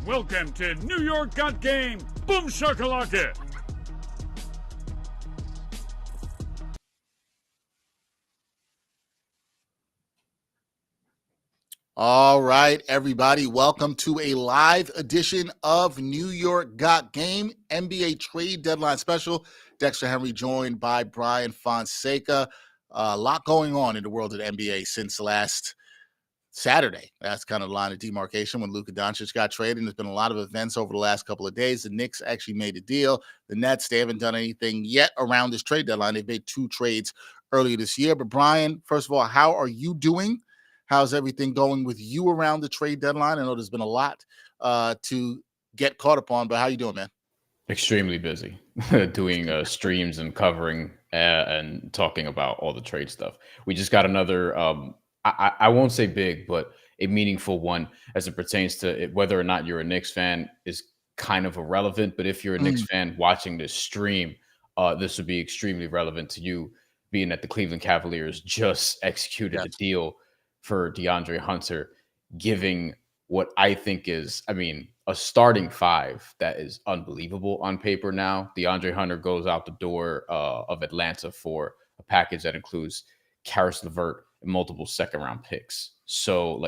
Welcome to New York Got Game. Boom shakalaka. All right, everybody. Welcome to a live edition of New York Got Game NBA trade deadline special. Dexter Henry joined by Bryan Fonseca. A lot going on in the world of the NBA since last Saturday. That's kind of the line of demarcation when Luka Doncic got traded. And there's been a lot of events over the last couple of days. The Knicks actually made a deal. The Nets, they haven't done anything yet around this trade deadline. They've made 2 trades earlier this year. But Bryan, first of all, how are you doing? How's everything going with you around the trade deadline? I know there's been a lot to get caught up on, but how you doing, man? Extremely busy doing streams and covering and talking about all the trade stuff. We just got another, I won't say big, but a meaningful one as it pertains to whether or not you're a Knicks fan is kind of irrelevant. But if you're a Knicks fan watching this stream, this would be extremely relevant to you, being that the Cleveland Cavaliers just executed a deal for DeAndre Hunter, giving what I think is, a starting 5 that is unbelievable on paper now. DeAndre Hunter goes out the door of Atlanta for a package that includes Karis LeVert and multiple second-round picks. So,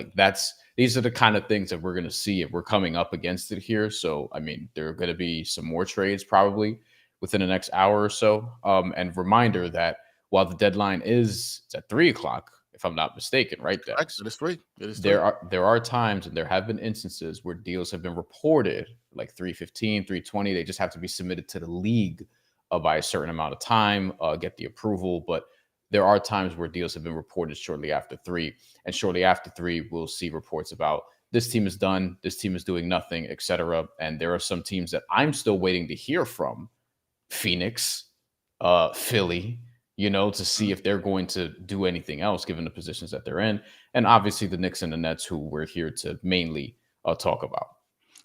these are the kind of things that we're going to see if we're coming up against it here. So, there are going to be some more trades probably within the next hour or so. And reminder that while the deadline is at 3 o'clock, if I'm not mistaken, right? It is free. There are times, and there have been instances where deals have been reported like 3:15, 3:20. They just have to be submitted to the league by a certain amount of time, get the approval. But there are times where deals have been reported shortly after 3, and shortly after 3, we'll see reports about this team is done, this team is doing nothing, etc. And there are some teams that I'm still waiting to hear from: Phoenix, Philly, to see if they're going to do anything else given the positions that they're in. And obviously the Knicks and the Nets, who we're here to mainly talk about.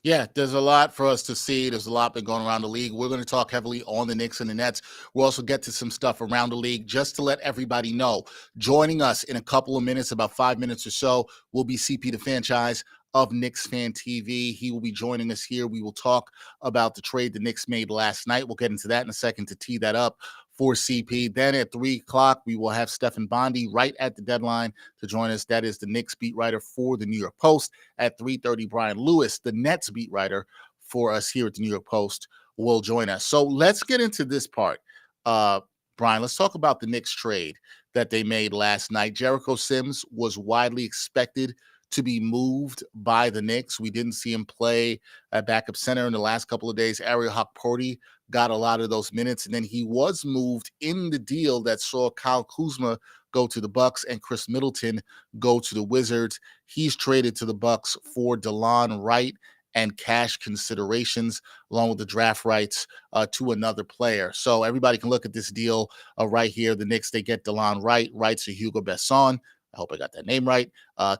Yeah, there's a lot for us to see. There's a lot been going around the league. We're going to talk heavily on the Knicks and the Nets. We'll also get to some stuff around the league just to let everybody know. Joining us in a couple of minutes, about 5 minutes or so, will be CP the Fanchise of Knicks Fan TV. He will be joining us here. We will talk about the trade the Knicks made last night. We'll get into that in a second to tee that up for CP. Then at 3 o'clock, we will have Stefan Bondy right at the deadline to join us. That is the Knicks beat writer for the New York Post. At 3:30, Brian Lewis, the Nets beat writer for us here at the New York Post, will join us. So let's get into this part. Brian, let's talk about the Knicks trade that they made last night. Jericho Sims was widely expected to be moved by the Knicks. We didn't see him play at backup center in the last couple of days. Ariel Hawk-Purdy got a lot of those minutes, and then he was moved in the deal that saw Kyle Kuzma go to the Bucks and Chris Middleton go to the Wizards. He's traded to the Bucks for Delon Wright and cash considerations, along with the draft rights to another player. So everybody can look at this deal right here. The Knicks, they get Delon Wright, rights to Hugo Besson. I hope I got that name right.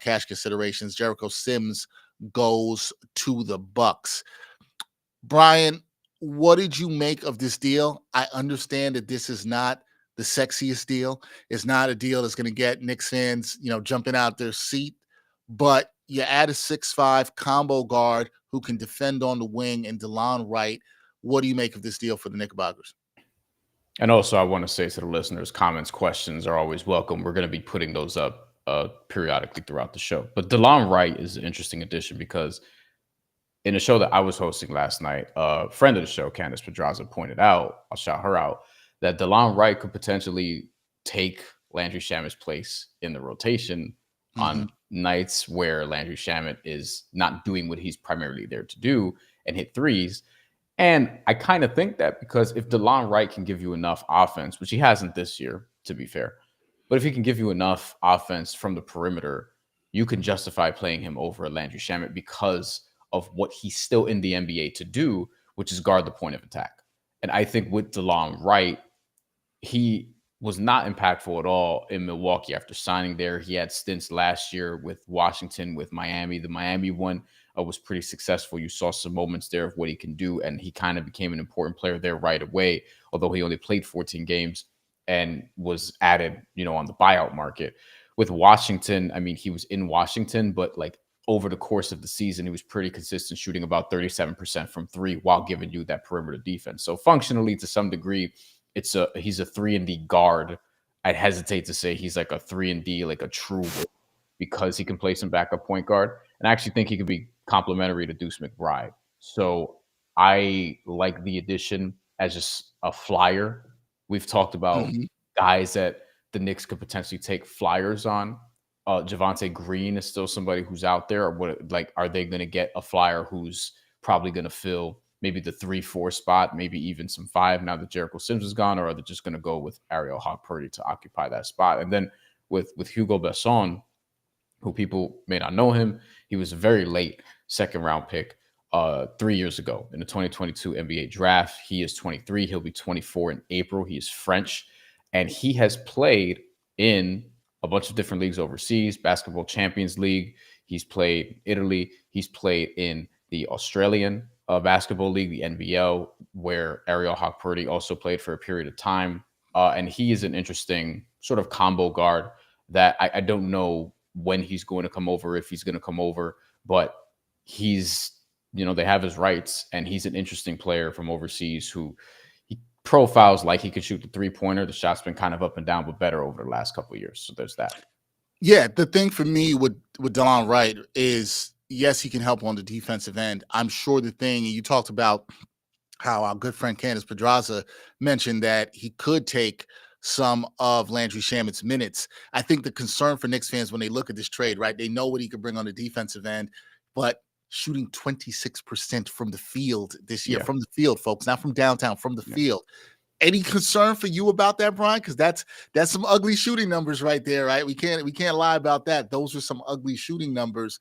Cash considerations. Jericho Sims goes to the Bucks. Bryan, what did you make of this deal? I understand that this is not the sexiest deal. It's not a deal that's going to get Knicks fans, jumping out their seat. But you add a 6'5" combo guard who can defend on the wing and Delon Wright. What do you make of this deal for the Knickerbockers? And also, I want to say to the listeners, comments, questions are always welcome. We're going to be putting those up periodically throughout the show. But Delon Wright is an interesting addition because in a show that I was hosting last night, a friend of the show, Candace Pedraza, pointed out, I'll shout her out, that Delon Wright could potentially take Landry Shamet's place in the rotation on nights where Landry Shamet is not doing what he's primarily there to do and hit threes. And I kind of think that because if Delon Wright can give you enough offense, which he hasn't this year, to be fair, but if he can give you enough offense from the perimeter, you can justify playing him over Landry Shamet because of what he's still in the NBA to do, which is guard the point of attack. And I think with Delon Wright, he was not impactful at all in Milwaukee after signing there. He had stints last year with Washington, with Miami. The Miami one was pretty successful. You saw some moments there of what he can do, and he kind of became an important player there right away, although he only played 14 games and was added, on the buyout market. With Washington, he was in Washington, but over the course of the season, he was pretty consistent, shooting about 37% from three while giving you that perimeter defense. So functionally, to some degree, he's a 3-and-D guard. I'd hesitate to say he's like a 3-and-D, like a true, because he can play some backup point guard. And I actually think he could be complementary to Deuce McBride. So I like the addition as just a flyer. We've talked about guys that the Knicks could potentially take flyers on. Javonte Green is still somebody who's out there. Or are they going to get a flyer who's probably going to fill maybe the 3-4 spot, maybe even some 5 now that Jericho Sims is gone, or are they just going to go with Ariel Hawk-Purdy to occupy that spot? And then with Hugo Besson, who people may not know him, he was a very late second-round pick 3 years ago in the 2022 NBA draft. He is 23. He'll be 24 in April. He is French, and he has played in a bunch of different leagues overseas, Basketball Champions League. He's played in Italy. He's played in the Australian Basketball League, the NBL, where Ariel Hawk-Purdy also played for a period of time. And he is an interesting sort of combo guard that I don't know when he's going to come over, if he's going to come over, but he's, they have his rights, and he's an interesting player from overseas who he profiles like he could shoot the 3-pointer. The shot's been kind of up and down, but better over the last couple of years. So there's that. Yeah, the thing for me with Delon Wright is, yes, he can help on the defensive end. I'm sure the thing, and you talked about how our good friend Candace Pedraza mentioned that he could take some of Landry Shamet's minutes. I think the concern for Knicks fans when they look at this trade, right, they know what he could bring on the defensive end, but shooting 26% from the field this year, from the field, folks, not from downtown, from the field. Any concern for you about that, Bryan? Because that's some ugly shooting numbers right there, right? We can't lie about that. Those are some ugly shooting numbers.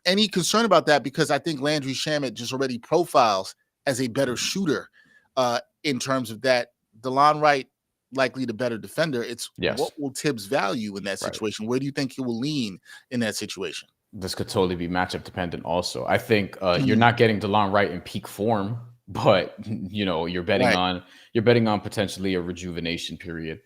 Any concern about that? Because I think Landry Shamet just already profiles as a better shooter in terms of that. Delon Wright, likely the better defender. It's what will Tibbs value in that situation? Where do you think he will lean in that situation? This could totally be matchup dependent also. I think you're not getting Delon Wright in peak form, but you're betting on potentially a rejuvenation period.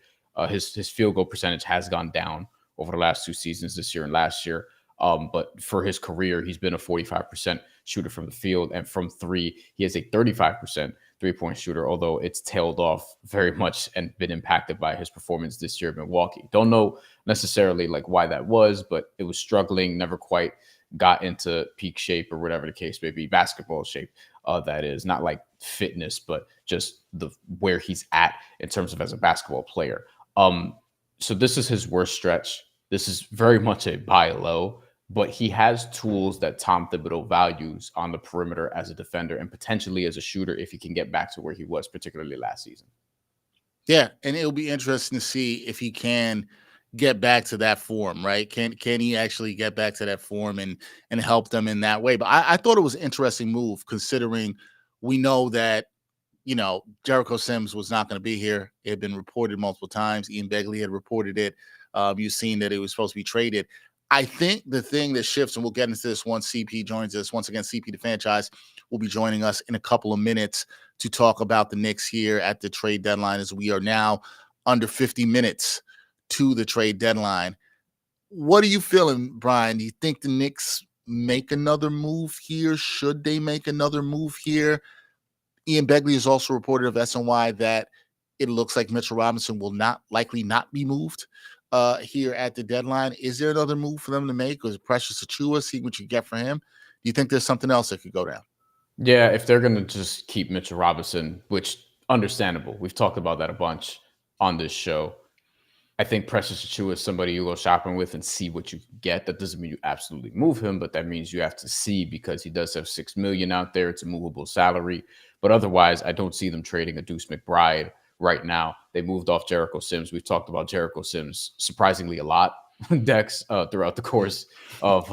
His field goal percentage has gone down over the last 2 seasons, this year and last year. But for his career, he's been a 45% shooter from the field, and from 3, he has a 35% 3-point shooter, although it's tailed off very much and been impacted by his performance this year in Milwaukee. Don't know necessarily why that was, but it was struggling, never quite got into peak shape or whatever the case may be, basketball shape. That is not like fitness, but just where he's at in terms of as a basketball player. So this is his worst stretch. This is very much a buy low, but he has tools that Tom Thibodeau values on the perimeter as a defender and potentially as a shooter if he can get back to where he was, particularly last season. Yeah, and it'll be interesting to see if he can get back to that form, right? Can he actually get back to that form and help them in that way? But I thought it was an interesting move, considering we know that, Jericho Sims was not going to be here. It had been reported multiple times. Ian Begley had reported it. You've seen that it was supposed to be traded. I think the thing that shifts, and we'll get into this once CP joins us. Once again, CP the Fanchise will be joining us in a couple of minutes to talk about the Knicks here at the trade deadline, as we are now under 50 minutes to the trade deadline. What are you feeling, Bryan? Do you think the Knicks make another move here? Should they make another move here? Ian Begley has also reported of SNY that it looks like Mitchell Robinson will likely not be moved here at the deadline. Is there another move for them to make? Or is it Precious Achiuwa, see what you get for him? Do you think there's something else that could go down? Yeah, if they're going to just keep Mitchell Robinson, which understandable. We've talked about that a bunch on this show. I think Precious Achiuwa is somebody you go shopping with and see what you get. That doesn't mean you absolutely move him, but that means you have to see, because he does have $6 million out there. It's a movable salary. But otherwise, I don't see them trading a Deuce McBride right now. They moved off Jericho Sims. We've talked about Jericho Sims surprisingly a lot, Dex, throughout the course of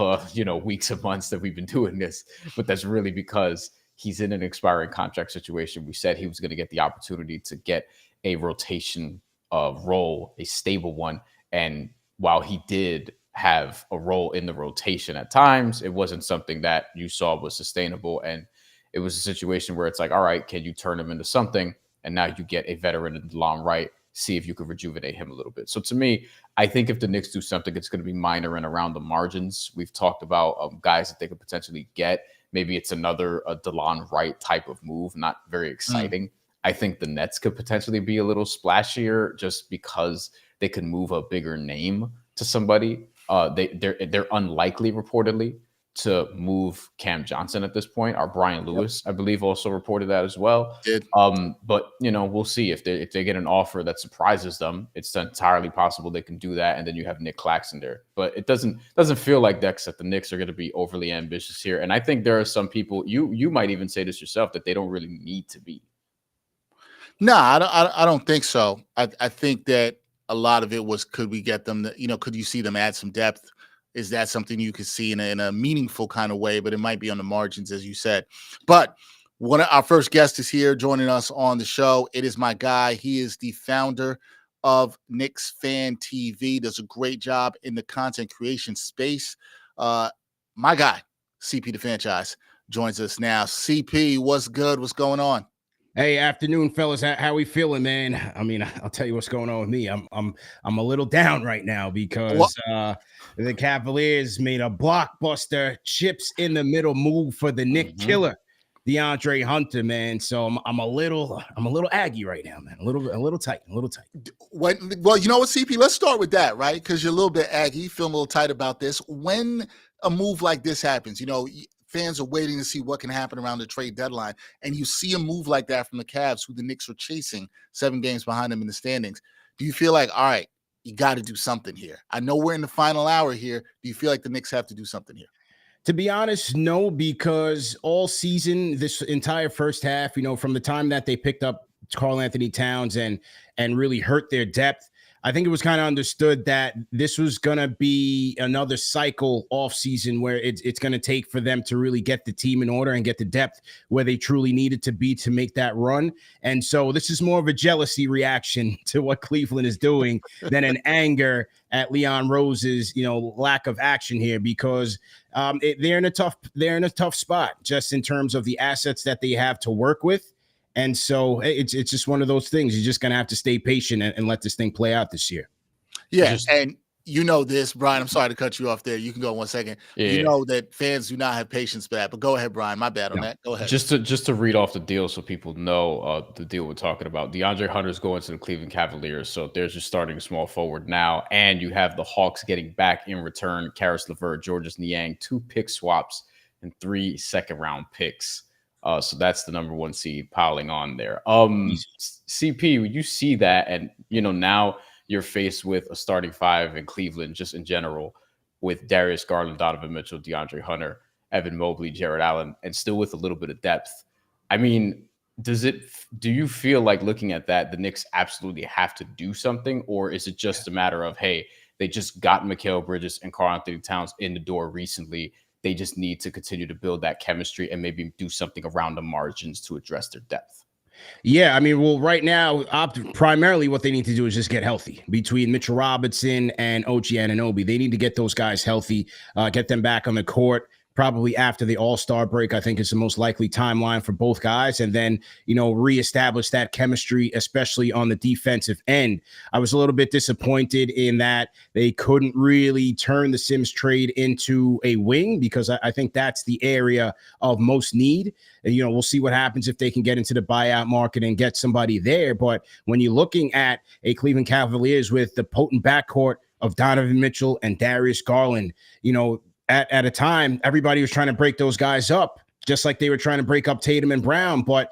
weeks and months that we've been doing this. But that's really because he's in an expiring contract situation. We said he was going to get the opportunity to get a rotation role, a stable one. And while he did have a role in the rotation at times, it wasn't something that you saw was sustainable. And it was a situation where it's like, all right, can you turn him into something? And now you get a veteran in Delon Wright see if you could rejuvenate him a little bit. So to me, I think if the Knicks do something, it's going to be minor and around the margins. We've talked about guys that they could potentially get. Maybe it's another Delon Wright type of move, not very exciting. I think the Nets could potentially be a little splashier just because they could move a bigger name to somebody. They're unlikely, reportedly, to move Cam Johnson at this point. Or Brian Lewis, I believe, also reported that as well. But we'll see if they get an offer that surprises them. It's entirely possible they can do that, and then you have Nick Claxton there. But it doesn't feel like Dex that the Knicks are going to be overly ambitious here. And I think there are some people, you might even say this yourself, that they don't really need to be. No, I don't think so. I think that a lot of it was, could we get them? Could you see them add some depth? Is that something you could see in a meaningful kind of way? But it might be on the margins, as you said. But one of our first guest is here joining us on the show. It is my guy. He is the founder of Knicks Fan TV. Does a great job in the content creation space. My guy, CP the Fanchise, joins us now. CP, what's good? What's going on? Hey, afternoon, fellas. How we feeling, man? I mean, I'll tell you what's going on with me. I'm a little down right now because the Cavaliers made a blockbuster chips in the middle move for the Nick killer, DeAndre Hunter, man. So I'm a little aggy right now, man. A little tight. Well, you know what, CP? Let's start with that, right? Because you're a little bit aggy, feeling a little tight about this. When a move like this happens, fans are waiting to see what can happen around the trade deadline, and you see a move like that from the Cavs, who the Knicks are chasing 7 games behind them in the standings. Do you feel like, all right, you got to do something here? I know we're in the final hour here. Do you feel like the Knicks have to do something here? To be honest, no, because all season, this entire first half, from the time that they picked up Karl-Anthony Towns and really hurt their depth, I think it was kind of understood that this was going to be another cycle off season where it's going to take for them to really get the team in order and get the depth where they truly needed to be to make that run. And so this is more of a jealousy reaction to what Cleveland is doing than an anger at Leon Rose's, lack of action here, because they're in a tough spot just in terms of the assets that they have to work with. And so it's just one of those things. You're just going to have to stay patient and let this thing play out this year. Yeah, and this, Brian, I'm sorry to cut you off there. You can go 1 second. You know that fans do not have patience for that. But go ahead, Brian. My bad on that. Go ahead. Just to read off the deal so people know the deal we're talking about. DeAndre Hunter's going to the Cleveland Cavaliers. So there's just starting small forward now. And you have the Hawks getting back in return Karis LeVert, Georges Niang, 2 pick swaps, and 3 second-round picks. So that's the number 1 seed piling on there. CP, you see that, and now you're faced with a starting 5 in Cleveland, just in general, with Darius Garland, Donovan Mitchell, DeAndre Hunter, Evan Mobley, Jared Allen, and still with a little bit of depth. I mean, do you feel like, looking at that, the Knicks absolutely have to do something, or is it just a matter of, hey, they just got Mikal Bridges and Karl-Anthony Towns in the door recently? They just need to continue to build that chemistry and maybe do something around the margins to address their depth. Yeah, I mean, well, right now, primarily what they need to do is just get healthy. Between Mitchell Robinson and OG Anunoby, they need to get those guys healthy, get them back on the court. Probably after the All-Star break, I think is the most likely timeline for both guys. And then, reestablish that chemistry, especially on the defensive end. I was a little bit disappointed in that they couldn't really turn the Sims trade into a wing, because I think that's the area of most need. And, we'll see what happens if they can get into the buyout market and get somebody there. But when you're looking at a Cleveland Cavaliers with the potent backcourt of Donovan Mitchell and Darius Garland, at a time, everybody was trying to break those guys up, just like they were trying to break up Tatum and Brown. But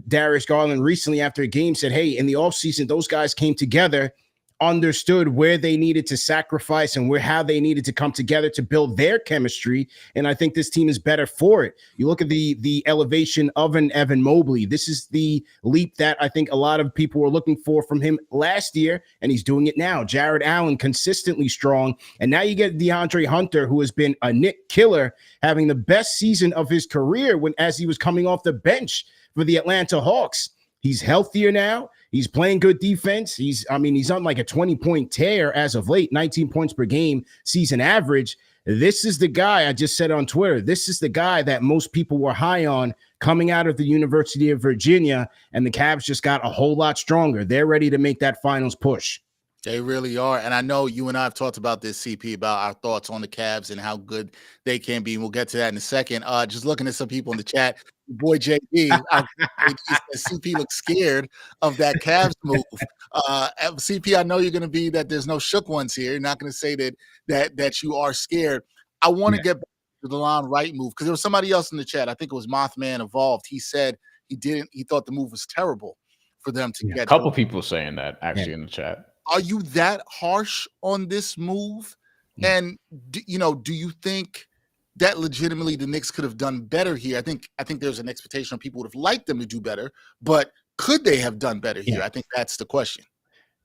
Darius Garland recently, after a game, said, hey, in the offseason, those guys came together, understood where they needed to sacrifice and how they needed to come together to build their chemistry. And I think this team is better for it. You look at the elevation of an Evan Mobley. This is the leap that I think a lot of people were looking for from him last year, and he's doing it now. Jared Allen, consistently strong. And now you get DeAndre Hunter, who has been a Nick killer, having the best season of his career as he was coming off the bench for the Atlanta Hawks. He's healthier now. He's playing good defense. He's on like a 20-point tear as of late, 19 points per game season average. This is the guy, I just said on Twitter, this is the guy that most people were high on coming out of the University of Virginia, and the Cavs just got a whole lot stronger. They're ready to make that finals push. They really are. And I know you and I have talked about this, CP, about our thoughts on the Cavs and how good they can be. And we'll get to that in a second. Just looking at some people in the chat, boy JD, CP looks scared of that Cavs move. CP, I know you're going to be that there's no shook ones here. You're not going to say that you are scared. I want to get back to the Delon Wright move, because there was somebody else in the chat. I think it was Mothman Evolved. He said he thought the move was terrible for them to get. A couple people saying that actually in the chat. Are you that harsh on this move? And do you think that legitimately the Knicks could have done better here? I think there's an expectation people would have liked them to do better, but could they have done better here? I think that's the question.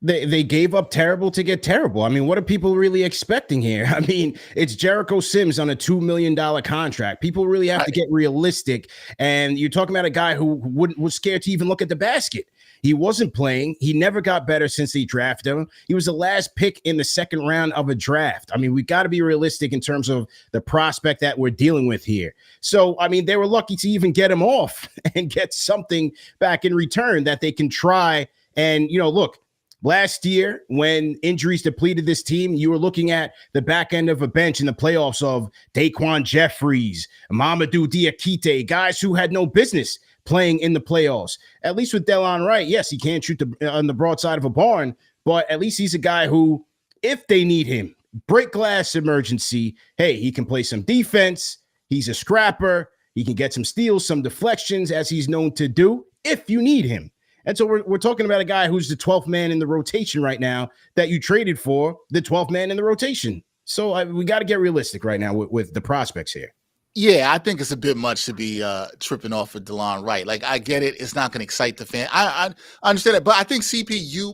They gave up terrible to get terrible. I mean, what are people really expecting here? I mean, it's Jericho Sims on a $2 million contract. People really have to get realistic. And you're talking about a guy who was scared to even look at the basket. He wasn't playing. He never got better since they drafted him. He was the last pick in the second round of a draft. I mean, we got to be realistic in terms of the prospect that we're dealing with here. So, I mean, they were lucky to even get him off and get something back in return that they can try. And, look, last year, when injuries depleted this team, you were looking at the back end of a bench in the playoffs of Daquan Jeffries, Mamadou Diakite, guys who had no business playing in the playoffs. At least with Delon Wright, yes, he can't shoot on the broadside of a barn, but at least he's a guy who, if they need him, break glass emergency, hey, he can play some defense. He's a scrapper. He can get some steals, some deflections, as he's known to do, if you need him. And so we're talking about a guy who's the 12th man in the rotation right now that you traded for the 12th man in the rotation. So we got to get realistic right now with the prospects here. Yeah, I think it's a bit much to be tripping off of Delon Wright. Like, I get it. It's not going to excite the fan. I understand that. But I think CP, you,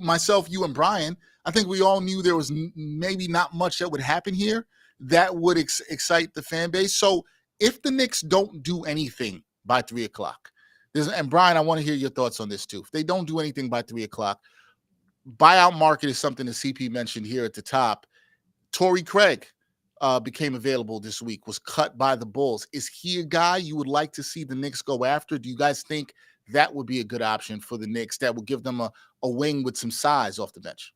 and Bryan, I think we all knew there was maybe not much that would happen here that would excite the fan base. So if the Knicks don't do anything by 3 o'clock, and Bryan, I want to hear your thoughts on this too. If they don't do anything by 3 o'clock, buyout market is something that CP mentioned here at the top. Torrey Craig became available this week, was cut by the Bulls. Is he a guy you would like to see the Knicks go after? Do you guys think that would be a good option for the Knicks that would give them a wing with some size off the bench?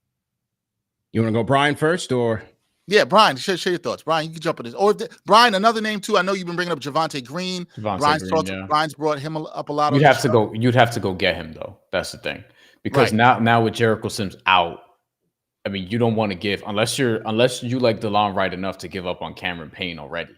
You want to go Bryan first, or? Yeah, Bryan, share your thoughts. Bryan, you can jump on this. Or Bryan, another name too. I know you've been bringing up Javonte Green. Bryan's brought him up a lot. You'd have to go get him though. That's the thing, because now with Jericho Sims out, I mean, you don't want to give unless you like Delon Wright enough to give up on Cameron Payne already.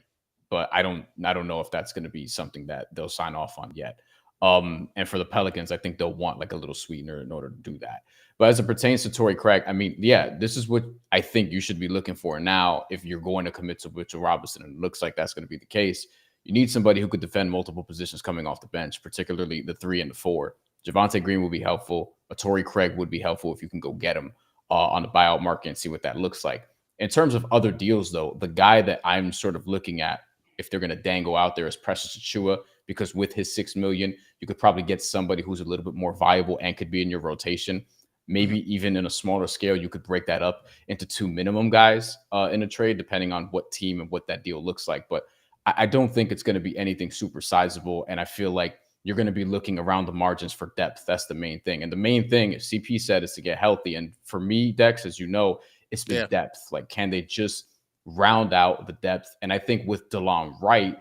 But I don't know if that's going to be something that they'll sign off on yet. And for the Pelicans, I think they'll want like a little sweetener in order to do that. But as it pertains to Torrey Craig, I mean, yeah, this is what I think you should be looking for now if you're going to commit to Mitchell Robinson, and it looks like that's going to be the case. You need somebody who could defend multiple positions coming off the bench, particularly the 3 and the 4. Javonte Green will be helpful. A Torrey Craig would be helpful if you can go get him on the buyout market and see what that looks like. In terms of other deals, though, the guy that I'm sort of looking at, if they're going to dangle out there, is Precious Achiuwa, because with his $6 million, you could probably get somebody who's a little bit more viable and could be in your rotation. Maybe even in a smaller scale, you could break that up into 2 minimum guys in a trade, depending on what team and what that deal looks like. But I don't think it's going to be anything super sizable. And I feel like you're going to be looking around the margins for depth. That's the main thing. And the main thing, as CP said, is to get healthy. And for me, Dex, as you know, it's the depth. Like, can they just round out the depth? And I think with Delon Wright,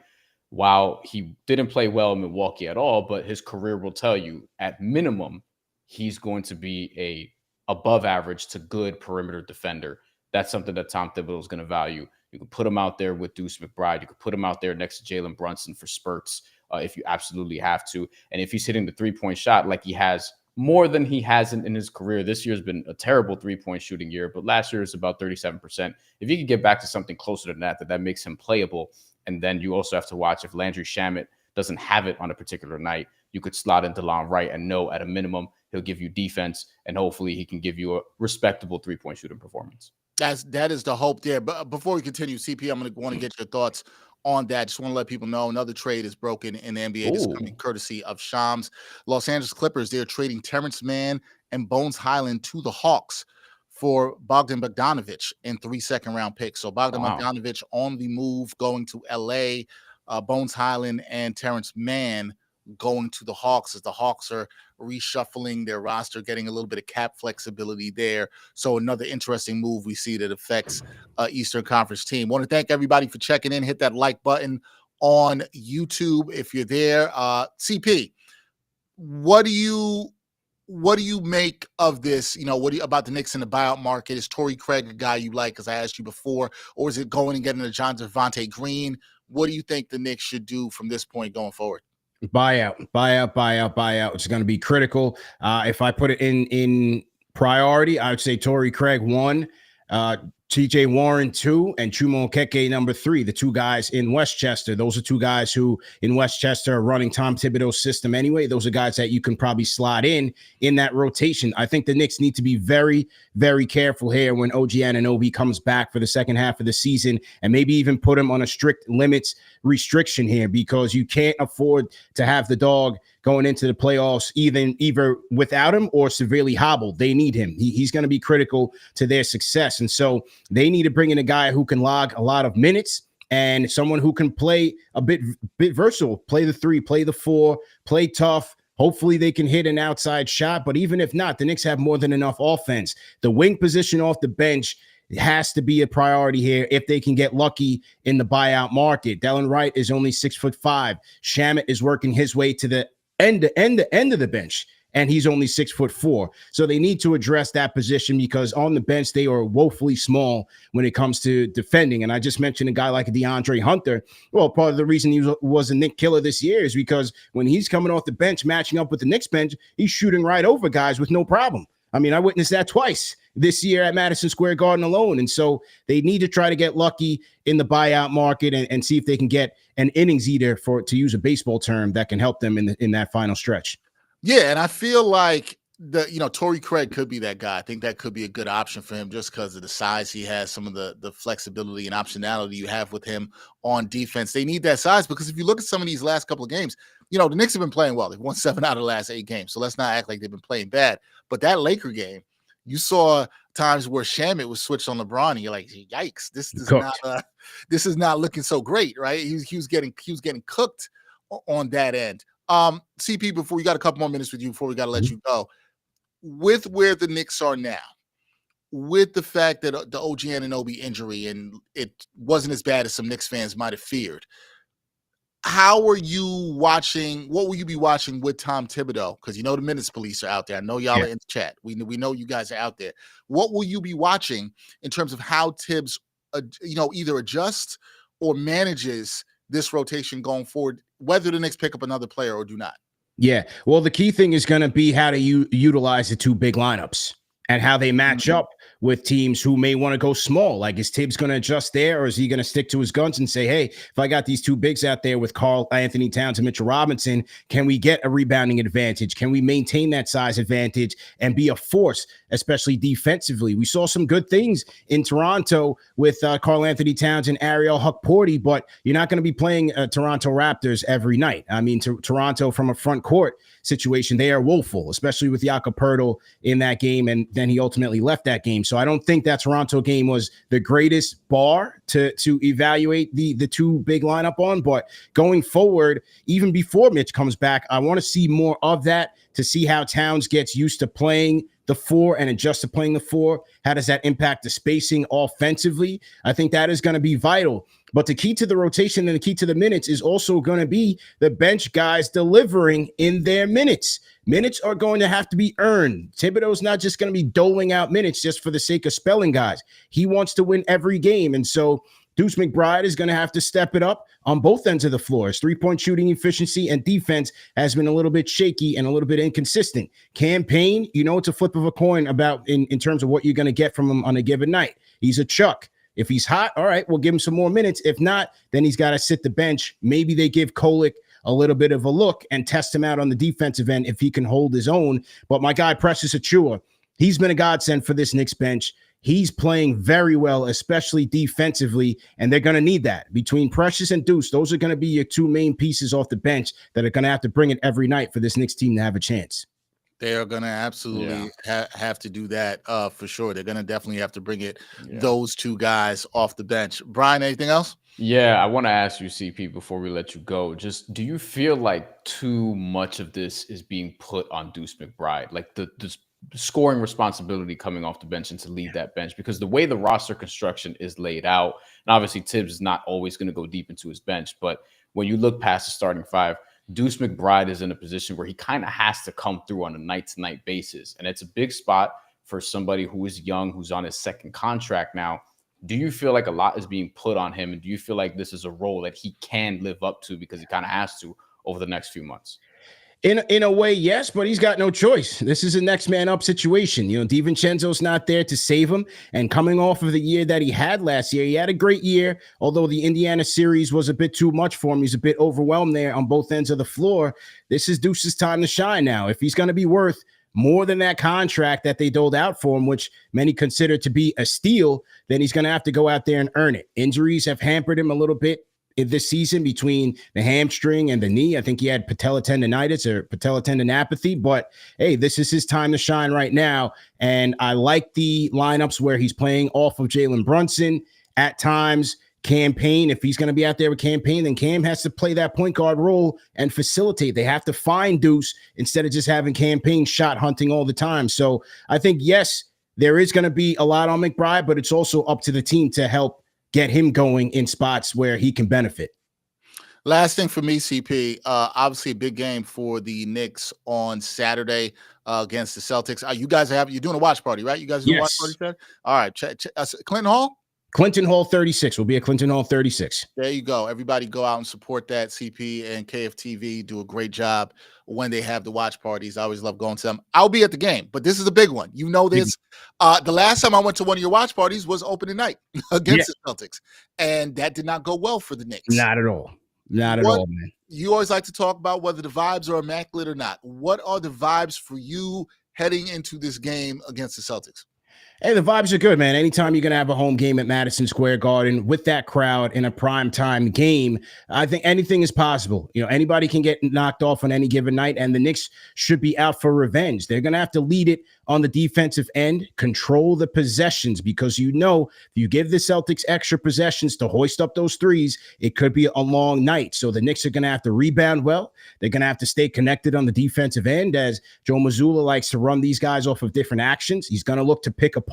while he didn't play well in Milwaukee at all, but his career will tell you, at minimum, he's going to be a above average to good perimeter defender. That's something that Tom Thibodeau is going to value. You can put him out there with Deuce McBride. You could put him out there next to Jalen Brunson for spurts if you absolutely have to. And if he's hitting the 3-point shot like he has more than he hasn't in his career, this year's been a terrible 3-point shooting year, but last year is about 37%. If he could get back to something closer than that makes him playable. And then you also have to watch if Landry Shamet doesn't have it on a particular night, you could slot in Delon Wright and know at a minimum he'll give you defense, and hopefully he can give you a respectable 3-point shooting performance. That is the hope there. But before we continue, CP, I'm going to want to get your thoughts on that. Just want to let people know another trade is broken in the NBA. This is coming courtesy of Shams. Los Angeles Clippers, they're trading Terrence Mann and Bones Highland to the Hawks for Bogdan Bogdanovic in 3 second-round picks. So Bogdan Wow. Bogdanovic on the move, going to LA, Bones Highland and Terrence Mann going to the Hawks, as the Hawks are reshuffling their roster, getting a little bit of cap flexibility there. So another interesting move we see that affects Eastern Conference team. Want to thank everybody for checking in. Hit that like button on YouTube if you're there. CP, what do you make of this? You know, what do you about the Knicks in the buyout market? Is Torrey Craig a guy you like, as I asked you before, or is it going and getting a John Devontae Green? What do you think the Knicks should do from this point going forward? Buyout. It's going to be critical. If I put it in priority, I would say Torrey Craig 1, TJ Warren 2, and Chuma Okeke number 3, the 2 guys in Westchester. Those are 2 guys who in Westchester are running Tom Thibodeau's system anyway. Those are guys that you can probably slot in that rotation. I think the Knicks need to be very, very careful here when OG Anunoby comes back for the second half of the season, and maybe even put him on a strict limits restriction here, because you can't afford to have the dog going into the playoffs either without him or severely hobbled. They need him. He's going to be critical to their success. And so they need to bring in a guy who can log a lot of minutes and someone who can play a bit versatile, play the 3, play the 4, play tough. Hopefully they can hit an outside shot. But even if not, the Knicks have more than enough offense. The wing position off the bench has to be a priority here if they can get lucky in the buyout market. Delon Wright is only 6'5". Shamet is working his way to the end of the bench, and he's only 6'4". So they need to address that position, because on the bench they are woefully small when it comes to defending. And I just mentioned a guy like DeAndre Hunter. Well, part of the reason he was a Knick killer this year is because when he's coming off the bench matching up with the Knicks bench, he's shooting right over guys with no problem. I mean, I witnessed that twice this year at Madison Square Garden alone. And so they need to try to get lucky in the buyout market and see if they can get an innings eater, to use a baseball term, that can help them in that final stretch. Yeah, and I feel like Torrey Craig could be that guy. I think that could be a good option for him just because of the size he has, some of the flexibility and optionality you have with him on defense. They need that size, because if you look at some of these last couple of games, the Knicks have been playing well. They've won 7 out of the last 8 games. So let's not act like they've been playing bad. But that Laker game, you saw times where Shamet was switched on LeBron, and you're like, "Yikes! This is not looking so great, right?" He was getting cooked on that end. CP, before we got a couple more minutes with you before we got to let you go, with where the Knicks are now, with the fact that the OG Anunoby injury, and it wasn't as bad as some Knicks fans might have feared. How are you watching? What will you be watching with Tom Thibodeau? Because the minutes police are out there. I know y'all are in the chat. We know you guys are out there. What will you be watching in terms of how Tibbs, either adjusts or manages this rotation going forward, whether the Knicks pick up another player or do not? Yeah. Well, the key thing is going to be how to utilize the 2 big lineups and how they match up with teams who may want to go small. Like, is Tibbs going to adjust there, or is he going to stick to his guns and say, hey, if I got these 2 bigs out there with Karl Anthony Towns and Mitchell Robinson, can we get a rebounding advantage? Can we maintain that size advantage and be a force, especially defensively? We saw some good things in Toronto with Karl Anthony Towns and Ariel Hukporti, but you're not going to be playing Toronto Raptors every night. I mean, Toronto from a front court situation, they are woeful, especially with Jakob Poeltl in that game, and then he ultimately left that game. So I don't think that Toronto game was the greatest bar to evaluate the 2 big lineup on. But going forward, even before Mitch comes back, I want to see more of that, to see how Towns gets used to playing the 4 and adjust to playing the 4. How does that impact the spacing offensively? I think that is going to be vital. But the key to the rotation and the key to the minutes is also going to be the bench guys delivering in their minutes. Minutes are going to have to be earned. Thibodeau's not just going to be doling out minutes just for the sake of spelling guys. He wants to win every game. And so Deuce McBride is going to have to step it up on both ends of the floor. His 3-point shooting efficiency and defense has been a little bit shaky and a little bit inconsistent. Campaign, it's a flip of a coin about in terms of what you're going to get from him on a given night. He's a chuck. If he's hot, all right, we'll give him some more minutes. If not, then he's got to sit the bench. Maybe they give Kolek a little bit of a look and test him out on the defensive end if he can hold his own. But my guy, Precious Achiuwa, he's been a godsend for this Knicks bench. He's playing very well, especially defensively, and they're going to need that. Between Precious and Deuce, those are going to be your 2 main pieces off the bench that are going to have to bring it every night for this Knicks team to have a chance. They are going to absolutely have to do that for sure. They're going to definitely have to bring those two guys off the bench. Bryan, anything else? Yeah, I want to ask you, CP, before we let you go, just do you feel like too much of this is being put on Deuce McBride? Like the scoring responsibility coming off the bench and to lead that bench? Because the way the roster construction is laid out, and obviously Tibbs is not always going to go deep into his bench, but when you look past the starting five, Deuce McBride is in a position where he kind of has to come through on a night-to-night basis. And it's a big spot for somebody who is young, who's on his second contract now. Do you feel like a lot is being put on him? And do you feel like this is a role that he can live up to because he kind of has to over the next few months? In a way, yes, but he's got no choice. This is a next man up situation. You know, DiVincenzo's not there to save him. And coming off of the year that he had last year, he had a great year, although the Indiana series was a bit too much for him. He's a bit overwhelmed there on both ends of the floor. This is Deuce's time to shine now. If he's going to be worth more than that contract that they doled out for him, which many consider to be a steal, then he's going to have to go out there and earn it. Injuries have hampered him a little bit in this season between the hamstring and the knee. I think he had patella tendonitis or patella tendinopathy, but hey, this is his time to shine right now. And I like the lineups where he's playing off of Jalen Brunson at times. Campaign, if he's going to be out there with Campaign, then Cam has to play that point guard role and facilitate. They have to find Deuce instead of just having Campaign shot hunting all the time. So I think, yes, there is going to be a lot on McBride, but it's also up to the team to help get him going in spots where he can benefit. Last thing for me, CP, obviously a big game for the Knicks on Saturday against the Celtics. You're doing a watch party, right? You guys doing a watch party Saturday? All right. Clinton Hall? Clinton Hall 36 will be a Clinton Hall 36. There you go. Everybody go out and support that. CP and KFTV do a great job when they have the watch parties. I always love going to them. I'll be at the game, but this is a big one. You know this. The last time I went to one of your watch parties was opening night against the Celtics, and that did not go well for the Knicks. Not at all. Not at all, man. You always like to talk about whether the vibes are immaculate or not. What are the vibes for you heading into this game against the Celtics? Hey, the vibes are good, man. Anytime you're going to have a home game at Madison Square Garden with that crowd in a primetime game, I think anything is possible. You know, anybody can get knocked off on any given night, and the Knicks should be out for revenge. They're going to have to lead it on the defensive end, control the possessions, because you know if you give the Celtics extra possessions to hoist up those threes, it could be a long night. So the Knicks are going to have to rebound well. They're going to have to stay connected on the defensive end, as Joe Mazzulla likes to run these guys off of different actions. He's going to look to pick apart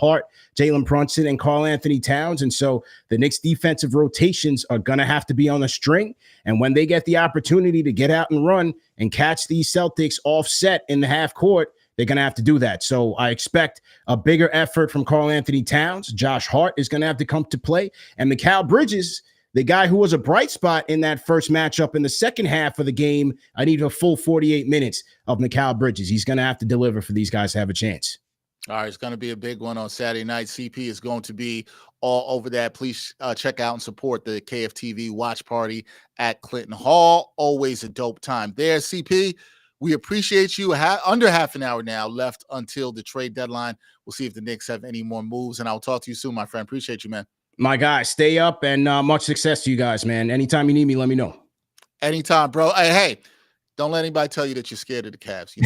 Jalen Brunson and Karl-Anthony Towns. And so the Knicks defensive rotations are going to have to be on the string. And when they get the opportunity to get out and run and catch these Celtics offset in the half court, they're going to have to do that. So I expect a bigger effort from Karl-Anthony Towns. Josh Hart is going to have to come to play. And Mikal Bridges, the guy who was a bright spot in that first matchup in the second half of the game, I need a full 48 minutes of Mikal Bridges. He's going to have to deliver for these guys to have a chance. All right, it's going to be a big one on Saturday night. CP is going to be all over that. Please check out and support the KFTV watch party at Clinton Hall. Always a dope time there. CP, we appreciate you. Under half an hour now left until the trade deadline. We'll see if the Knicks have any more moves, and I'll talk to you soon, my friend. Appreciate you, man. My guy, stay up, and much success to you guys, man. Anytime you need me, let me know. Anytime, bro. Hey, don't let anybody tell you that you're scared of the Cavs. You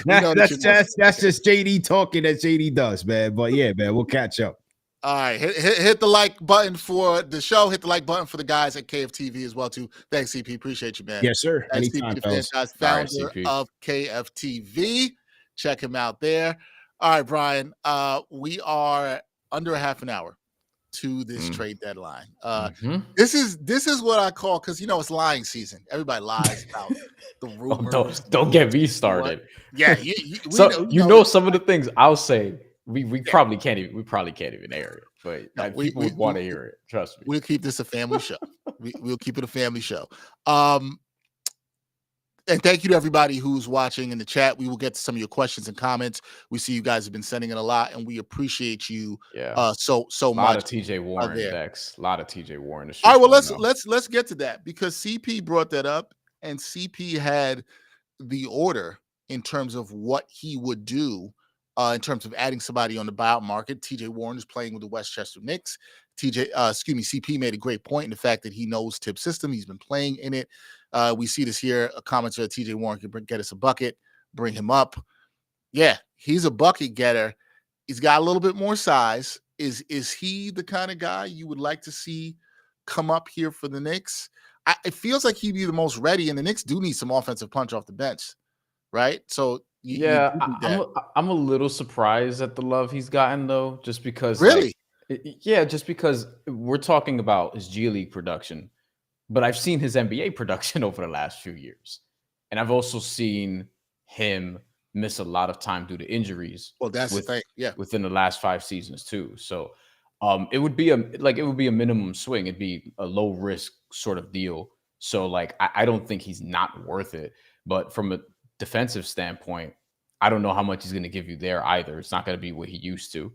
know? That's just JD talking as JD does, man. But yeah, man, we'll catch up. All right, hit the like button for the show. Hit the like button for the guys at KFTV as well, too. Thanks, CP. Appreciate you, man. Yes, sir. That's CP, the Fanchise founder of KFTV. Check him out there. All right, Bryan, we are under a half an hour to this trade deadline. This is what I call, because you know it's lying season. Everybody lies about the rumors. Don't get me started. Yeah, you know some of the things I'll say. We probably can't even air it, but people would want to hear it. Trust me. We'll keep this a family show. We'll keep it a family show. And thank you to everybody who's watching in the chat. We will get to some of your questions and comments. We see you guys have been sending in a lot, and we appreciate you so much. A lot of TJ Warren, Dex. A lot of TJ Warren. All right, well, let's get to that, because CP brought that up, and CP had the order in terms of what he would do in terms of adding somebody on the buyout market. TJ Warren is playing with the Westchester Knicks. CP made a great point in the fact that he knows Tibbs' system. He's been playing in it. We see this here. A commenter that TJ Warren can get us a bucket, bring him up. Yeah, he's a bucket getter. He's got a little bit more size. Is he the kind of guy you would like to see come up here for the Knicks? It feels like he'd be the most ready, and the Knicks do need some offensive punch off the bench, right? So I'm a little surprised at the love he's gotten, though, just because really, just because we're talking about his G League production, but I've seen his NBA production over the last few years, and I've also seen him miss a lot of time due to injuries. Well, that's the thing, yeah, within the last 5 seasons too. So it would be a minimum swing. It'd be a low risk sort of deal. So like I don't think he's not worth it. But from a defensive standpoint, I don't know how much he's going to give you there either. It's not going to be what he used to.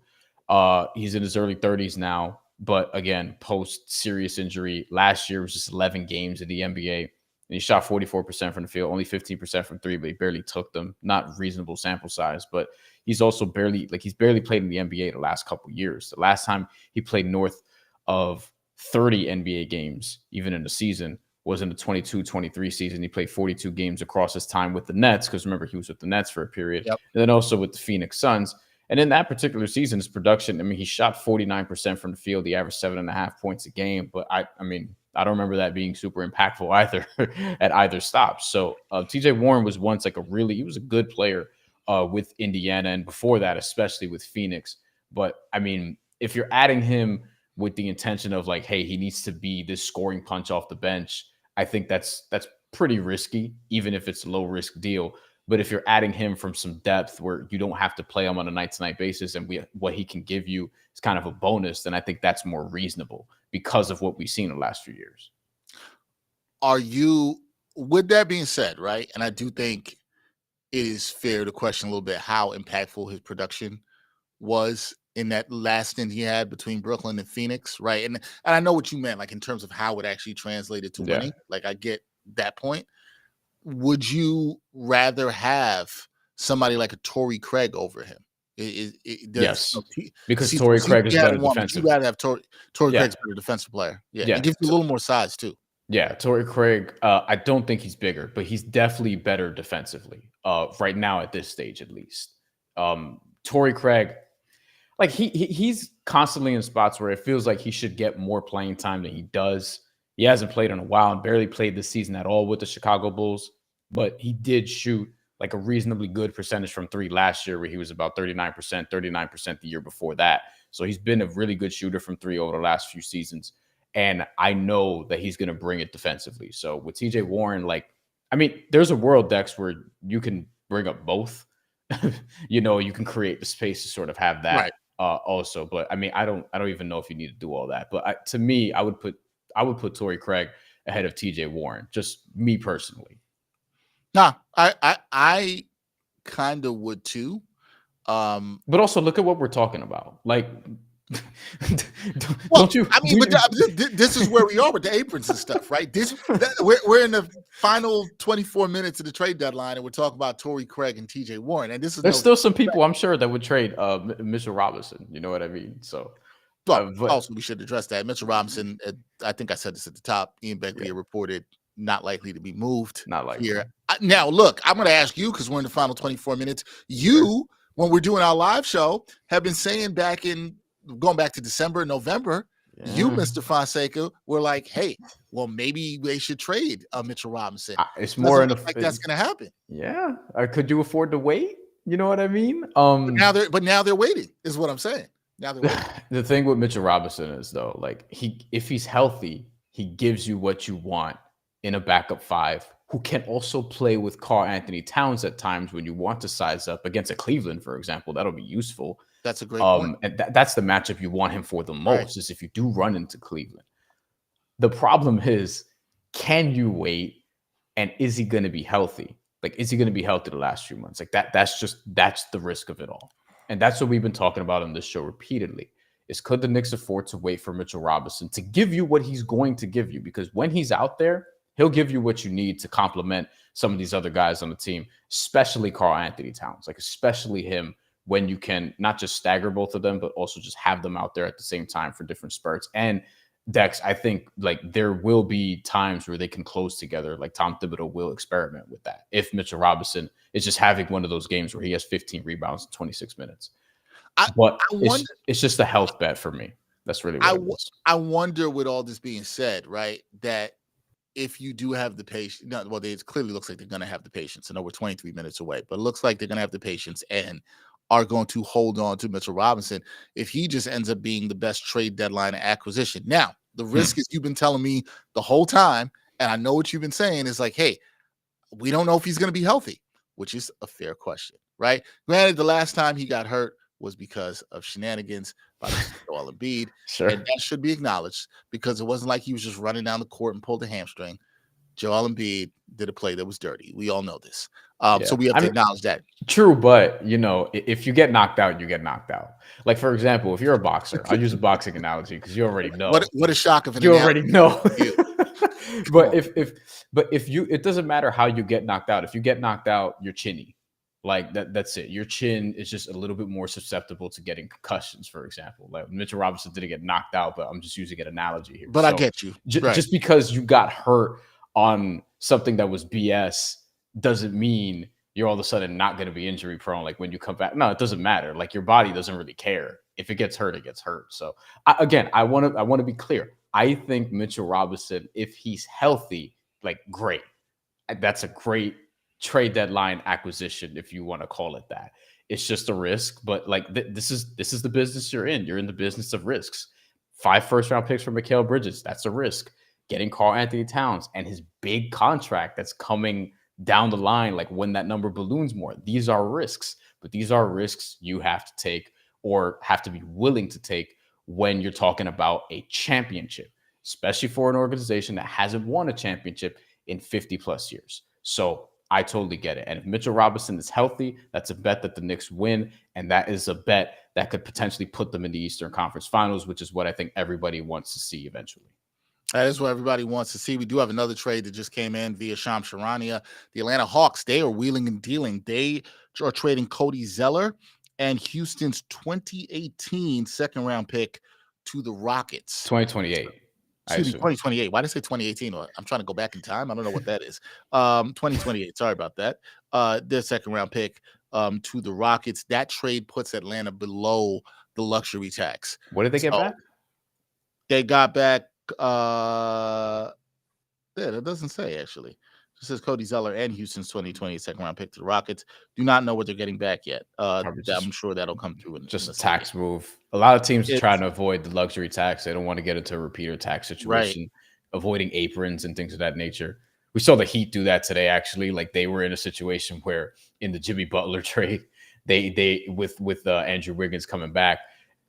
He's in his early 30s now, but again, post serious injury, last year was just 11 games in the NBA. And he shot 44% from the field, only 15% from three, but he barely took them. Not reasonable sample size, but he's also barely played in the NBA the last couple of years. The last time he played north of 30 NBA games, even in the season, was in the 22-23 season. He played 42 games across his time with the Nets, because remember, he was with the Nets for a period, and then also with the Phoenix Suns. And in that particular season, his production, I mean, he shot 49% from the field. He averaged 7.5 points a game, but I mean, I don't remember that being super impactful either at either stop. So TJ Warren was once he was a good player with Indiana, and before that, especially with Phoenix. But I mean, if you're adding him with the intention of like, hey, he needs to be this scoring punch off the bench, I think that's pretty risky, even if it's a low risk deal. But if you're adding him from some depth where you don't have to play him on a night-to-night basis, and what he can give you is kind of a bonus, then I think that's more reasonable because of what we've seen in the last few years. With that being said, right, and I do think it is fair to question a little bit how impactful his production was in that last stint he had between Brooklyn and Phoenix, right? And I know what you meant, like in terms of how it actually translated to winning. Like I get that point. Would you rather have somebody like a Torrey Craig over him? Yes, because Torrey Craig is better defensive. You'd rather have Torrey Craig's better defensive player. Yeah, it gives you a little more size too. Yeah, Torrey Craig, I don't think he's bigger, but he's definitely better defensively right now at this stage, at least. Torrey Craig, like he's constantly in spots where it feels like he should get more playing time than he does. He hasn't played in a while and barely played this season at all with the Chicago Bulls, but he did shoot like a reasonably good percentage from three last year, where he was about 39% the year before that. So he's been a really good shooter from three over the last few seasons. And I know that he's going to bring it defensively. So with TJ Warren, like, I mean, there's a world, Dex, where you can bring up both. You can create the space to sort of have that also. But I mean, I don't even know if you need to do all that. But to me, I would put Torrey Craig ahead of TJ Warren, just me personally. Nah, I kind of would too. But also look at what we're talking about. Like, don't you? I mean, this is where we are with the aprons and stuff, right? We're in the final 24 minutes of the trade deadline, and we're talking about Torrey Craig and TJ Warren. And there's still some people, I'm sure, that would trade Mitchell Robinson. You know what I mean? So. Also, we should address that. Mitchell Robinson, I think I said this at the top, Ian Begley reported not likely to be moved. Not likely. Here. Now, look, I'm going to ask you, because we're in the final 24 minutes. You, when we're doing our live show, have been saying going back to December, November, you, Mr. Fonseca, were like, hey, well, maybe they should trade Mitchell Robinson. It's more like that's going to happen. Yeah. Could you afford to wait? You know what I mean? But now they're waiting, is what I'm saying. The thing with Mitchell Robinson is, though, like if he's healthy, he gives you what you want in a backup five who can also play with Karl Anthony Towns at times when you want to size up against a Cleveland, for example. That'll be useful. That's a great point. And that's the matchup you want him for the most, is if you do run into Cleveland. The problem is, can you wait? And is he going to be healthy? Like, is he going to be healthy the last few months? Like that's the risk of it all. And that's what we've been talking about on this show repeatedly, is could the Knicks afford to wait for Mitchell Robinson to give you what he's going to give you? Because when he's out there, he'll give you what you need to complement some of these other guys on the team, especially Karl Anthony Towns, like especially him when you can not just stagger both of them, but also just have them out there at the same time for different spurts. And Dex, I think like there will be times where they can close together. Like Tom Thibodeau will experiment with that if Mitchell Robinson is just having one of those games where he has 15 rebounds in 26 minutes. It's just a health bet for me. That's really what it is. I wonder, with all this being said, right, that if you do have the patience, it clearly looks like they're going to have the patience. I know we're 23 minutes away, but it looks like they're going to have the patience and are going to hold on to Mitchell Robinson if he just ends up being the best trade deadline acquisition. Now, the risk is, you've been telling me the whole time, and I know what you've been saying, is like, hey, we don't know if he's going to be healthy, which is a fair question, right? Granted, the last time he got hurt was because of shenanigans by Joel Embiid. Sure. And that should be acknowledged, because it wasn't like he was just running down the court and pulled a hamstring. Joel Embiid did a play that was dirty. We all know this. So we have to acknowledge that. True, but, if you get knocked out, you get knocked out. Like, for example, if you're a boxer, I'll use a boxing analogy because you already know. What a shock of an you analogy. already know. But if you, it doesn't matter how you get knocked out. If you get knocked out, you're chinny. Like that's it. Your chin is just a little bit more susceptible to getting concussions, for example. Like Mitchell Robinson didn't get knocked out, but I'm just using an analogy here. But I get you. Just because you got hurt on something that was BS doesn't mean you're all of a sudden not going to be injury prone. Like when you come back, no, it doesn't matter. Like your body doesn't really care. If it gets hurt, it gets hurt. So I want to be clear. I think Mitchell Robinson, if he's healthy, like great. That's a great trade deadline acquisition, if you want to call it that. It's just a risk, but like this is the business you're in. You're in the business of risks. 5 first-round picks for Mikal Bridges, that's a risk. Getting Karl Anthony Towns and his big contract that's coming down the line, like when that number balloons more. These are risks, but these are risks you have to take or have to be willing to take when you're talking about a championship, especially for an organization that hasn't won a championship in 50 plus years. So I totally get it. And if Mitchell Robinson is healthy, that's a bet that the Knicks win. And that is a bet that could potentially put them in the Eastern Conference Finals, which is what I think everybody wants to see eventually. That is what everybody wants to see. We do have another trade that just came in via Shams Charania. The Atlanta Hawks, they are wheeling and dealing. They are trading Cody Zeller and Houston's 2018 second-round pick to the Rockets. 2028. 2028. Why did I say 2018? I'm trying to go back in time. I don't know what that is. 2028. Sorry about that. Their second-round pick to the Rockets. That trade puts Atlanta below the luxury tax. What did they get back? They got back. That doesn't say, actually. It says Cody Zeller and Houston's 2020 second-round pick to the Rockets. Do not know what they're getting back yet. I'm sure that'll come through. Just a tax move. A lot of teams are trying to avoid the luxury tax. They don't want to get into a repeater tax situation, avoiding aprons and things of that nature. We saw the Heat do that today, actually. Like they were in a situation where in the Jimmy Butler trade, they with Andrew Wiggins coming back,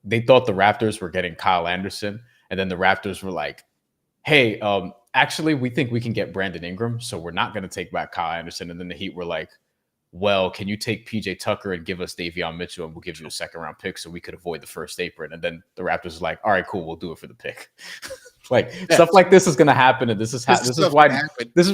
they thought the Raptors were getting Kyle Anderson. And then the Raptors were like, hey, actually, we think we can get Brandon Ingram, so we're not going to take back Kyle Anderson. And then the Heat were like, well, can you take PJ Tucker and give us Davion Mitchell, and we'll give you a second-round pick so we could avoid the first apron. And then the Raptors were like, all right, cool, we'll do it for the pick. Stuff like this is going to happen, and this is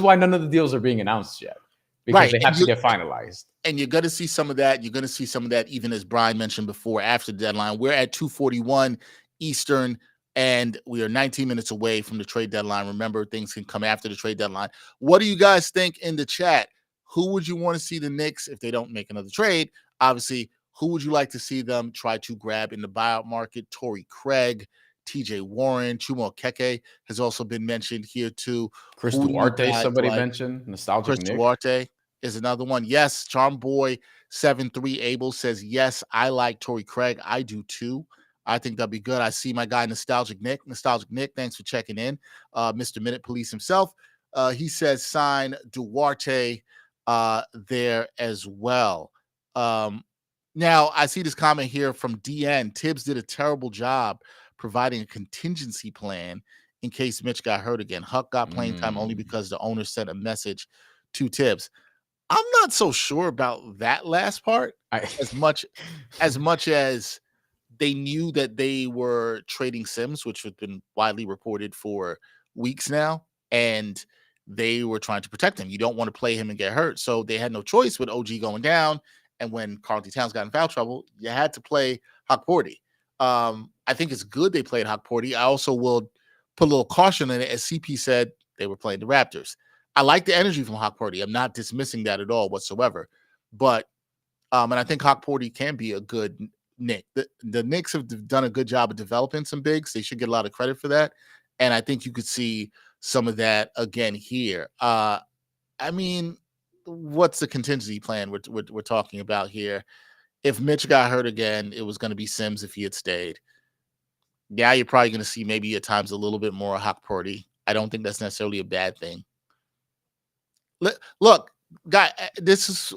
why none of the deals are being announced yet, because they have to get finalized. And you're going to see some of that. You're going to see some of that, even as Bryan mentioned before, after the deadline. We're at 2:41 Eastern. And we are 19 minutes away from the trade deadline. Remember, things can come after the trade deadline. What do you guys think in the chat? Who would you want to see the Knicks if they don't make another trade? Obviously, who would you like to see them try to grab in the buyout market? Torrey Craig, TJ Warren, Chuma Okeke has also been mentioned here too. Chris Duarte, somebody mentioned. Nostalgic Chris Nick. Duarte is another one. Yes, Charm Boy 73 Abel says, yes, I like Torrey Craig. I do too. I think that'd be good. I see my guy, Nostalgic Nick. Nostalgic Nick, thanks for checking in. Mr. Minute Police himself. He says sign Duarte there as well. Now, I see this comment here from DN. Tibbs did a terrible job providing a contingency plan in case Mitch got hurt again. Huck got playing time only because the owner sent a message to Tibbs. I'm not so sure about that last part as much as they knew that they were trading Sims, which had been widely reported for weeks now, and they were trying to protect him. You don't want to play him and get hurt. So they had no choice with OG going down And when Karl-Anthony Towns got in foul trouble, you had to play Hawkporty. I think it's good they played Hawkporty. I also will put a little caution in it. As CP said, they were playing the Raptors. I like the energy from Hawkporty. I'm not dismissing that at all whatsoever. But and I think Hawkporty can be a good Knick. The Knicks have done a good job of developing some bigs. They should get a lot of credit for that. And I think you could see some of that again here. I mean, what's the contingency plan we're talking about here? If Mitch got hurt again, it was going to be Sims if he had stayed. Yeah, you're probably going to see maybe at times a little bit more Hawkporty. I don't think that's necessarily a bad thing. Look, guy,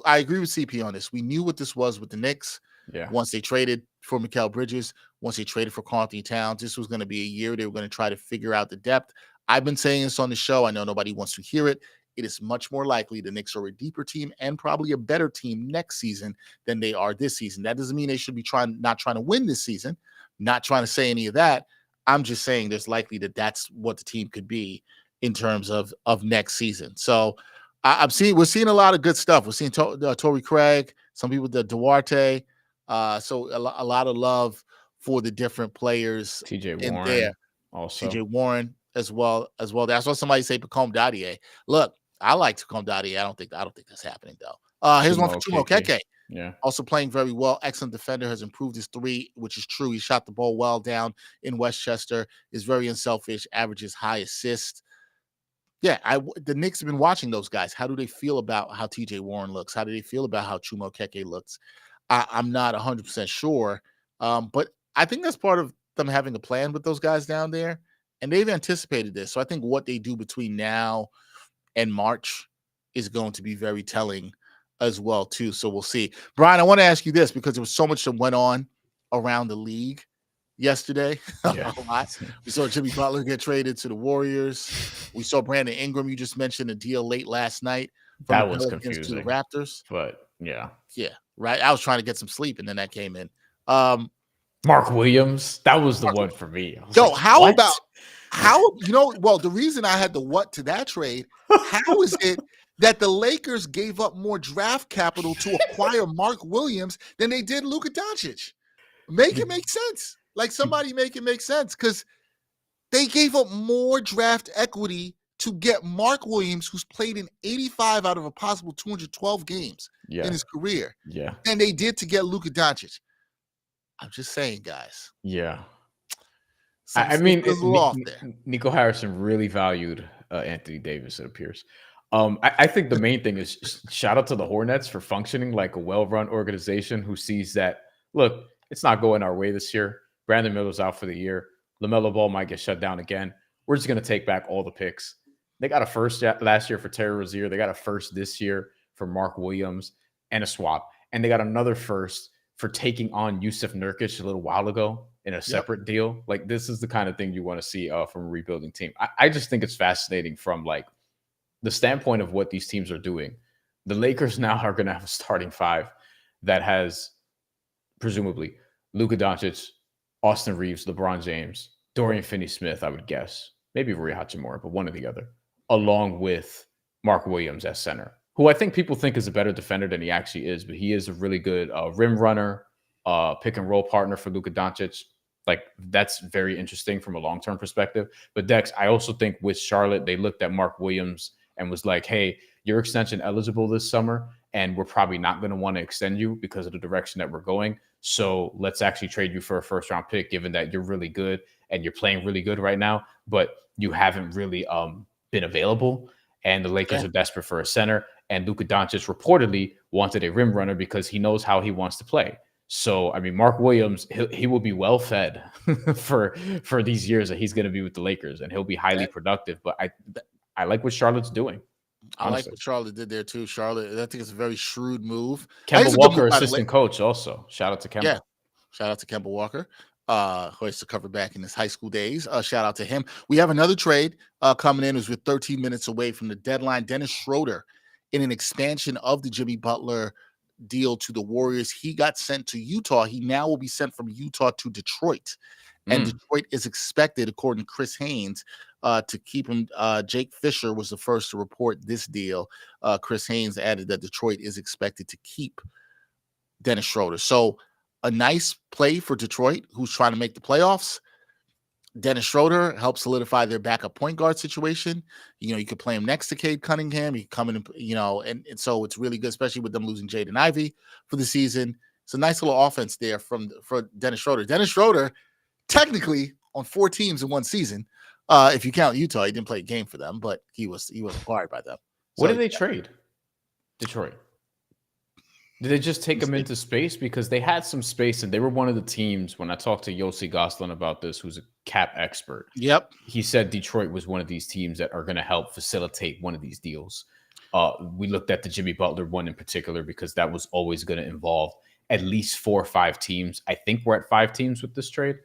I agree with CP on this. We knew what this was with the Knicks. Yeah. Once they traded for Mikal Bridges, once they traded for Karl-Anthony Towns, this was going to be a year they were going to try to figure out the depth. I've been saying this on the show. I know nobody wants to hear it. It is much more likely the Knicks are a deeper team and probably a better team next season than they are this season. That doesn't mean they should be not trying to win this season. Not trying to say any of that. I'm just saying there's likely that's what the team could be in terms of next season. So we're seeing a lot of good stuff. We're seeing Torrey Craig, some people, the Duarte. So a lot of love for the different players TJ in Warren there. also. TJ Warren as well. I saw somebody say Pacome Dadier. Look, I like Pacome Dadier. I don't think that's happening though. Here's one for Chuma Okeke. Yeah. Also playing very well. Excellent defender, has improved his three, which is true. He shot the ball well down in Westchester, is very unselfish, averages high assist. Yeah, the Knicks have been watching those guys. How do they feel about how TJ Warren looks? How do they feel about how Chuma Okeke looks? I'm not 100% sure, but I think that's part of them having a plan with those guys down there, and they've anticipated this. So I think what they do between now and March is going to be very telling as well, too. So we'll see. Bryan, I want to ask you this because there was so much that went on around the league yesterday. Yeah. A lot. We saw Jimmy Butler get traded to the Warriors. We saw Brandon Ingram, you just mentioned a deal late last night. That was confusing. To the Raptors. But yeah. Yeah, right. I was trying to get some sleep, and then that came in. Mark Williams, that was the one for me. Yo, like, the reason I had the what to that trade, how is it that the Lakers gave up more draft capital to acquire Mark Williams than they did Luka Doncic? Make it make sense. Like, somebody make it make sense, because they gave up more draft equity to get Mark Williams, who's played in 85 out of a possible 212 games in his career, than they did to get Luka Doncic. I'm just saying, guys. Yeah. I mean, Nico Harrison really valued Anthony Davis, it appears. I think the main thing is shout out to the Hornets for functioning like a well-run organization who sees that, look, it's not going our way this year. Brandon Miller's out for the year. LaMelo Ball might get shut down again. We're just going to take back all the picks. They got a first last year for Terry Rozier. They got a first this year for Mark Williams and a swap. And they got another first for taking on Yusuf Nurkic a little while ago in a separate deal. Like, this is the kind of thing you want to see from a rebuilding team. I just think it's fascinating from like the standpoint of what these teams are doing. The Lakers now are going to have a starting five that has presumably Luka Doncic, Austin Reeves, LeBron James, Dorian Finney-Smith, I would guess, maybe Rui Hachimura, but one or the other, along with Mark Williams as center, who I think people think is a better defender than he actually is, but he is a really good rim runner, pick and roll partner for Luka Doncic. Like, that's very interesting from a long-term perspective. But Dex, I also think with Charlotte, they looked at Mark Williams and was like, hey, you're extension eligible this summer, and we're probably not going to want to extend you because of the direction that we're going. So let's actually trade you for a first-round pick, given that you're really good and you're playing really good right now, but you haven't really been available. And the Lakers are desperate for a center. And Luka Doncic reportedly wanted a rim runner because he knows how he wants to play. So, I mean, Mark Williams, he will be well fed for these years that he's going to be with the Lakers, and he'll be highly productive. But I like what Charlotte's doing. I like what Charlotte did there too. Charlotte, I think it's a very shrewd move. Kemba Walker, assistant coach, also. Shout out to Kemba. Yeah, shout out to Kemba Walker, who used to cover back in his high school days. Shout out to him. We have another trade coming in. It was with 13 minutes away from the deadline. Dennis Schroeder, in an expansion of the Jimmy Butler deal to the Warriors, he got sent to Utah. He now will be sent from Utah to Detroit. And Detroit is expected, according to Chris Haynes, to keep him. Jake Fisher was the first to report this deal. Chris Haynes added that Detroit is expected to keep Dennis Schroeder. So a nice play for Detroit, who's trying to make the playoffs. Dennis Schroeder helps solidify their backup point guard situation. You could play him next to Cade Cunningham. He can come in, and so it's really good, especially with them losing Jaden Ivey for the season. It's a nice little offense there for Dennis Schroeder. Dennis Schroeder, technically on 4 teams in one season. If you count Utah, he didn't play a game for them, but he was acquired by them. What did they trade? Detroit. Did they just take him into space? Because they had some space, and they were one of the teams, when I talked to Yossi Goslin about this, who's a cap expert. Yep. He said Detroit was one of these teams that are going to help facilitate one of these deals. We looked at the Jimmy Butler one in particular because that was always going to involve at least 4 or 5 teams. I think we're at 5 teams with this trade.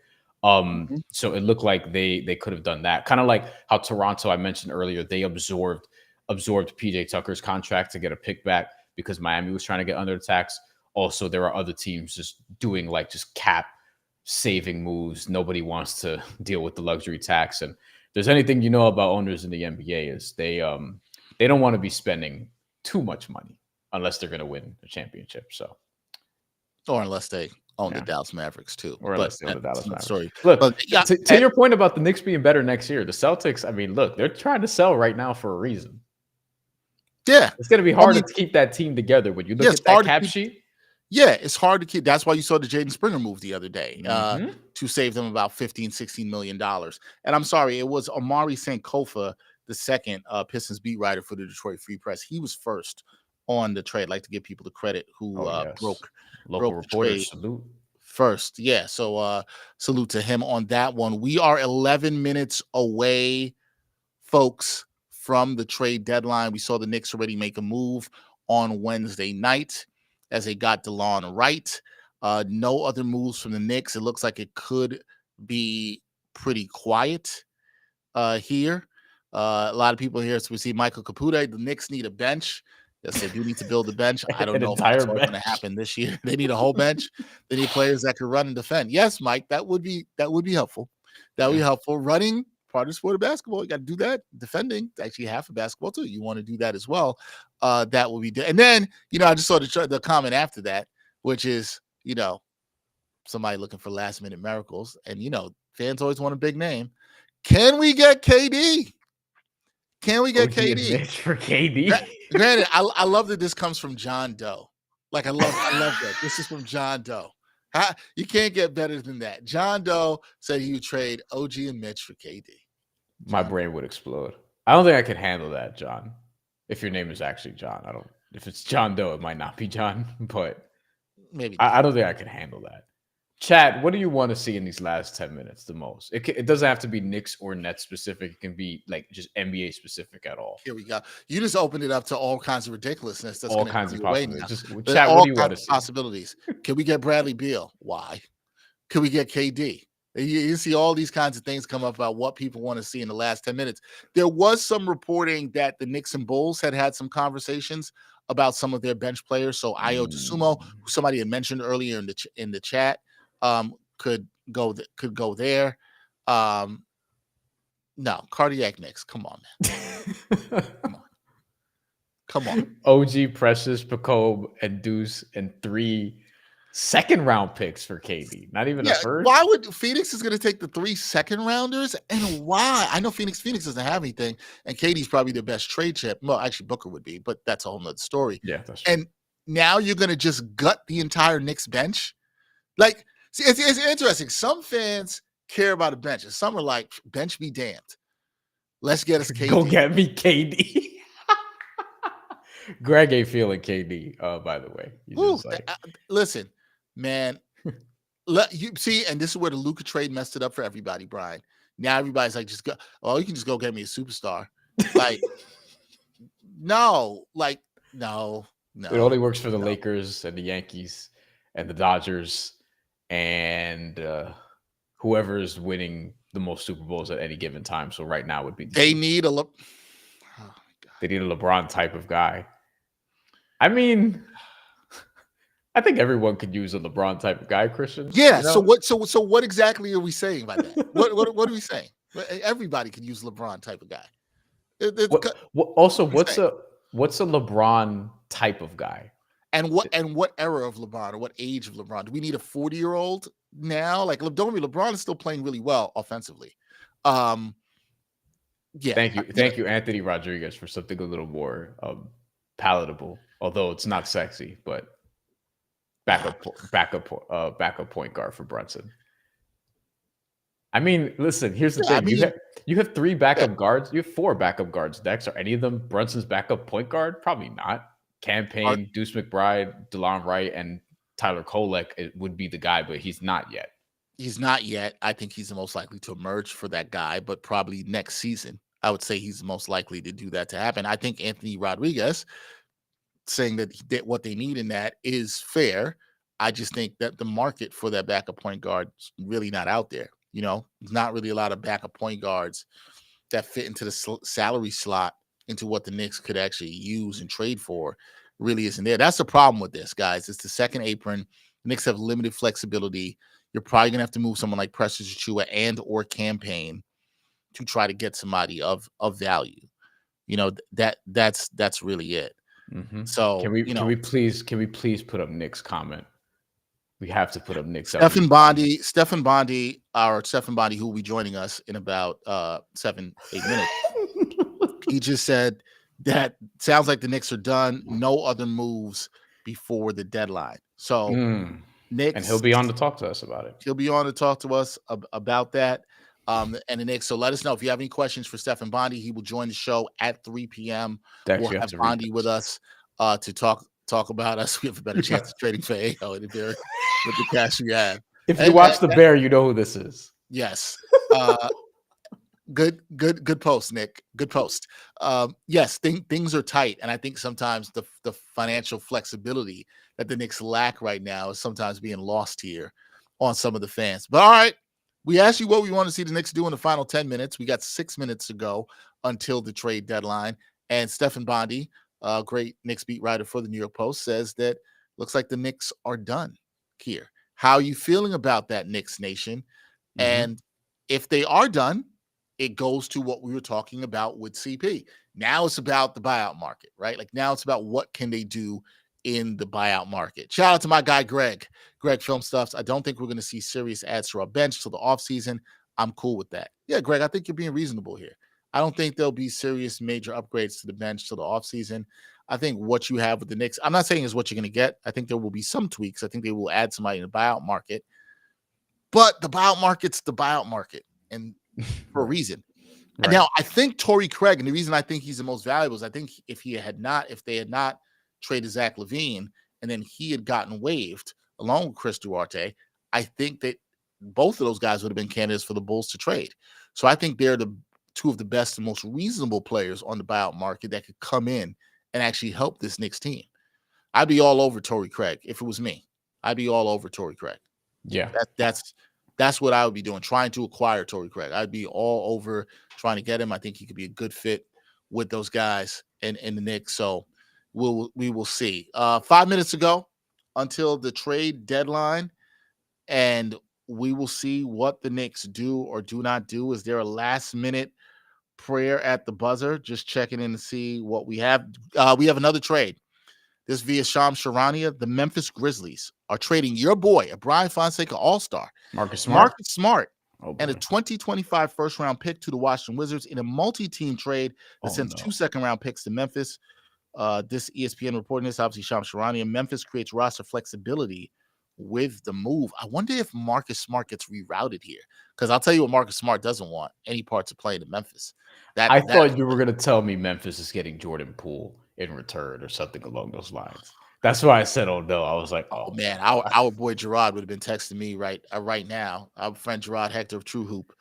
So it looked like they could have done that. Kind of like how Toronto, I mentioned earlier, they absorbed PJ Tucker's contract to get a pick back because Miami was trying to get under the tax. Also, there are other teams just doing like just cap saving moves. Nobody wants to deal with the luxury tax. And if there's anything about owners in the NBA is they don't want to be spending too much money unless they're going to win a championship. So, or unless they own the Dallas Mavericks too. Or unless they own the Dallas Mavericks. Sorry. Look, to your point about the Knicks being better next year, the Celtics, I mean, look, they're trying to sell right now for a reason. Yeah. It's going to be hard to keep that team together when you look at that cap sheet. Yeah, it's hard to keep. That's why you saw the Jaden Springer move the other day to save them about $15-16 million. And I'm sorry, it was Amari Sankofa, the second Pistons beat writer for the Detroit Free Press. He was first on the trade. I'd like to give people the credit who broke local reporters. Salute. First. Yeah, so salute to him on that one. We are 11 minutes away, folks, from the trade deadline. We saw the Knicks already make a move on Wednesday night as they got Delon Wright. No other moves from the Knicks. It looks like it could be pretty quiet here. A lot of people here. So we see Michael Caputo. The Knicks need a bench. Yes, they do need to build a bench. I don't know if that's going to happen this year. They need a whole bench. They need players that can run and defend. Yes, Mike, that would be helpful. That would be helpful. Running, part of the sport of basketball. You got to do that. Defending, actually half of basketball too. You want to do that as well. That will be. And then, I just saw the comment after that, which is, somebody looking for last minute miracles. And, fans always want a big name. Can we get KD? Can we get KD? For KD? Granted, I love that this comes from John Doe. Like, I love that. This is from John Doe. You can't get better than that. John Doe said he would trade OG and Mitch for KD. My brain would explode. I don't think I could handle that, John. If your name is actually John. If it's John Doe, it might not be John, but maybe I don't think I could handle that. Chad, what do you want to see in these last 10 minutes the most? It doesn't have to be Knicks or Nets specific. It can be like just NBA specific at all. Here we go. You just opened it up to all kinds of ridiculousness. That's all kinds of possibilities. Just, Chad, what do you want to see? Possibilities. Can we get Bradley Beal? Why? Can we get KD? You see all these kinds of things come up about what people want to see in the last 10 minutes. There was some reporting that the Knicks and Bulls had some conversations about some of their bench players. So Ayo Dosunmu, who somebody had mentioned earlier in the chat, could go there. No, cardiac Knicks. Come on, man. Come on. OG, Precious, Jakob, and Deuce, and 3 second-round picks for KD. Not even a first. Why would Phoenix is going to take the 3 second-rounders? And why? I know Phoenix doesn't have anything, and KD's probably their best trade chip. Well, actually, Booker would be, but that's a whole nother story. Yeah, that's true. And now you're going to just gut the entire Knicks bench? Like, see, it's interesting. Some fans care about a bench, and some are like, bench be damned. Let's get us KD. Go get me KD. Greg ain't feeling KD, by the way. Listen, man. You see, and this is where the Luka trade messed it up for everybody, Brian. Now everybody's like, just go. Oh, you can just go get me a superstar. Like, no. It only works for the Lakers and the Yankees and the Dodgers and whoever is winning the most Super Bowls at any given time. So right now would be they need a they need a LeBron type of guy. I mean, I think everyone could use a LeBron type of guy, Christian. Yeah. So what exactly are we saying by that? What are we saying? Everybody could use LeBron type of guy. What's a LeBron type of guy? And what era of LeBron or what age of LeBron? Do we need a 40-year-old now? Like, don't worry, LeBron is still playing really well offensively. Yeah. Thank you, Anthony Rodriguez, for something a little more palatable, although it's not sexy, but backup point guard for Brunson. I mean, listen, here's the thing. I mean, you have 3 backup guards. You have 4 backup guards. Dex, are any of them Brunson's backup point guard? Probably not. Campaign, Deuce McBride, Delon Wright, and Tyler Kolek would be the guy, but he's not yet. He's not yet. I think he's the most likely to emerge for that guy, but probably next season. I would say he's the most likely to do that to happen. I think Anthony Rodriguez saying that what they need in that is fair. I just think that the market for that backup point guard is really not out there. You know, not really a lot of backup point guards that fit into the salary slot into what the Knicks could actually use and trade for. Really isn't there. That's the problem with this, guys. It's the second apron. The Knicks have limited flexibility. You're probably gonna have to move someone like Precious Achiuwa and or Campaign to try to get somebody of value. You know, that's really it. Mm-hmm. So can we please put up Nick's comment? We have to put up Nick's. Stefan Bondy, who will be joining us in about 7-8 minutes. He just said that sounds like the Knicks are done. No other moves before the deadline. So Knicks, and he'll be on to talk to us about it. He'll be on to talk to us about that. And the Knicks. So let us know if you have any questions for Stefan Bondy. He will join the show at 3 p.m. We'll have Bondy with us to talk about us. We have a better chance of trading for AO with the cash we have. If you watch The Bear, you know who this is. Yes. Good post, Nick. Good post. Yes, things are tight, and I think sometimes the financial flexibility that the Knicks lack right now is sometimes being lost here on some of the fans. But all right, we asked you what we want to see the Knicks do in the final 10 minutes. We got 6 minutes to go until the trade deadline, and Stefan Bondy, great Knicks beat writer for the New York Post, says that looks like the Knicks are done here. How are you feeling about that, Knicks Nation? Mm-hmm. And if they are done, it goes to what we were talking about with CP. Now it's about the buyout market, right? Like now it's about what can they do in the buyout market. Shout out to my guy, Greg Film Stuffs. I don't think we're going to see serious adds to our bench till the offseason. I'm cool with that. Yeah, Greg, I think you're being reasonable here. I don't think there'll be serious major upgrades to the bench till the offseason. I think what you have with the Knicks, I'm not saying is what you're going to get. I think there will be some tweaks. I think they will add somebody in the buyout market. But the buyout market's the buyout market, and for a reason. Right. And now I think Torrey Craig, and the reason I think he's the most valuable is I think if they had not traded Zach LaVine and then he had gotten waived along with Chris Duarte, I think that both of those guys would have been candidates for the Bulls to trade. So I think they're the two of the best and most reasonable players on the buyout market that could come in and actually help this Knicks team. I'd be all over Torrey Craig if it was me. I'd be all over Torrey Craig. Yeah, that's what I would be doing, trying to acquire Torrey Craig. I'd be all over trying to get him. I think he could be a good fit with those guys in the Knicks. So we will see. 5 minutes ago until the trade deadline, and we will see what the Knicks do or do not do. Is there a last-minute prayer at the buzzer? Just checking in to see what we have. We have another trade. This via Shams Charania. The Memphis Grizzlies are trading your boy, a Bryan Fonseca All-Star, Marcus Smart, and a 2025 first-round pick to the Washington Wizards in a multi-team trade that sends 2 second-round picks to Memphis. This ESPN reporting this, obviously Shams Charania. Memphis creates roster flexibility with the move. I wonder if Marcus Smart gets rerouted here, because I'll tell you what Marcus Smart doesn't want any parts of playing in Memphis. I thought you were going to tell me Memphis is getting Jordan Poole in return or something along those lines. That's why I said, oh no. I was like, oh man, our boy Gerard would have been texting me right now. Our friend Gerard Hector of True Hoop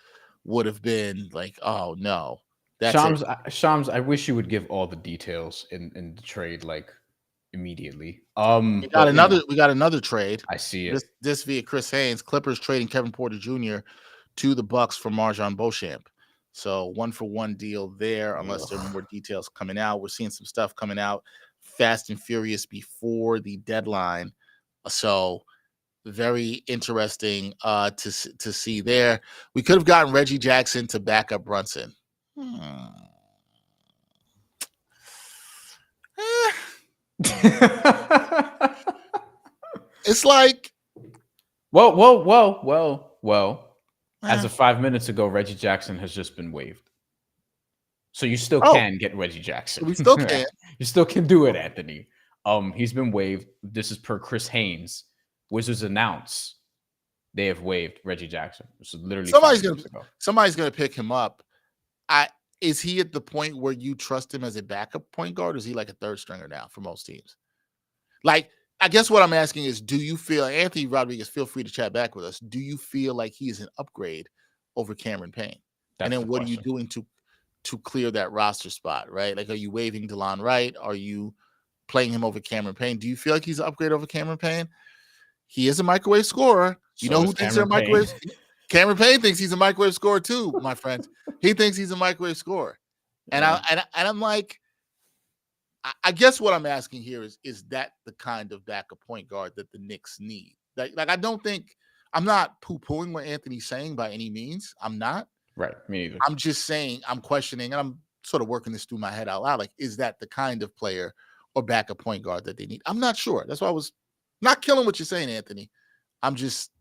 would have been like, oh no. Shams, I wish you would give all the details in the trade like immediately. We got another trade. I see it. This via Chris Haynes. Clippers trading Kevin Porter Jr. to the Bucks for Marjon Beauchamp. So 1-for-1 deal there, unless there are more details coming out. We're seeing some stuff coming out fast and furious before the deadline. So very interesting to see there. We could have gotten Reggie Jackson to back up Brunson. It's like, well. As of 5 minutes ago, Reggie Jackson has just been waived. So you still can get Reggie Jackson. We still can. You still can do it, Anthony. He's been waived. This is per Chris Haynes. Wizards announce they have waived Reggie Jackson. So literally somebody's gonna pick him up. Is he at the point where you trust him as a backup point guard, or is he like a third stringer now for most teams? Like, I guess what I'm asking is, do you feel, Anthony Rodriguez, feel free to chat back with us, do you feel like he is an upgrade over Cameron Payne? And then what are you doing to clear that roster spot, right? Like, are you waiving Delon Wright? Are you playing him over Cameron Payne? Do you feel like he's an upgrade over Cameron Payne? He is a microwave scorer. You know who thinks they're microwave? Cameron Payne thinks he's a microwave scorer too, my friend. He thinks he's a microwave scorer. And I'm like, I guess what I'm asking here is that the kind of backup point guard that the Knicks need? Like I don't think, I'm not poo-pooing what Anthony's saying by any means. I'm not. Right, me either. I'm just saying, I'm questioning, and I'm sort of working this through my head out loud. Like, is that the kind of player or backup point guard that they need? I'm not sure. That's why I was not killing what you're saying, Anthony. I'm just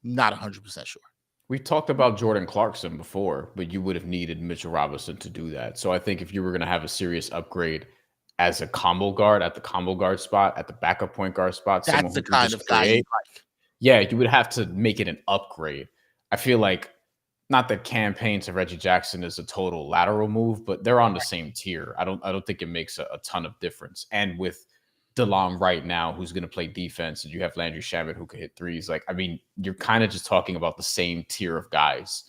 not 100% sure. We talked about Jordan Clarkson before, but you would have needed Mitchell Robinson to do that. So I think if you were going to have a serious upgrade as a combo guard at the combo guard spot, at the backup point guard spot, that's the kind of guy you like. Yeah, you would have to make it an upgrade. I feel like, not that campaign to Reggie Jackson is a total lateral move, but they're on the same tier. I don't think it makes a ton of difference. And with Delon right now, who's going to play defense, and you have Landry Shamet who could hit threes. Like, I mean, you're kind of just talking about the same tier of guys,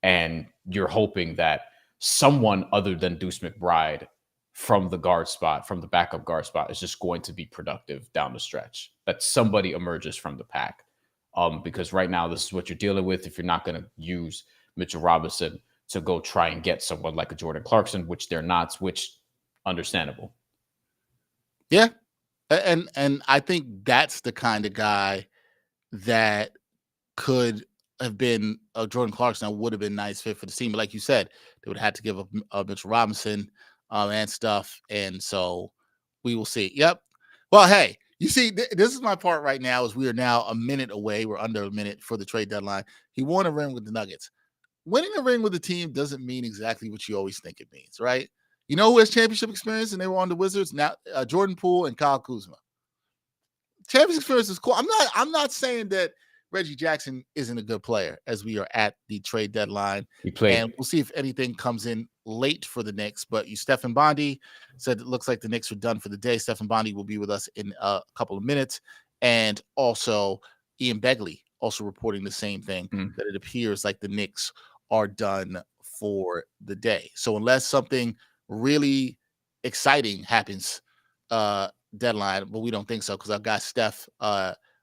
and you're hoping that someone other than Deuce McBride from the guard spot, from the backup guard spot, is just going to be productive down the stretch. That somebody emerges from the pack. Because right now, this is what you're dealing with if you're not going to use Mitchell Robinson to go try and get someone like a Jordan Clarkson, which they're not, which understandable. Yeah. And I think that's the kind of guy that could have been Jordan Clarkson. Would have been a nice fit for the team. But like you said, they would have had to give up Mitchell Robinson and stuff. And so we will see. Yep. Well, hey, you see, this is my part right now is we are now a minute away. We're under a minute for the trade deadline. He won a ring with the Nuggets. Winning a ring with the team doesn't mean exactly what you always think it means, right? You know who has championship experience and they were on the Wizards? Now, Jordan Poole and Kyle Kuzma. Championship experience is cool. I'm not saying that Reggie Jackson isn't a good player as we are at the trade deadline. And we'll see if anything comes in late for the Knicks. But Stefan Bondy said it looks like the Knicks are done for the day. Stefan Bondy will be with us in a couple of minutes. And also Ian Begley also reporting the same thing, that it appears like the Knicks are done for the day. So unless something really exciting happens deadline, but we don't think so because our guy Steph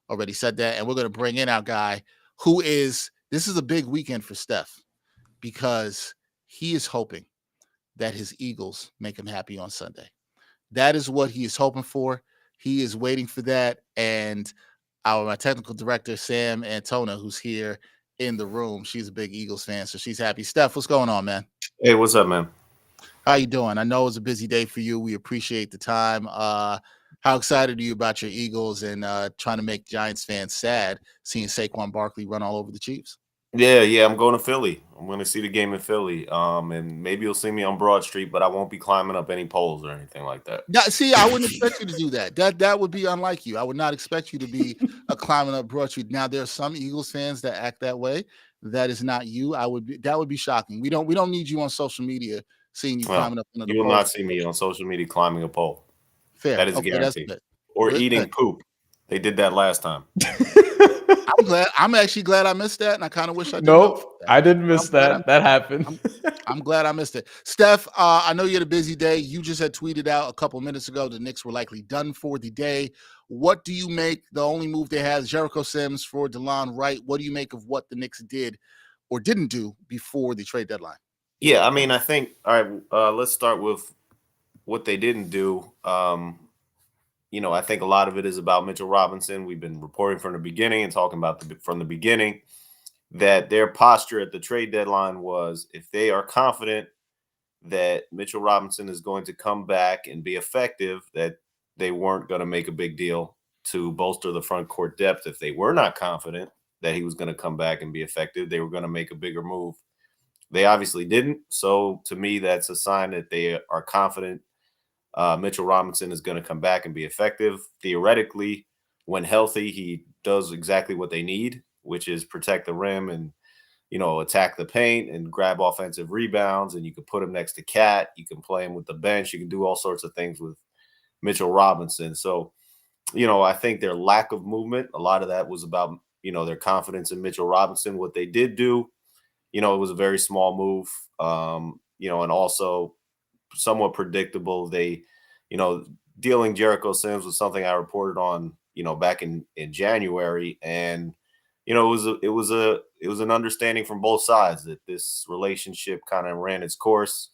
already said that. And we're going to bring in our guy who is, this is a big weekend for Steph because he is hoping that his Eagles make him happy on Sunday. That is what he is hoping for. He is waiting for that. And my technical director, Sam Antona, who's here in the room, she's a big Eagles fan, so she's happy. Steph, what's going on, man? Hey, what's up, man? How you doing? I know it was a busy day for you. We appreciate the time. How excited are you about your Eagles and trying to make Giants fans sad seeing Saquon Barkley run all over the Chiefs? Yeah, I'm going to Philly. I'm going to see the game in Philly. And maybe you'll see me on Broad Street, but I won't be climbing up any poles or anything like that. Now, see, I wouldn't expect you to do that. That would be unlike you. I would not expect you to be climbing up Broad Street. Now, there are some Eagles fans that act that way. That is not you. That would be shocking. We don't need you on social media seeing you climbing up another pole. You will not see me on social media climbing a pole. Fair. That is guaranteed. Or eating poop. They did that last time. I'm actually glad I missed that, and I kind of wish I did. Nope, I didn't miss that. That happened. I'm glad I missed it. Steph, I know you had a busy day. You just had tweeted out a couple minutes ago the Knicks were likely done for the day. What do you make? The only move they had is Jericho Sims for Delon Wright. What do you make of what the Knicks did or didn't do before the trade deadline? Yeah, I mean, I think, all right, let's start with what they didn't do. I think a lot of it is about Mitchell Robinson. We've been reporting from the beginning and talking about from the beginning that their posture at the trade deadline was if they are confident that Mitchell Robinson is going to come back and be effective, that they weren't going to make a big deal to bolster the front court depth. If they were not confident that he was going to come back and be effective, they were going to make a bigger move. They obviously didn't. So to me, that's a sign that they are confident Mitchell Robinson is going to come back and be effective. Theoretically, when healthy, he does exactly what they need, which is protect the rim and, attack the paint and grab offensive rebounds. And you can put him next to Cat. You can play him with the bench. You can do all sorts of things with Mitchell Robinson. So, I think their lack of movement, a lot of that was about, their confidence in Mitchell Robinson. What they did do, it was a very small move, and also somewhat predictable. They, dealing Jericho Sims was something I reported on, back in January. And, it was an understanding from both sides that this relationship kind of ran its course.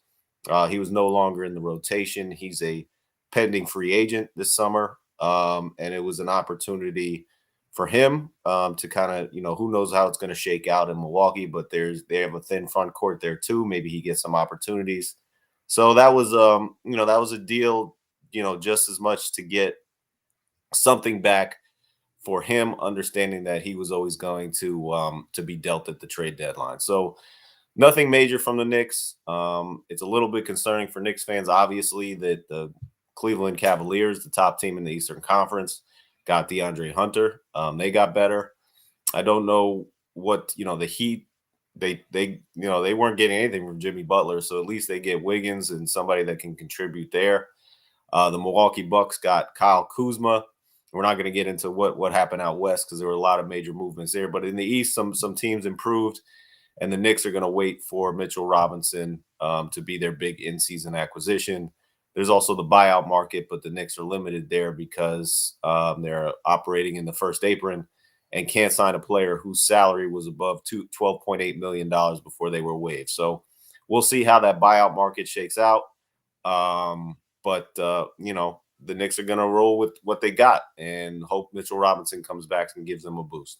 He was no longer in the rotation. He's a pending free agent this summer. And it was an opportunity for him to kind of, who knows how it's going to shake out in Milwaukee, but they have a thin front court there too. Maybe he gets some opportunities. So that was, that was a deal, just as much to get something back for him, understanding that he was always going to be dealt at the trade deadline. So nothing major from the Knicks. It's a little bit concerning for Knicks fans, obviously, that the Cleveland Cavaliers, the top team in the Eastern Conference, got DeAndre Hunter. They got better. I don't know what, the Heat, they weren't getting anything from Jimmy Butler, so at least they get Wiggins and somebody that can contribute there. The Milwaukee Bucks got Kyle Kuzma. We're not going to get into what happened out west because there were a lot of major movements there. But in the East, some teams improved, and the Knicks are going to wait for Mitchell Robinson to be their big in-season acquisition. There's also the buyout market, but the Knicks are limited there because they're operating in the first apron and can't sign a player whose salary was above $12.8 million before they were waived. So we'll see how that buyout market shakes out. But the Knicks are going to roll with what they got and hope Mitchell Robinson comes back and gives them a boost.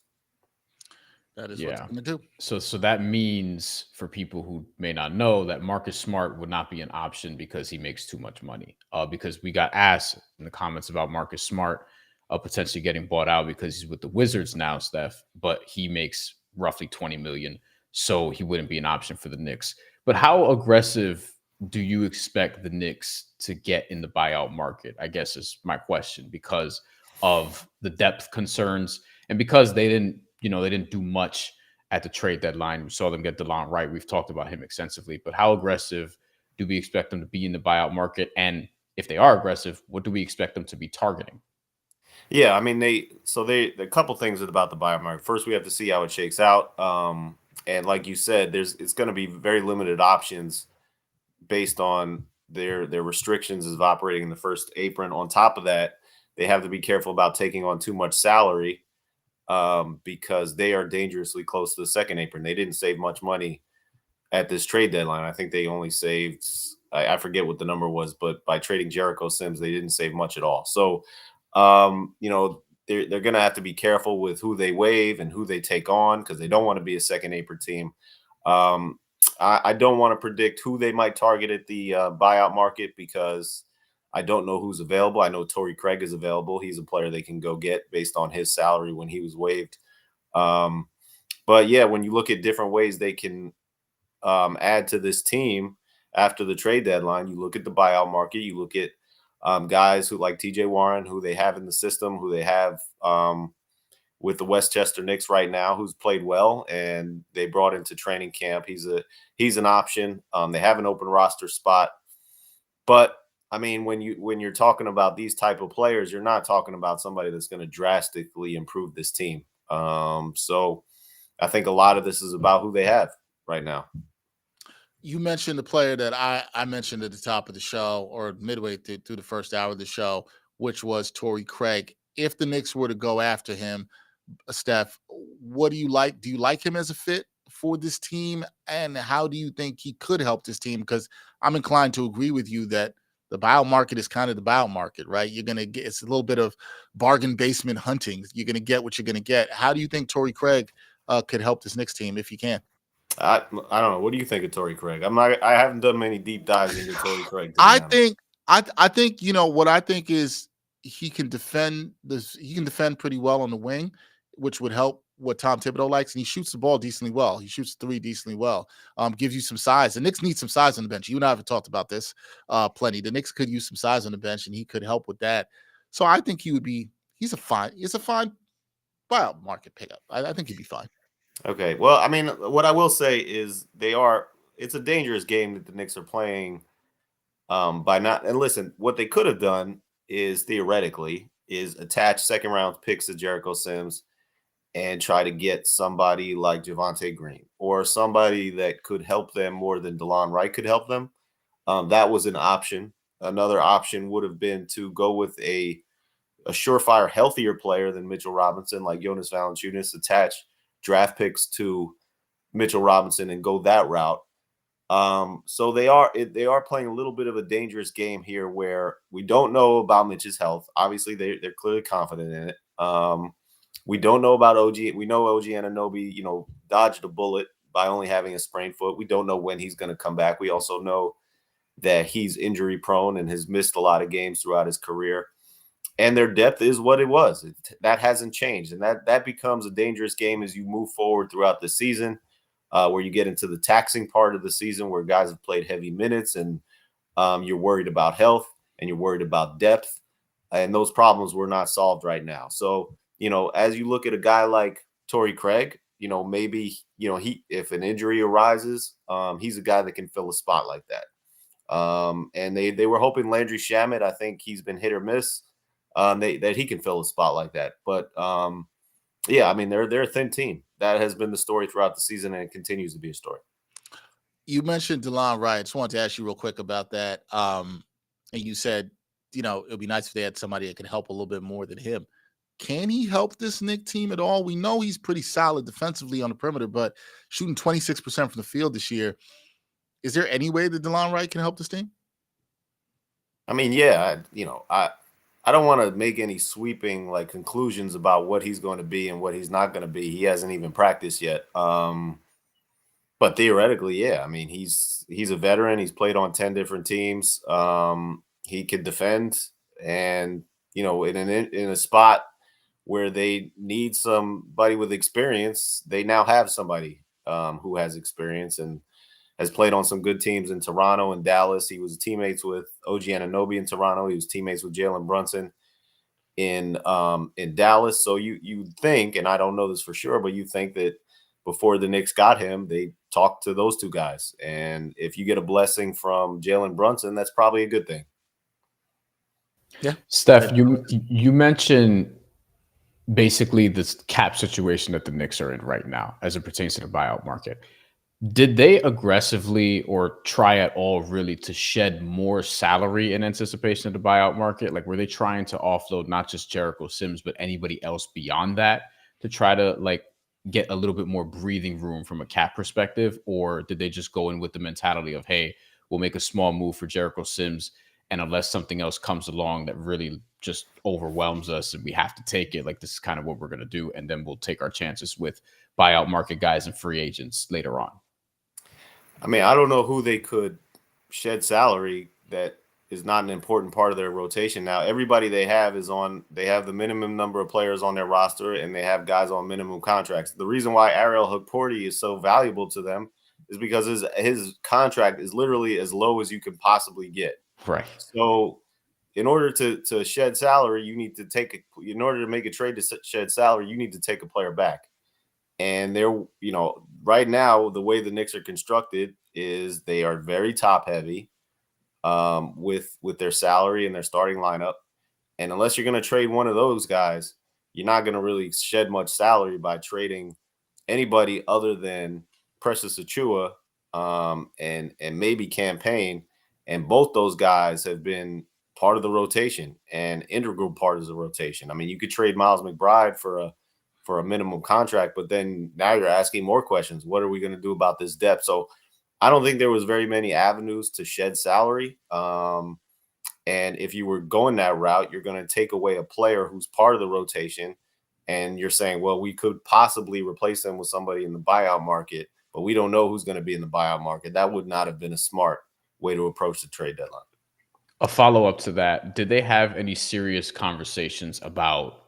That is what it's going to do. So that means, for people who may not know, that Marcus Smart would not be an option because he makes too much money. Because we got asked in the comments about Marcus Smart potentially getting bought out because he's with the Wizards now, Steph, but he makes roughly $20 million, so he wouldn't be an option for the Knicks. But how aggressive do you expect the Knicks to get in the buyout market, I guess is my question, because of the depth concerns and because they didn't do much at the trade deadline. We saw them get Delon Wright. We've talked about him extensively, but how aggressive do we expect them to be in the buyout market? And if they are aggressive, what do we expect them to be targeting? Yeah, I mean, a couple things about the buyout market. First, we have to see how it shakes out. And like you said, it's going to be very limited options based on their restrictions of operating in the first apron. On top of that, they have to be careful about taking on too much salary because they are dangerously close to the second apron. They didn't save much money at this trade deadline. I think they only saved, I forget what the number was, but by trading Jericho Sims, they didn't save much at all. So, they're going to have to be careful with who they waive and who they take on because they don't want to be a second apron team. I don't want to predict who they might target at the buyout market because I don't know who's available. I know Torrey Craig is available. He's a player they can go get based on his salary when he was waived. But yeah, when you look at different ways they can add to this team after the trade deadline, you look at the buyout market, you look at guys who like TJ Warren, who they have in the system, who they have with the Westchester Knicks right now, who's played well, and they brought into training camp. He's an option. They have an open roster spot, but I mean, when you're talking about these type of players, you're not talking about somebody that's going to drastically improve this team. So I think a lot of this is about who they have right now. You mentioned the player that I mentioned at the top of the show or midway through the first hour of the show, which was Torrey Craig. If the Knicks were to go after him, Steph, what do you like? Do you like him as a fit for this team? And how do you think he could help this team? Because I'm inclined to agree with you that the buyout market is kind of the buyout market, right? You're going to get, it's a little bit of bargain basement hunting. You're going to get what you're going to get. How do you think Torrey Craig could help this Knicks team if he can? I don't know. What do you think of Torrey Craig? I haven't done many deep dives into Torrey Craig. I think what I think is he can defend this. He can defend pretty well on the wing, which would help what Tom Thibodeau likes. And he shoots the ball decently well. He shoots three decently well. Gives you some size. The Knicks need some size on the bench. You and I have talked about this plenty. The Knicks could use some size on the bench, and he could help with that. So I think he would be. He's a fine buyout market pickup. I think he'd be fine. Okay. Well, I mean, what I will say is it's a dangerous game that the Knicks are playing by not. And listen, what they could have done is theoretically is attach second round picks to Jericho Sims and try to get somebody like Javonte Green or somebody that could help them more than Delon Wright could help them. That was an option. Another option would have been to go with a surefire, healthier player than Mitchell Robinson, like Jonas Valanciunas, attach draft picks to Mitchell Robinson and go that route. So they are playing a little bit of a dangerous game here where we don't know about Mitch's health. Obviously, they're clearly confident in it. We don't know about OG. We know OG Anunoby, dodged a bullet by only having a sprained foot. We don't know when he's going to come back. We also know that he's injury prone and has missed a lot of games throughout his career. And their depth is what it was. That hasn't changed. And that becomes a dangerous game as you move forward throughout the season, where you get into the taxing part of the season where guys have played heavy minutes and you're worried about health and you're worried about depth. And those problems were not solved right now. So, as you look at a guy like Torrey Craig, maybe, if an injury arises, he's a guy that can fill a spot like that. And they were hoping Landry Shamet, I think he's been hit or miss, that he can fill a spot like that. But yeah, I mean, they're a thin team. That has been the story throughout the season, and it continues to be a story. You mentioned Delon Wright. I just wanted to ask you real quick about that. And you said, it would be nice if they had somebody that could help a little bit more than him. Can he help this Knicks team at all? We know he's pretty solid defensively on the perimeter, but shooting 26% from the field this year. Is there any way that Delon Wright can help this team? I mean, yeah, I don't want to make any sweeping conclusions about what he's going to be and what he's not going to be. He hasn't even practiced yet. But theoretically, yeah. I mean, he's a veteran. He's played on 10 different teams. He can defend, and in a spot where they need somebody with experience, they now have somebody who has experience and has played on some good teams in Toronto and Dallas. He was teammates with OG Anunoby in Toronto. He was teammates with Jalen Brunson in Dallas. So you think, and I don't know this for sure, but you think that before the Knicks got him, they talked to those two guys. And if you get a blessing from Jalen Brunson, that's probably a good thing. Yeah. Steph, you mentioned basically this cap situation that the Knicks are in right now as it pertains to the buyout market. Did they aggressively or try at all really to shed more salary in anticipation of the buyout market? Like, were they trying to offload not just Jericho Sims, but anybody else beyond that to try to get a little bit more breathing room from a cap perspective? Or did they just go in with the mentality of, hey, we'll make a small move for Jericho Sims, and unless something else comes along that really just overwhelms us and we have to take it, this is kind of what we're going to do, and then we'll take our chances with buyout market guys and free agents later on? I mean, I don't know who they could shed salary that is not an important part of their rotation. Now, everybody they have the minimum number of players on their roster, and they have guys on minimum contracts. The reason why Ariel Hukporti is so valuable to them is because his contract is literally as low as you can possibly get. Right. So in order to shed salary, in order to make a trade to shed salary, you need to take a player back. And right now, the way the Knicks are constructed is they are very top heavy with their salary and their starting lineup. And unless you're going to trade one of those guys, you're not going to really shed much salary by trading anybody other than Precious Achiuwa and maybe Campaign. And both those guys have been part of the rotation and integral part of the rotation. I mean, you could trade Miles McBride for a minimum contract, but then now you're asking more questions. What are we going to do about this depth? So I don't think there was very many avenues to shed salary. And if you were going that route, you're going to take away a player who's part of the rotation. And you're saying, well, we could possibly replace them with somebody in the buyout market, but we don't know who's going to be in the buyout market. That would not have been a smart way to approach the trade deadline. A follow-up to that, did they have any serious conversations about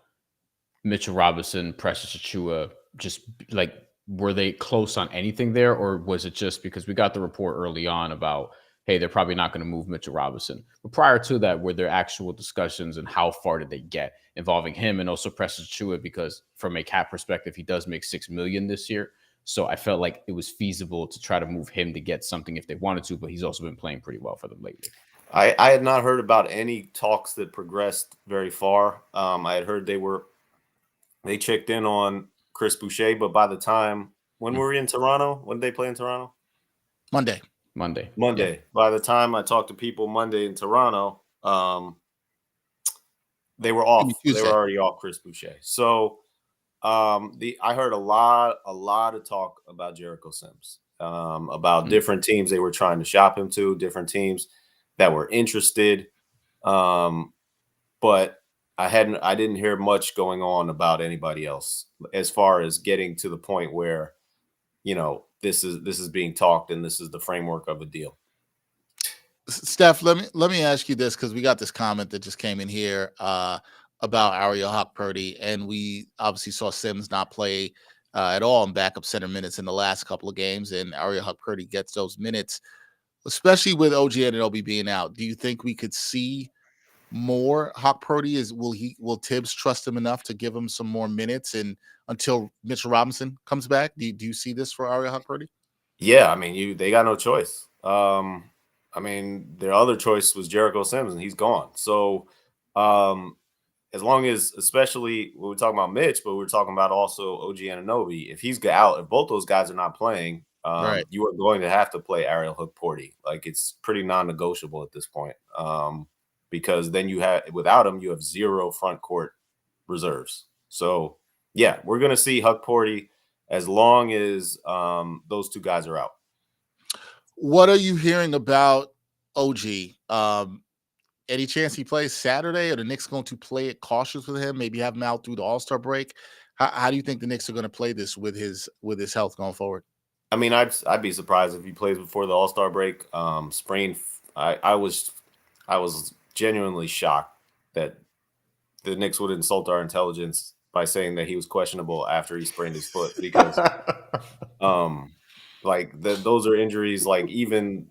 Mitchell Robinson, Precious Achiuwa? Just like, were they close on anything there, or was it just because we got the report early on about, hey, they're probably not going to move Mitchell Robinson? But prior to that, were there actual discussions, and how far did they get involving him and also Precious Achiuwa? Because from a cap perspective, he does make $6 million this year. So I felt like it was feasible to try to move him to get something if they wanted to, but he's also been playing pretty well for them lately. I had not heard about any talks that progressed very far. I had heard they checked in on Chris Boucher, but by the time, when were we in Toronto? When did they play in Toronto? Monday. Yeah. By the time I talked to people Monday in Toronto, they were off. They were already off Chris Boucher. So I heard a lot of talk about Jericho Sims, about different teams they were trying to shop him to, different teams that were interested. But I didn't hear much going on about anybody else as far as getting to the point where, this is being talked and this is the framework of a deal. Steph, let me ask you this, because we got this comment that just came in here about Ariel Hockpurdy, and we obviously saw Sims not play at all in backup center minutes in the last couple of games, and Ariel Hockpurdy gets those minutes, especially with OG Anunoby being out. Do you think we could see more Hockpurdy? Will Tibbs trust him enough to give him some more minutes and until Mitchell Robinson comes back? Do you see this for Ariel Hockpurdy? Yeah, I mean, they got no choice. Their other choice was Jericho Sims, and he's gone. So as long as, especially when we're talking about Mitch, but we're talking about also OG Anunoby, if he's out, if both those guys are not playing, right, you are going to have to play Ariel Hockpurdy. Like, it's pretty non-negotiable at this point, because then without him, you have zero front court reserves. So yeah, we're going to see Hockpurdy as long as those two guys are out. What are you hearing about OG? Any chance he plays Saturday? Are the Knicks going to play it cautious with him? Maybe have him out through the All-Star break? How do you think the Knicks are going to play this with his health going forward? I mean, I'd be surprised if he plays before the All-Star break. Sprain. I was genuinely shocked that the Knicks would insult our intelligence by saying that he was questionable after he sprained his foot, because those are injuries, like even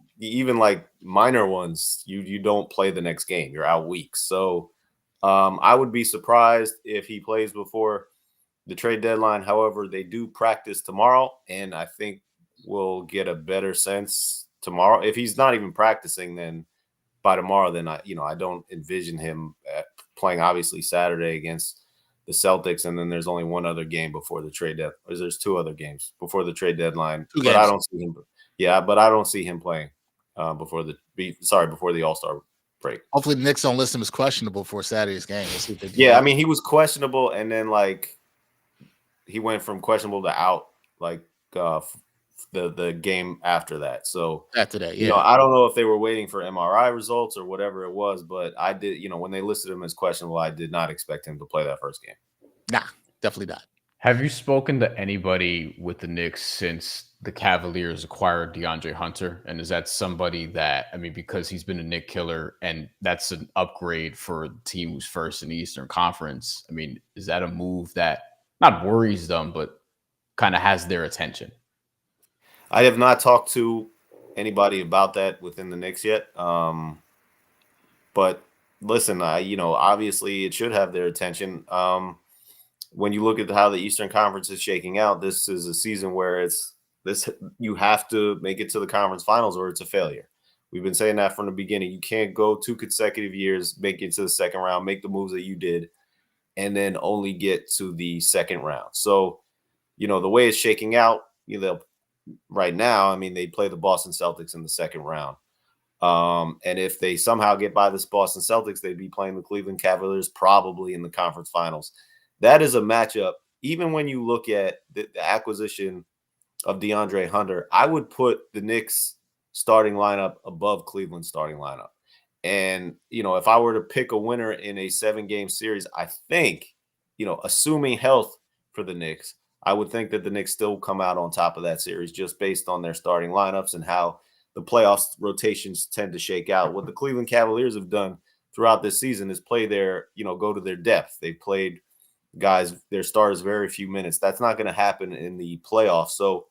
like minor ones, you don't play the next game, you're out weeks. So I would be surprised if he plays before the trade deadline. However, they do practice tomorrow, and I think we'll get a better sense tomorrow. If he's not even practicing, then by tomorrow, then I don't envision him playing, obviously, Saturday against the Celtics, and then there's only one other game before the trade deadline. There's two other games before the trade deadline. But I don't see him. Yeah, but I don't see him playing before the All-Star break. Hopefully the Knicks don't list him as questionable for Saturday's game. We'll see if they do yeah, that. I mean, he was questionable, and then he went from questionable to out the game after that. So after that, yeah. I don't know if they were waiting for MRI results or whatever it was, but I did, when they listed him as questionable, I did not expect him to play that first game. Nah, definitely not. Have you spoken to anybody with the Knicks since the Cavaliers acquired DeAndre Hunter? And is that somebody that, because he's been a Knick killer and that's an upgrade for the team who's first in the Eastern Conference? Is that a move that not worries them, but kind of has their attention? I have not talked to anybody about that within the Knicks yet. But listen, obviously it should have their attention. When you look at how the Eastern Conference is shaking out, this is a season where you have to make it to the conference finals or it's a failure. We've been saying that from the beginning. You can't go 2 consecutive years, make it to the second round, make the moves that you did, and then only get to the second round. So, the way it's shaking out, right now, they play the Boston Celtics in the second round. And if they somehow get by this Boston Celtics, they'd be playing the Cleveland Cavaliers probably in the conference finals. That is a matchup. Even when you look at the acquisition of DeAndre Hunter, I would put the Knicks starting lineup above Cleveland's starting lineup. And, if I were to pick a winner in a 7-game series, I think, assuming health for the Knicks, I would think that the Knicks still come out on top of that series just based on their starting lineups and how the playoffs rotations tend to shake out. What the Cleveland Cavaliers have done throughout this season is play their, go to their depth. They've played guys, their stars, very few minutes. That's not going to happen in the playoffs. So,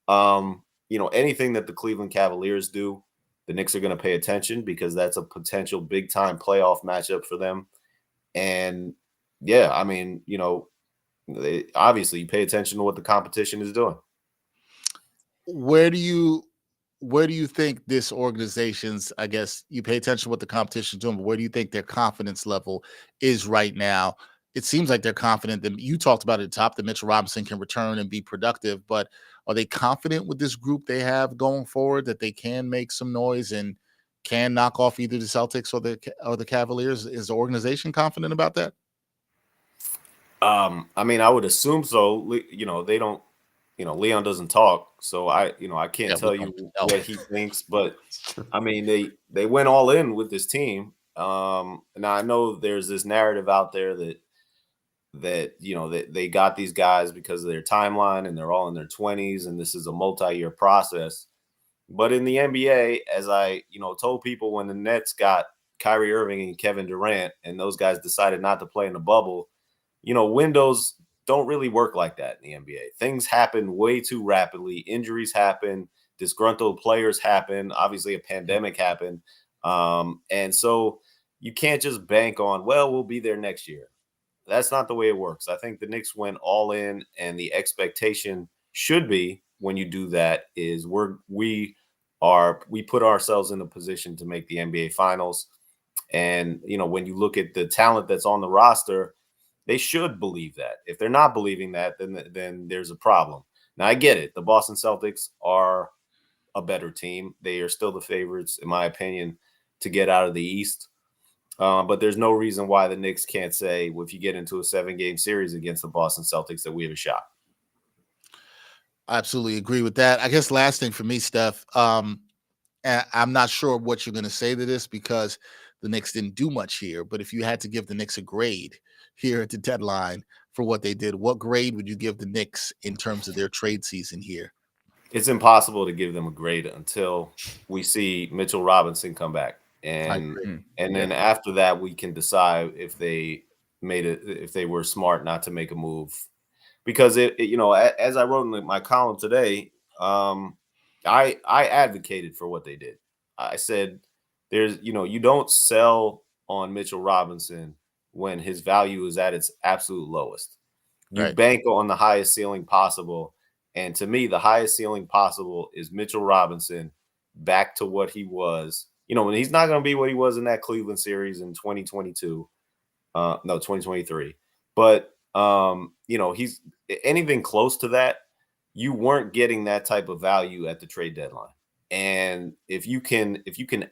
anything that the Cleveland Cavaliers do, the Knicks are going to pay attention because that's a potential big time playoff matchup for them. And yeah, I mean, obviously you pay attention to what the competition is doing. Where do you think this organization's, I guess you pay attention to what the competition is doing, but where do you think their confidence level is right now? It seems like they're confident that you talked about at the top that Mitchell Robinson can return and be productive, but are they confident with this group they have going forward that they can make some noise and can knock off either the Celtics or the Cavaliers? Is the organization confident about that? I mean, I would assume so. They don't, Leon doesn't talk, so I can't tell you what he thinks, but I mean, they went all in with this team. Now I know there's this narrative out there that they got these guys because of their timeline and they're all in their 20s and this is a multi-year process. But in the NBA, as I, told people when the Nets got Kyrie Irving and Kevin Durant and those guys decided not to play in the bubble, windows don't really work like that in the NBA. Things happen way too rapidly. Injuries happen. Disgruntled players happen. Obviously, a pandemic happened. And so you can't just bank on, well, we'll be there next year. That's not the way it works. I think the Knicks went all in, and the expectation should be when you do that is we put ourselves in a position to make the NBA Finals. And, when you look at the talent that's on the roster, they should believe that. If they're not believing that, then there's a problem. Now, I get it. The Boston Celtics are a better team. They are still the favorites, in my opinion, to get out of the East. But there's no reason why the Knicks can't say, well, if you get into a 7-game series against the Boston Celtics, that we have a shot. I absolutely agree with that. I guess last thing for me, Steph, and I'm not sure what you're going to say to this because the Knicks didn't do much here, but if you had to give the Knicks a grade here at the deadline for what they did, what grade would you give the Knicks in terms of their trade season here? It's impossible to give them a grade until we see Mitchell Robinson come back. And then after that, we can decide if they were smart not to make a move, because as I wrote in my column today, I advocated for what they did. I said, you don't sell on Mitchell Robinson when his value is at its absolute lowest. You bank on the highest ceiling possible. And to me, the highest ceiling possible is Mitchell Robinson back to what he was. When he's not going to be what he was in that Cleveland series in 2023. But, he's anything close to that, you weren't getting that type of value at the trade deadline. And if you can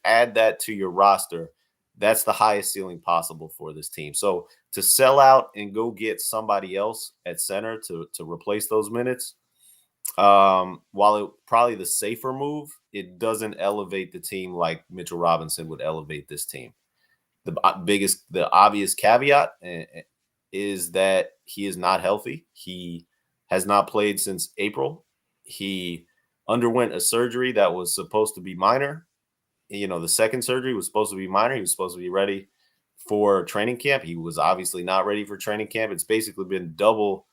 add that to your roster, that's the highest ceiling possible for this team. So to sell out and go get somebody else at center to replace those minutes, while it probably the safer move, it doesn't elevate the team like Mitchell Robinson would elevate this team. The obvious caveat is that he is not healthy. He has not played since April. He underwent a surgery that was supposed to be minor. The second surgery was supposed to be minor. He was supposed to be ready for training camp. He was obviously not ready for training camp. It's basically been double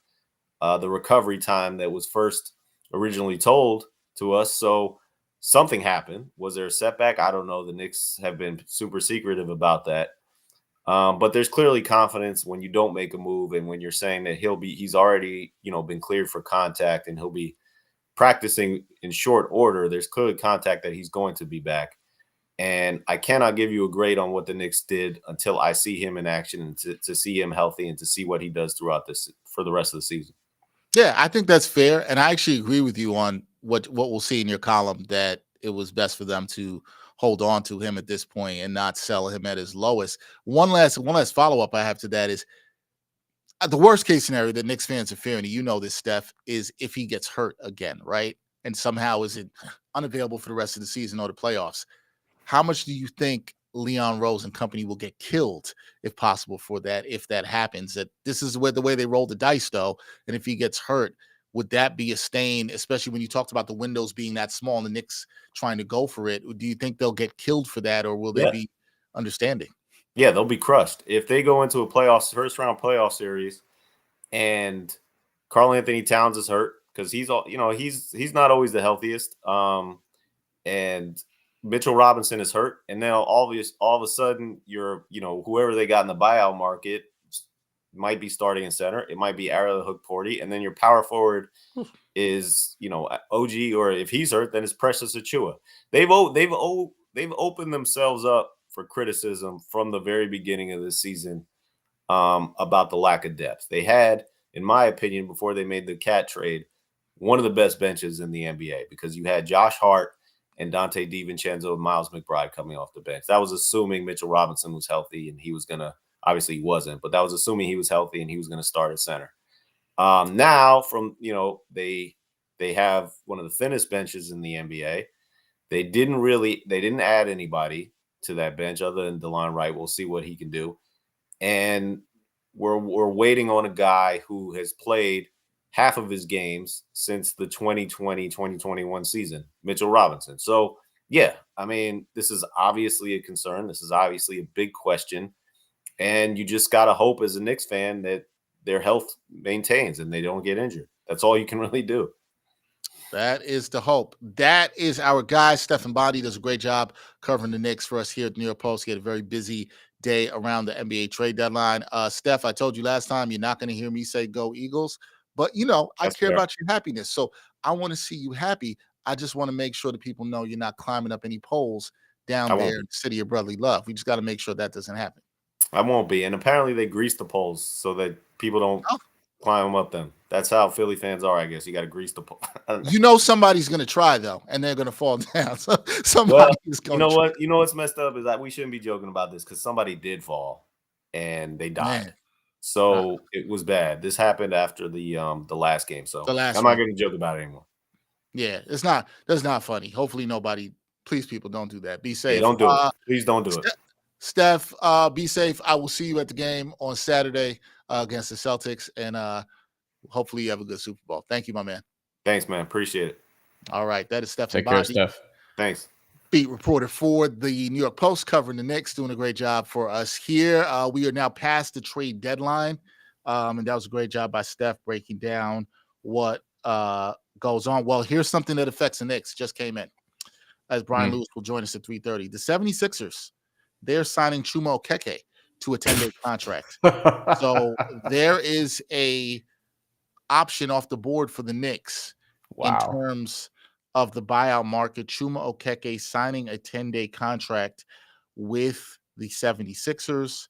the recovery time that was first originally told to us. So something happened. Was there a setback? I don't know. The Knicks have been super secretive about that. But there's clearly confidence when you don't make a move and when you're saying that he's already, been cleared for contact and he'll be practicing in short order. There's clearly contact that he's going to be back. And I cannot give you a grade on what the Knicks did until I see him in action and to see him healthy and to see what he does throughout this for the rest of the season. Yeah, I think that's fair. And I actually agree with you on what we'll see in your column, that it was best for them to hold on to him at this point and not sell him at his lowest. One last follow-up I have to that is the worst case scenario that Knicks fans are fearing, this, Steph, is if he gets hurt again, right? And somehow is unavailable for the rest of the season or the playoffs. How much do you think Leon Rose and company will get killed, if possible, for that, if that happens? That this is the way they roll the dice, though. And if he gets hurt, would that be a stain, especially when you talked about the windows being that small and the Knicks trying to go for it? Do you think they'll get killed for that, or will they be understanding? Yeah, they'll be crushed. If they go into a first round playoff series and Karl Anthony Towns is hurt because he's not always the healthiest. And Mitchell Robinson is hurt, and now all of a sudden whoever they got in the buyout market might be starting in center. It might be Arrow Hook Porty, and then your power forward is OG, or if he's hurt, then it's Precious Achua. They've opened themselves up for criticism from the very beginning of this season about the lack of depth. They had, in my opinion, before they made the Cat trade, one of the best benches in the NBA because you had Josh Hart and Dante DiVincenzo and Miles McBride coming off the bench. That was assuming Mitchell Robinson was healthy and he was going to, obviously he wasn't, but that was assuming he was healthy and he was going to start at center. Now they have one of the thinnest benches in the NBA. They didn't add anybody to that bench other than Delon Wright. We'll see what he can do. And we're waiting on a guy who has played half of his games since the 2020-2021 season, Mitchell Robinson. So, yeah, I mean, this is obviously a concern. This is obviously a big question. And you just got to hope as a Knicks fan that their health maintains and they don't get injured. That's all you can really do. That is the hope. That is our guy, Stefan Bondy. Does a great job covering the Knicks for us here at the New York Post. He had a very busy day around the NBA trade deadline. Steph, I told you last time, you're not going to hear me say go Eagles. But, I care about your happiness. So I want to see you happy. I just want to make sure that people know you're not climbing up any poles down there in the city of brotherly love. We just got to make sure that doesn't happen. I won't be. And apparently they grease the poles so that people don't climb up them. That's how Philly fans are, I guess. You got to grease the pole. Somebody's going to try, though, and they're going to fall down. So somebody is going to try. You know what's messed up is that we shouldn't be joking about this because somebody did fall and they died. Man. So it was bad. This happened after the last game. So I'm not going to joke about it anymore. Yeah, that's not funny. Hopefully please people don't do that. Be safe. Yeah, don't do it. Please don't do it. Steph, be safe. I will see you at the game on Saturday against the Celtics, and hopefully you have a good Super Bowl. Thank you, my man. Thanks, man. Appreciate it. All right, that is Stefan Bondy. Take care, Steph. Thanks. Beat reporter for the New York Post covering the Knicks, doing a great job for us here. We are now past the trade deadline, and that was a great job by Steph breaking down what goes on. Well, here's something that affects the Knicks. Just came in, as Brian Lewis will join us at 3:30. The 76ers, they're signing Chuma Okeke to a 10-day contract. So there is a option off the board for the Knicks in terms of the buyout market. Chuma Okeke signing a 10-day contract with the 76ers.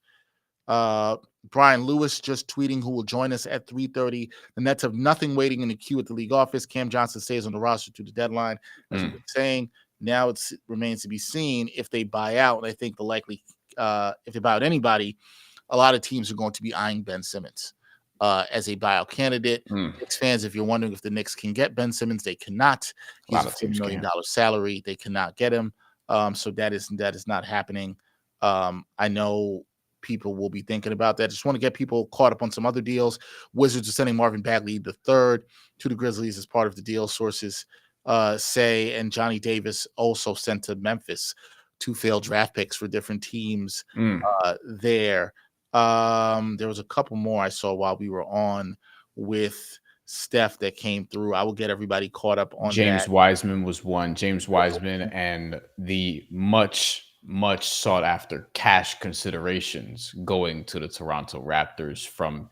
Brian Lewis just tweeting who will join us at 3:30. The Nets have nothing waiting in the queue at the league office. Cam Johnson stays on the roster to the deadline, as we've been saying. Now it remains to be seen if they buy out. And I think if they buy out anybody, a lot of teams are going to be eyeing Ben Simmons as a buyout candidate. Knicks fans, if you're wondering if the Knicks can get Ben Simmons, they cannot. He's a $10 million salary. They cannot get him. So that is not happening. I know people will be thinking about that. Just want to get people caught up on some other deals. Wizards are sending Marvin Bagley III to the Grizzlies as part of the deal, sources say, and Johnny Davis also sent to Memphis 2 failed draft picks for different teams there. There was a couple more I saw while we were on with Steph that came through. I will get everybody caught up on James that. Wiseman was one. James Wiseman and the much sought after cash considerations going to the Toronto Raptors from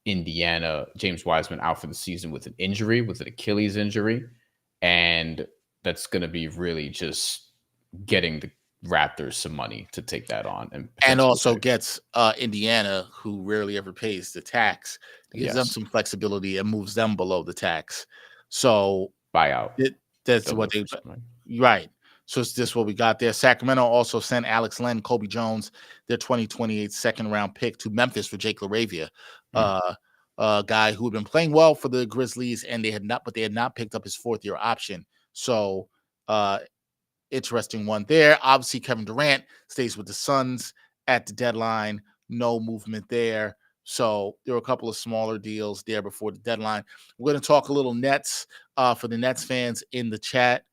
Indiana. James Wiseman out for the season with an injury, with an Achilles injury. And that's going to be really just getting the Raptors some money to take that on. And also gets Indiana, who rarely ever pays the tax, gives them some flexibility and moves them below the tax. So buyout. That's what they right. So it's just what we got there. Sacramento also sent Alex Len, Kobe Jones, their 2028 second-round pick to Memphis for Jake LaRavia, a guy who had been playing well for the Grizzlies, and they had not picked up his 4th-year option. So interesting one there. Obviously, Kevin Durant stays with the Suns at the deadline. No movement there. So there were a couple of smaller deals there before the deadline. We're going to talk a little Nets for the Nets fans in the chat.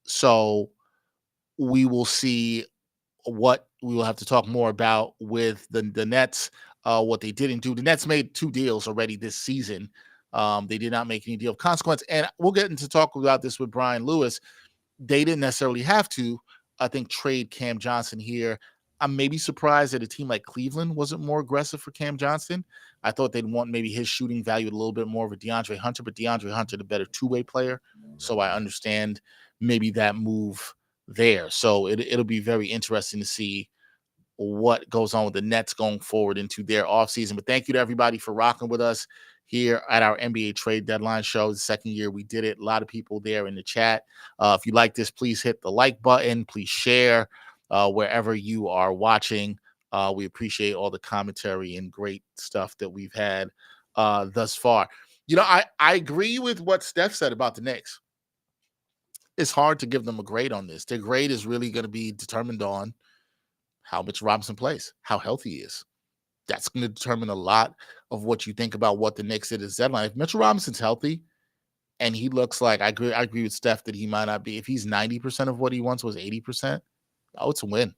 So we will see what we will have to talk more about with the Nets, what they didn't do. The Nets made 2 deals already this season. They did not make any deal of consequence. And we'll get into talk about this with Brian Lewis. They didn't necessarily have to, I think, trade Cam Johnson here. I'm maybe surprised that a team like Cleveland wasn't more aggressive for Cam Johnson. I thought they'd want maybe his shooting value a little bit more of a DeAndre Hunter, but DeAndre Hunter, the better two-way player. So I understand maybe that move there. So it'll be very interesting to see what goes on with the Nets going forward into their offseason. But thank you to everybody for rocking with us here at our NBA trade deadline show. The second year we did it. A lot of people there in the chat. If you like this, please hit the like button. Please share wherever you are watching. We appreciate all the commentary and great stuff that we've had thus far. You know, I agree with what Steph said about the Knicks. It's hard to give them a grade on this. Their grade is really going to be determined on how Mitchell Robinson plays, how healthy he is. That's going to determine a lot of what you think about what the Knicks did at deadline. If Mitchell Robinson's healthy and he looks like, I agree with Steph that he might not be, if he's 90% of what he once was 80%, oh, it's a win.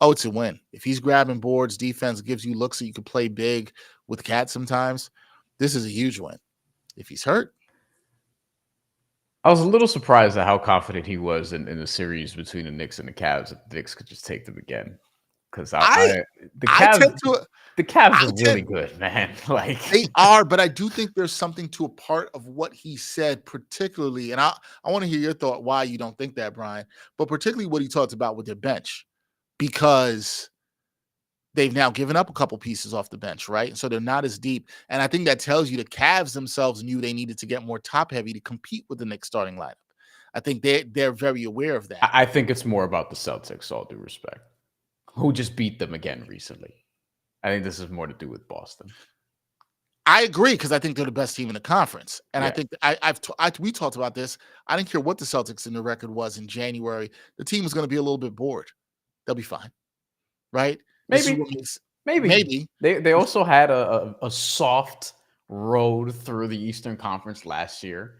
Oh, it's a win. If he's grabbing boards, defense gives you looks that you can play big with Cat sometimes, this is a huge win. If he's hurt, I was a little surprised at how confident he was in the series between the Knicks and the Cavs that the Knicks could just take them again. Because the Cavs are really good, man. Like they are, but I do think there's something to a part of what he said, particularly, and I want to hear your thought why you don't think that, Brian, but particularly what he talked about with their bench, because they've now given up a couple pieces off the bench, right? So they're not as deep. And I think that tells you the Cavs themselves knew they needed to get more top heavy to compete with the Knicks starting lineup. I think they're very aware of that. I think it's more about the Celtics, all due respect, who just beat them again recently. I think this is more to do with Boston. I agree, because I think they're the best team in the conference. And yeah. I think we talked about this. I didn't care what the Celtics in the record was in January. The team was going to be a little bit bored. They'll be fine, right? Maybe. They also had a soft road through the Eastern Conference last year.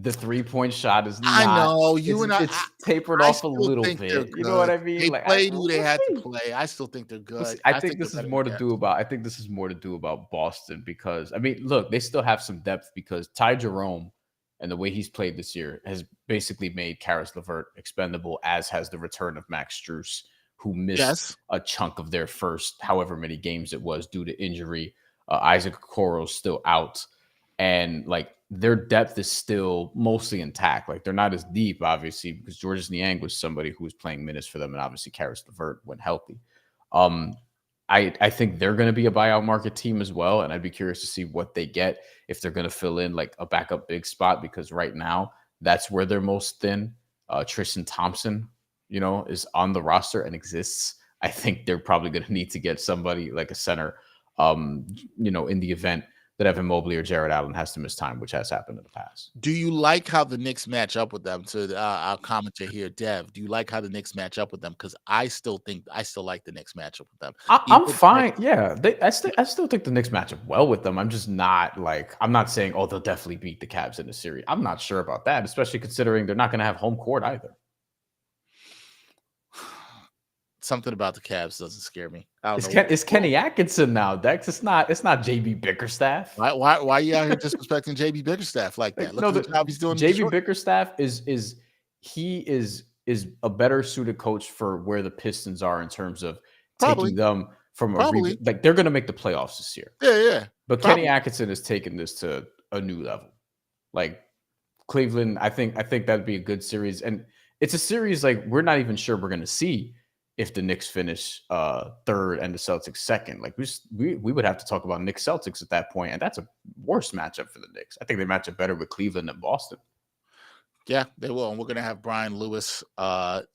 The 3-point shot is not. I know you and it's tapered off a little bit. You know what I mean? They played who they had to play. I still think they're good. I think this is more to do about Boston, because I mean, look, they still have some depth because Ty Jerome and the way he's played this year has basically made Karis LeVert expendable, as has the return of Max Strus, who missed a chunk of their first however many games it was due to injury. Isaac Okoro's still out. And like their depth is still mostly intact. Like they're not as deep, obviously, because Georges Niang was somebody who was playing minutes for them, and obviously Karis LeVert when healthy. I think they're going to be a buyout market team as well, and I'd be curious to see what they get if they're going to fill in like a backup big spot, because right now that's where they're most thin. Tristan Thompson, you know, is on the roster and exists. I think they're probably going to need to get somebody like a center, you know, in the event that Evan Mobley or Jared Allen has to miss time, which has happened in the past. Do you like how the Knicks match up with them? To our commenter here, Dev, do you like how the Knicks match up with them? Because I still like the Knicks matchup with them. I'm fine. Yeah, I still think the Knicks match up well with them. I'm just not like, I'm not saying, oh, they'll definitely beat the Cavs in the series. I'm not sure about that, especially considering they're not going to have home court either. Something about the Cavs doesn't scare me. It's Kenny Atkinson now, Dex. It's not JB Bickerstaff. Why are you out here disrespecting JB Bickerstaff like that? Look at the job he's doing. JB Bickerstaff is a better suited coach for where the Pistons are in terms of taking them from like they're going to make the playoffs this year. Yeah. But Kenny Atkinson has taken this to a new level. Like Cleveland, I think that'd be a good series, and it's a series like we're not even sure we're going to see if the Knicks finish third and the Celtics second. Like we would have to talk about Knicks Celtics at that point, and that's a worse matchup for the Knicks. I think they match up better with Cleveland than Boston. Yeah, they will. And we're going to have Brian Lewis,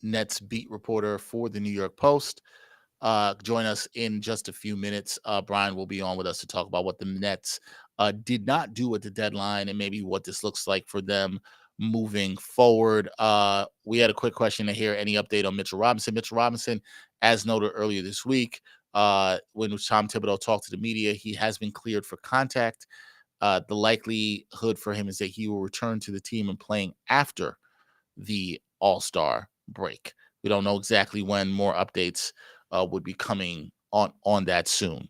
Nets beat reporter for the New York Post, join us in just a few minutes. Brian will be on with us to talk about what the Nets did not do at the deadline and maybe what this looks like for them moving forward. We had a quick question to hear any update on Mitchell Robinson. Mitchell Robinson, as noted earlier this week, when Tom Thibodeau talked to the media, he has been cleared for contact. The likelihood for him is that he will return to the team and playing after the All-Star break. We don't know exactly when. More updates would be coming on that soon.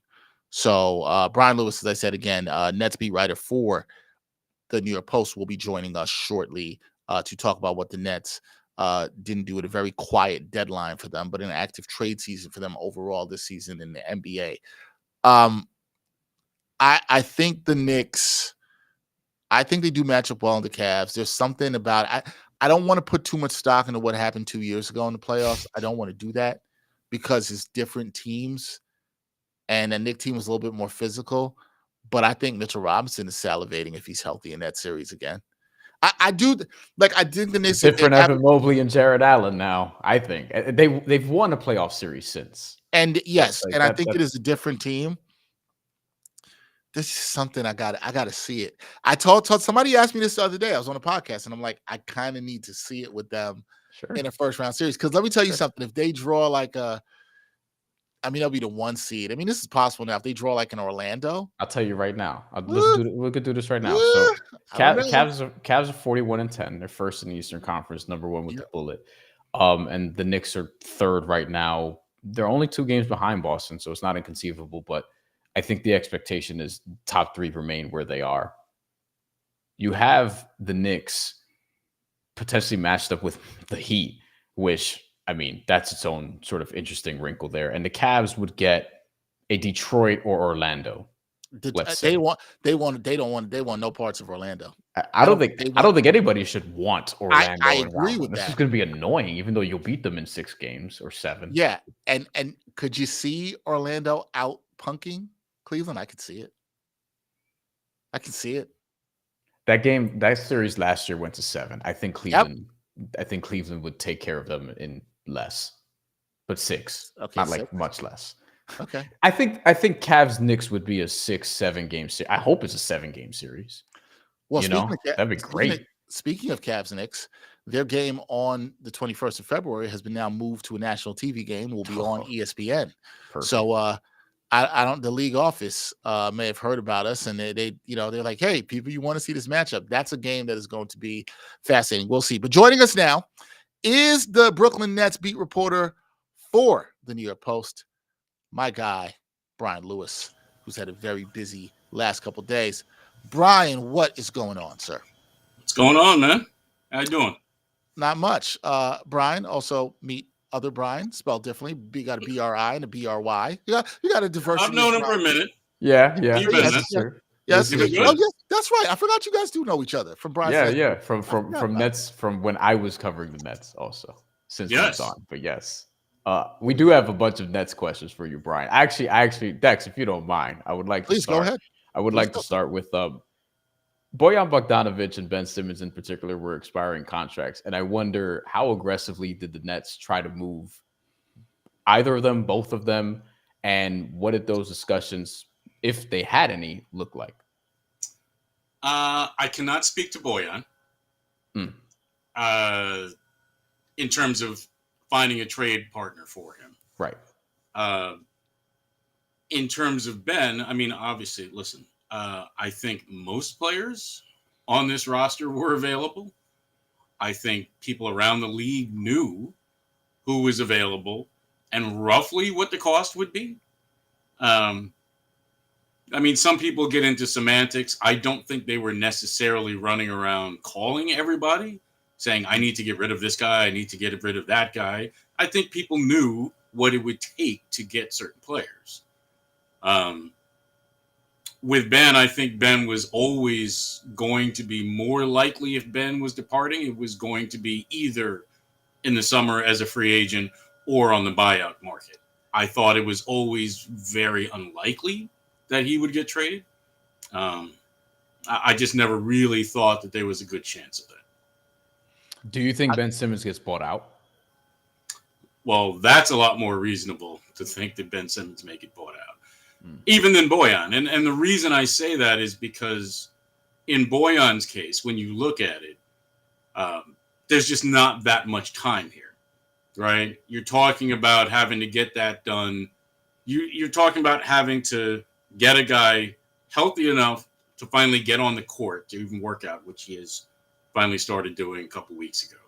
So Brian Lewis, as I said again, Nets beat writer for the New York Post, will be joining us shortly to talk about what the Nets didn't do at a very quiet deadline for them, but an active trade season for them overall this season in the NBA. I think the Knicks, I think they do match up well in the Cavs. There's something about I don't want to put too much stock into what happened 2 years ago in the playoffs. I don't want to do that because it's different teams, and the Knicks team is a little bit more physical. But I think Mitchell Robinson is salivating if he's healthy in that series again. I do like. I think the Knicks different Evan Mobley and Jared Allen now. I think they've won a playoff series since. And yes, like, and I think it is a different team. This is something I gotta see it. I told somebody asked me this the other day. I was on a podcast and I'm like, I kind of need to see it with them in a first round series. Because let me tell you something. If they draw like they'll be the 1 seed. I mean, this is possible now. If they draw like in Orlando, I'll tell you right now. We could do this right now. So Cavs are 41-10. They're first in the Eastern Conference, number 1 with the bullet. And the Knicks are 3rd right now. They're only 2 games behind Boston, so it's not inconceivable. But I think the expectation is top 3 remain where they are. You have the Knicks potentially matched up with the Heat, which, I mean, that's its own sort of interesting wrinkle there. And the Cavs would get a Detroit or Orlando. They want no parts of Orlando. I don't think anybody should want Orlando. I agree with that. This is going to be annoying, even though you'll beat them in 6 games or 7. Yeah, and could you see Orlando out punking Cleveland? I could see it. That series last year went to 7. I think Cleveland. Yep. I think Cleveland would take care of them in less, but 6. Okay, not 6. Like much less. Okay. I think Cavs Knicks would be a 6-7 game series. I hope it's a 7-game series. Well, that'd be great. Speaking of Cavs Knicks, their game on the 21st of February has been now moved to a national TV game. Will be on ESPN. Perfect. So I don't. The league office may have heard about us, and they're like, hey, people, you want to see this matchup? That's a game that is going to be fascinating. We'll see. But joining us now is the Brooklyn Nets beat reporter for the New York Post, my guy, Brian Lewis, who's had a very busy last couple of days. Brian, what is going on, sir? What's going on, man? How you doing? Not much. Brian, also meet other Brian, spelled differently. You got a B-R-I and a B-R-Y. You got a diversity. I've known him for a minute. Yeah. Yes, that's right. I forgot you guys do know each other from Brian. Yeah. From Nets, from when I was covering the Nets also, since it's on. But yes. We do have a bunch of Nets questions for you, Brian. Actually, Dex, if you don't mind, I would like to start. Go ahead. I would like to start with Bojan Bogdanovic and Ben Simmons in particular were expiring contracts, and I wonder how aggressively did the Nets try to move either of them, both of them, and what did those discussions, if they had any, look like? I cannot speak to Bojan in terms of finding a trade partner for him. Right. In terms of Ben, I mean, obviously, listen, I think most players on this roster were available. I think people around the league knew who was available and roughly what the cost would be. I mean, some people get into semantics. I don't think they were necessarily running around calling everybody, saying, I need to get rid of this guy, I need to get rid of that guy. I think people knew what it would take to get certain players. With Ben, I think Ben was always going to be more likely if Ben was departing. It was going to be either in the summer as a free agent or on the buyout market. I thought it was always very unlikely that he would get traded. I just never really thought that there was a good chance of that. Do you think Ben Simmons gets bought out? Well, that's a lot more reasonable to think that Ben Simmons may get bought out. Even than Bojan. And the reason I say that is because in Bojan's case, when you look at it, there's just not that much time here, right? You're talking about having to get that done You're talking about having to get a guy healthy enough to finally get on the court to even work out, which he has finally started doing a couple weeks ago,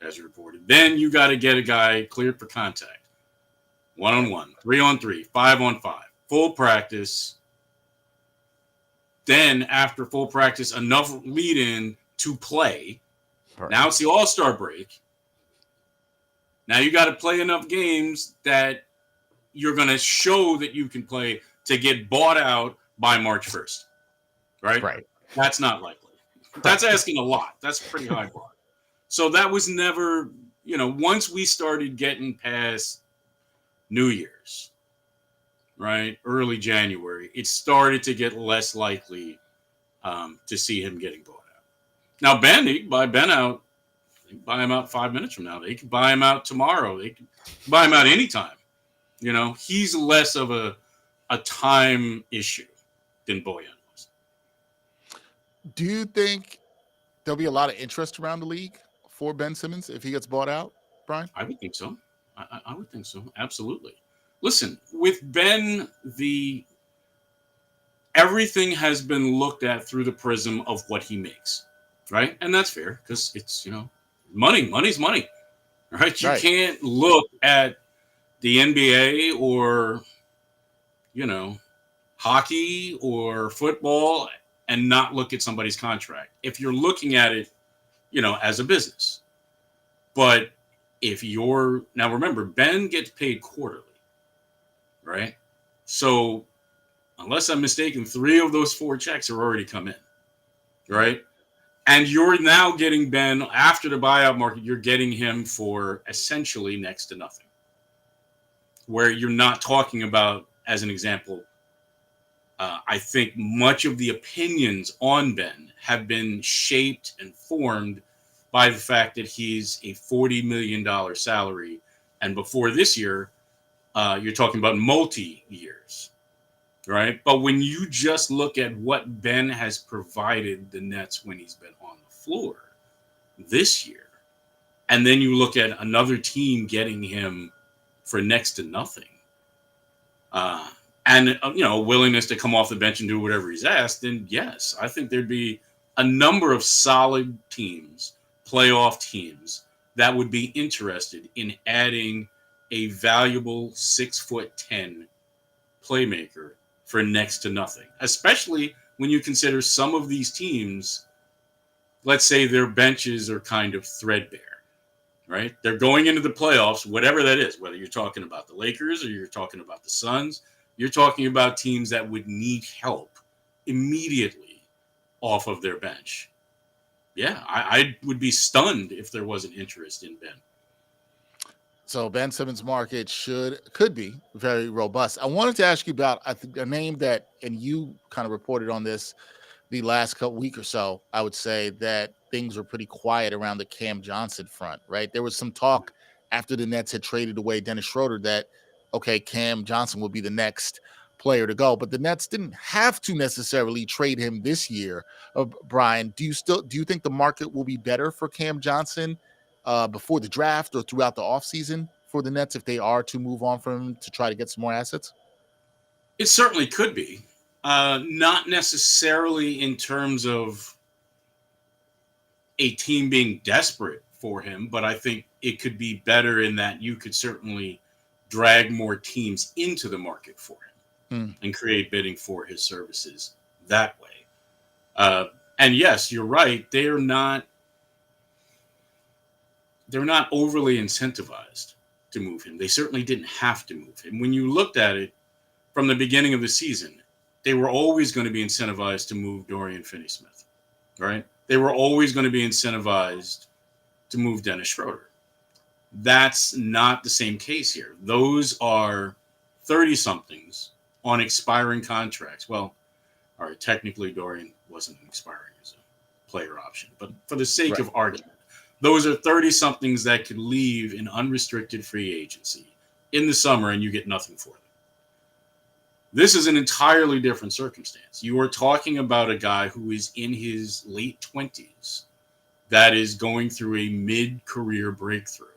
as reported. Then you got to get a guy cleared for contact. 1-on-1, 3-on-3, 5-on-5, full practice. Then after full practice, enough lead in to play. Right. Now it's the All-Star break. Now you got to play enough games that you're going to show that you can play to get bought out by March 1st. Right? Right. That's not likely. That's asking a lot. That's a pretty high bar. So that was never, once we started getting past New Year's, right, early January, it started to get less likely to see him getting bought out. Now, Ben, they can buy Ben out. They can buy him out 5 minutes from now. They can buy him out tomorrow. They can buy him out anytime. He's less of a time issue than Boyan was. Do you think there'll be a lot of interest around the league for Ben Simmons if he gets bought out, Bryan? I would think so. I would think so. Absolutely. Listen, with Ben, everything has been looked at through the prism of what he makes, right? And that's fair because it's, money's money, right? You can't look at the NBA or, hockey or football and not look at somebody's contract. If you're looking at it, as a business. But now remember, Ben gets paid quarterly, right? So unless I'm mistaken, 3 of those 4 checks are already come in, right? And you're now getting Ben after the buyout market, you're getting him for essentially next to nothing. Where you're not talking about, as an example, I think much of the opinions on Ben have been shaped and formed by the fact that he's a $40 million salary. And before this year, you're talking about multi-years, right? But when you just look at what Ben has provided the Nets when he's been on the floor this year, and then you look at another team getting him for next to nothing, and a willingness to come off the bench and do whatever he's asked, then yes, I think there'd be a number of solid teams, playoff teams, that would be interested in adding a valuable 6'10" playmaker for next to nothing, especially when you consider some of these teams, let's say their benches are kind of threadbare, right? They're going into the playoffs, whatever that is, whether you're talking about the Lakers or you're talking about the Suns, you're talking about teams that would need help immediately off of their bench. Yeah, I would be stunned if there wasn't interest in Ben. So Ben Simmons' market could be very robust. I wanted to ask you about, I think, a name that, and you kind of reported on this the last week or so, I would say that things were pretty quiet around the Cam Johnson front, right? There was some talk after the Nets had traded away Dennis Schroeder that, okay, Cam Johnson would be the next player to go, but the Nets didn't have to necessarily trade him this year. Bryan, do you think the market will be better for Cam Johnson before the draft or throughout the offseason for the Nets if they are to move on from him to try to get some more assets? It certainly could be. Not necessarily in terms of a team being desperate for him, but I think it could be better in that you could certainly drag more teams into the market for him and create bidding for his services that way. And yes, you're right. They're not overly incentivized to move him. They certainly didn't have to move him. When you looked at it from the beginning of the season, they were always going to be incentivized to move Dorian Finney-Smith, right? They were always going to be incentivized to move Dennis Schroeder. That's not the same case here. Those are 30-somethings on expiring contracts. Well, all right, technically Dorian wasn't expiring as a player option, but for the sake of argument, those are 30-somethings that could leave in unrestricted free agency in the summer and you get nothing for them. This is an entirely different circumstance. You are talking about a guy who is in his late 20s that is going through a mid-career breakthrough.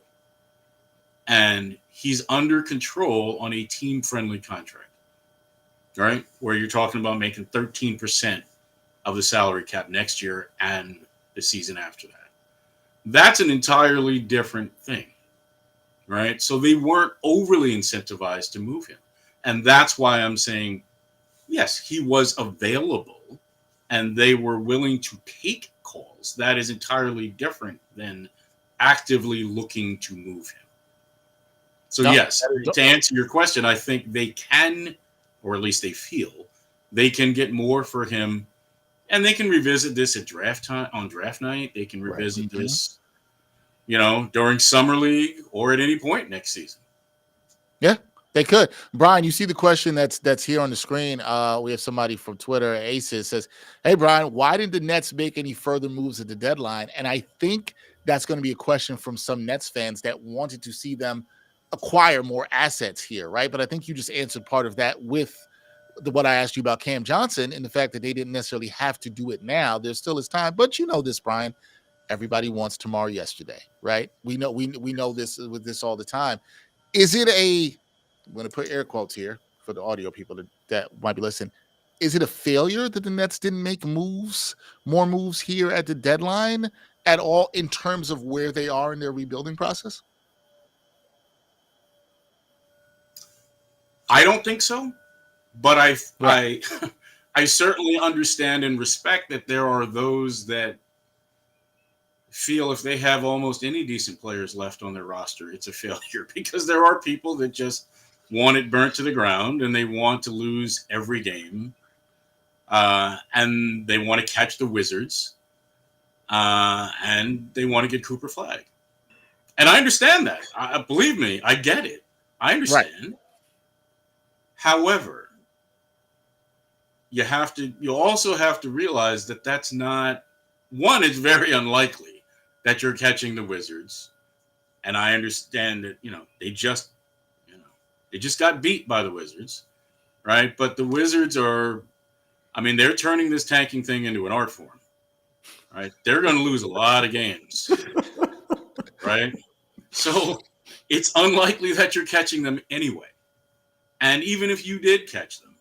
And he's under control on a team-friendly contract, right? Where you're talking about making 13% of the salary cap next year and the season after that. That's an entirely different thing, right? So they weren't overly incentivized to move him. And that's why I'm saying, yes, he was available and they were willing to take calls. That is entirely different than actively looking to move him. So, yes, to answer your question, I think they can, or at least they feel, they can get more for him. And they can revisit this at draft time on draft night. They can revisit this, during summer league or at any point next season. Yeah, they could. Bryan, you see the question that's here on the screen. We have somebody from Twitter, Aces, says, "Hey, Bryan, why didn't the Nets make any further moves at the deadline?" And I think that's going to be a question from some Nets fans that wanted to see them acquire more assets here, right? But I think you just answered part of that with what I asked you about Cam Johnson and the fact that they didn't necessarily have to do it now. There still is time, but you know this, Bryan. Everybody wants tomorrow yesterday, right? We know this with this all the time. Is it I'm going to put air quotes here for the audio people that might be listening. Is it a failure that the Nets didn't make more moves here at the deadline at all in terms of where they are in their rebuilding process? I don't think so. But I certainly understand and respect that there are those that feel if they have almost any decent players left on their roster, it's a failure, because there are people that just want it burnt to the ground and they want to lose every game. And they want to catch the Wizards. And they want to get Cooper Flagg. And I understand that. Believe me, I get it. I understand. Right. However, you also have to realize that that's not one. It's very unlikely that you're catching the Wizards, and I understand that they just got beat by the Wizards, right? But the Wizards they're turning this tanking thing into an art form, right? They're going to lose a lot of games, right? So it's unlikely that you're catching them anyway, and even if you did catch them,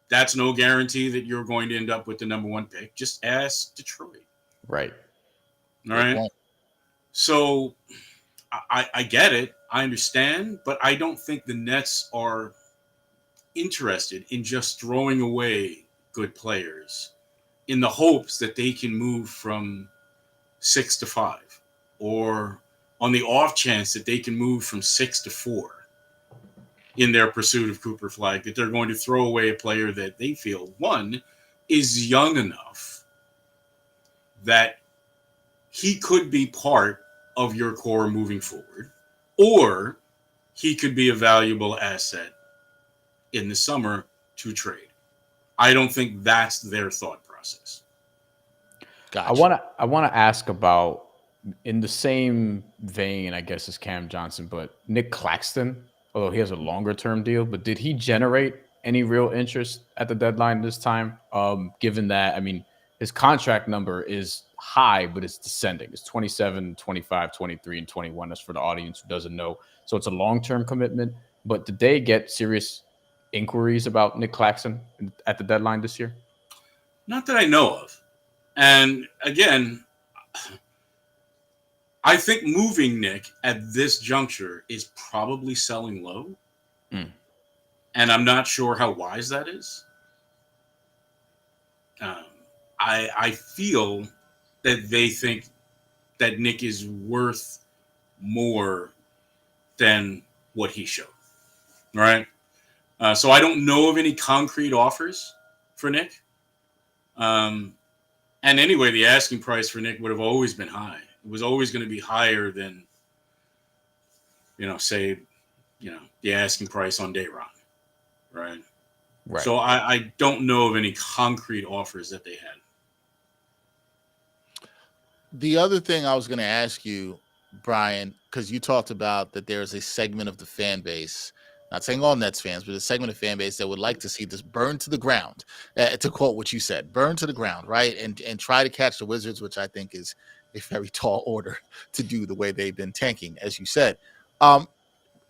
that's no guarantee that you're going to end up with the number one pick. Just ask Detroit. Right. All right. So I get it. I understand. But I don't think the Nets are interested in just throwing away good players in the hopes that they can move from 6 to 5, or on the off chance that they can move from 6 to 4. In their pursuit of Cooper Flagg, that they're going to throw away a player that they feel, one, is young enough that he could be part of your core moving forward, or he could be a valuable asset in the summer to trade. I don't think that's their thought process. Gotcha. I want to ask about, in the same vein, I guess, as Cam Johnson, but Nick Claxton. Although he has a longer term deal, but did he generate any real interest at the deadline this time? Given that, his contract number is high, but it's descending. It's 27, 25, 23, and 21. That's for the audience who doesn't know. So it's a long-term commitment. But did they get serious inquiries about Nick Claxton at the deadline this year? Not that I know of. And again, I think moving Nick at this juncture is probably selling low. And I'm not sure how wise that is. I feel that they think that Nick is worth more than what he showed. Right? So I don't know of any concrete offers for Nick. And anyway, the asking price for Nick would have always been high. It was always going to be higher than, the asking price on Dayron, right? Right. So I don't know of any concrete offers that they had. The other thing I was going to ask you, Bryan, because you talked about that there's a segment of the fan base, not saying all Nets fans, but a segment of fan base that would like to see this burn to the ground, to quote what you said, burn to the ground, right? And try to catch the Wizards, which I think is a very tall order to do the way they've been tanking, as you said.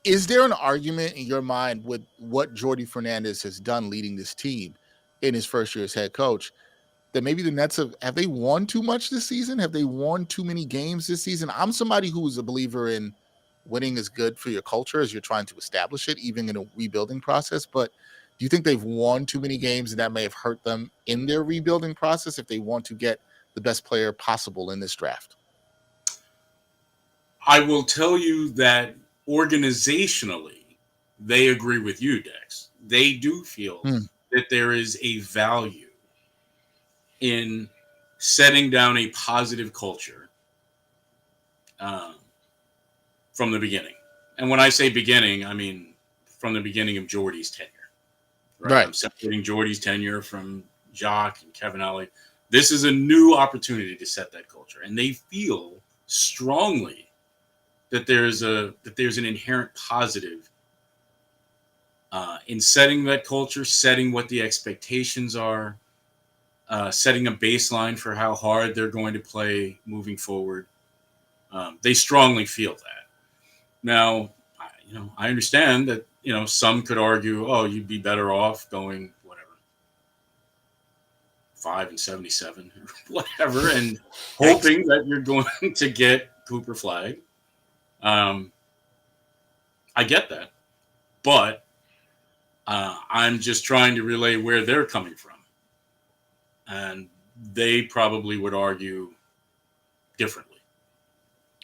Is there an argument in your mind with what Jordi Fernandez has done leading this team in his first year as head coach that maybe the Nets have they won too much this season? Have they won too many games this season? I'm somebody who is a believer in winning is good for your culture as you're trying to establish it, even in a rebuilding process. But do you think they've won too many games and that may have hurt them in their rebuilding process if they want to get the best player possible in this draft? I will tell you that organizationally, they agree with you, Dex. They do feel that there is a value in setting down a positive culture from the beginning. And when I say beginning, I mean from the beginning of Jordy's tenure. Right. I'm separating Jordy's tenure from Jock and Kevin Ollie. This is a new opportunity to set that culture. And they feel strongly that there's an inherent positive in setting that culture, setting what the expectations are, setting a baseline for how hard they're going to play moving forward. They strongly feel that. Now, I understand that some could argue, oh, you'd be better off going 5-77 or whatever, and hoping that you're going to get Cooper Flag. I get that, but I'm just trying to relay where they're coming from, and they probably would argue differently.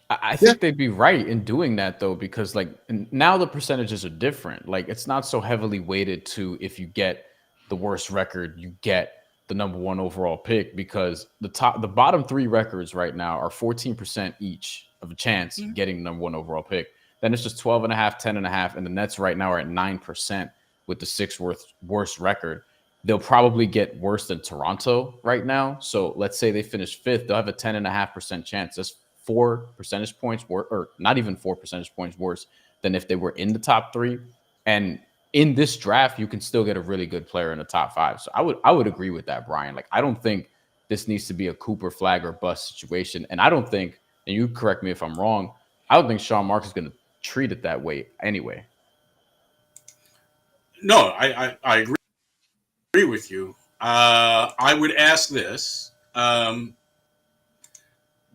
I think they'd be right in doing that, though, because now the percentages are different. It's not so heavily weighted to if you get the worst record, you get the number 1 overall pick, because the bottom 3 records right now are 14% each of a chance of getting the number 1 overall pick. Then it's just 12.5, 10.5, and the Nets right now are at 9% with the 6th worst record. They'll probably get worse than Toronto right now. So let's say they finish 5th, they'll have a 10.5% chance. That's 4 percentage points worse, or not even 4 percentage points worse than if they were in the top 3. And in this draft, you can still get a really good player in the top 5. So I would agree with that, Brian. I don't think this needs to be a Cooper Flag or bust situation. And I don't think, and you correct me if I'm wrong, I don't think Sean Marks is going to treat it that way anyway. No, I agree with you. I would ask this.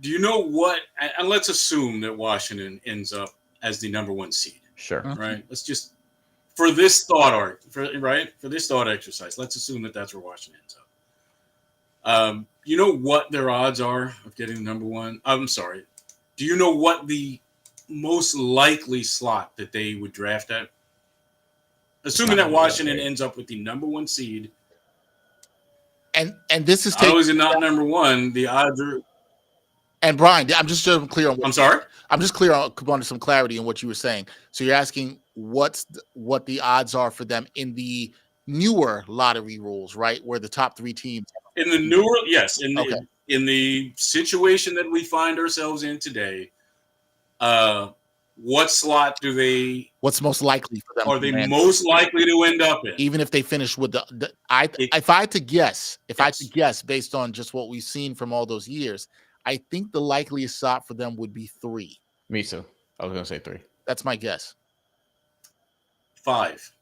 Do you know what, and let's assume that Washington ends up as the number 1 seed. Sure. Right? Let's just, for this thought exercise, let's assume that that's where Washington ends up. You know what their odds are of getting the number 1? I'm sorry. Do you know what the most likely slot that they would draft at? Assuming that Washington ends up with the number 1 seed. And this is not only is it not number 1, the odds are. And Brian, I'm just clear on. I'm sorry. I'm just clear on wanting some clarity on what you were saying. So you're asking what the odds are for them in the newer lottery rules, right? Where the top 3 teams in the newer, yes, in the situation that we find ourselves in today. What slot do they? What's most likely for them? Are they most likely to end up in? Even if they finish with if I had to guess, based on just what we've seen from all those years, I think the likeliest slot for them would be 3. Me too. I was going to say 3. That's my guess. 5.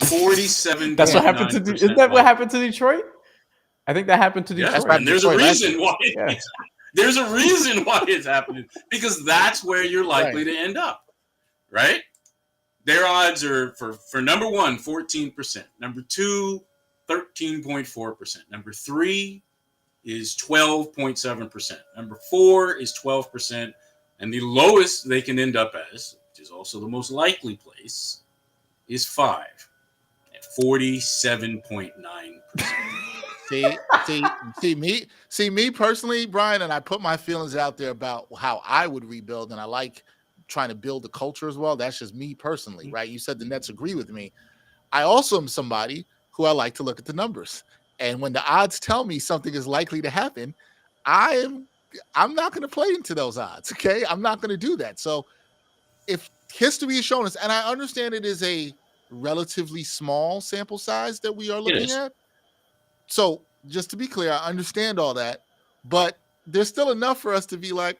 47. That's what happened to. Isn't that what happened to Detroit? I think that happened to Detroit. Yes, and there's a reason why. There's a reason why it's happening, because that's where you're likely to end up, right? Their odds are for number 1, 14%. Number 2, 13.4%. Number 3 is 12.7%. Number 4 is 12%. And the lowest they can end up as, which is also the most likely place, is 5 at 47.9%. See me personally, Brian, and I put my feelings out there about how I would rebuild, and I like trying to build the culture as well. That's just me personally, right? You said the Nets agree with me. I also am somebody who I like to look at the numbers, and when the odds tell me something is likely to happen, I'm not going to play into those odds. Okay, I'm not going to do that. So if history has shown us, and I understand it is a relatively small sample size that we are looking at. So just to be clear, I understand all that, but there's still enough for us to be like,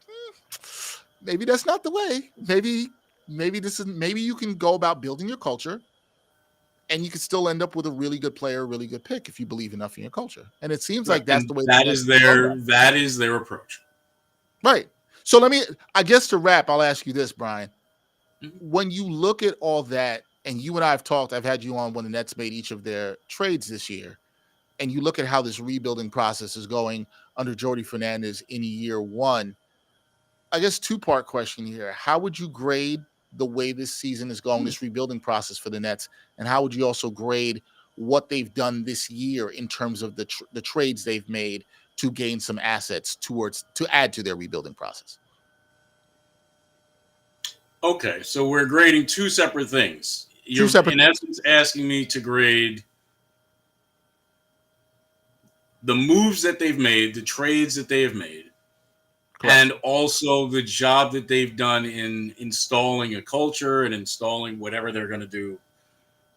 maybe that's not the way. Maybe maybe you can go about building your culture, and you can still end up with a really good player, a really good pick if you believe enough in your culture. And it seems like that's the way that is their approach. Right. So I guess to wrap, I'll ask you this, Bryan. Mm-hmm. When you look at all that, and you and I have talked, I've had you on when the Nets made each of their trades this year, and you look at how this rebuilding process is going under Jordi Fernandez in year one, I guess two-part question here. How would you grade the way this season is going, this rebuilding process for the Nets, and how would you also grade what they've done this year in terms of the trades they've made to gain some assets to add to their rebuilding process? Okay, so we're grading two separate things. You're in essence asking me to grade the moves that they've made, the trades that they have made, correct, and also the job that they've done in installing a culture and installing whatever they're going to do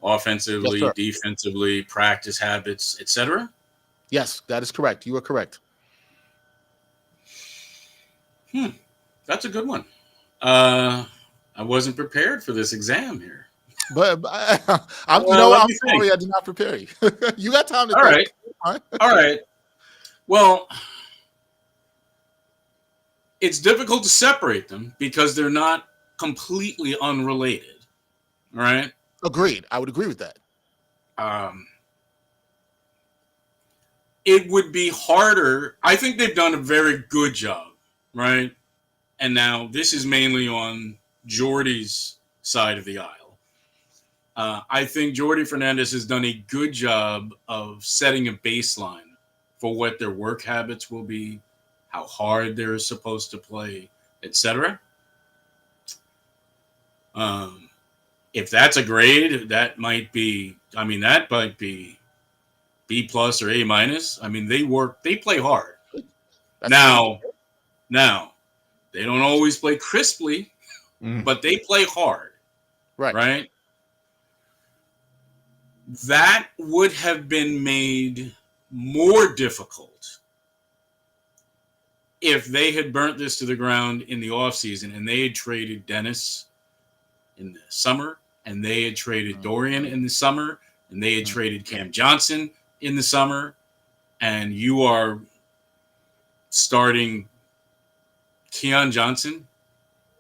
offensively, yes, defensively, practice habits, etc. Yes, that is correct. You are correct. That's a good one. I wasn't prepared for this exam here. But I'm sorry I did not prepare you. You got time to think. All right. Well, it's difficult to separate them because they're not completely unrelated. All right? Agreed. I would agree with that. It would be harder. I think they've done a very good job, right? And now this is mainly on Jordy's side of the aisle. I think Jordi Fernandez has done a good job of setting a baseline for what their work habits will be, how hard they're supposed to play, etc. If that's a grade, that might be B plus or A minus. I mean, they play hard. Now, they don't always play crisply, but they play hard. Right? That would have been made more difficult if they had burnt this to the ground in the offseason and they had traded Dennis in the summer, and they had traded Dorian in the summer, and they had traded Cam Johnson in the summer, and you are starting Keon Johnson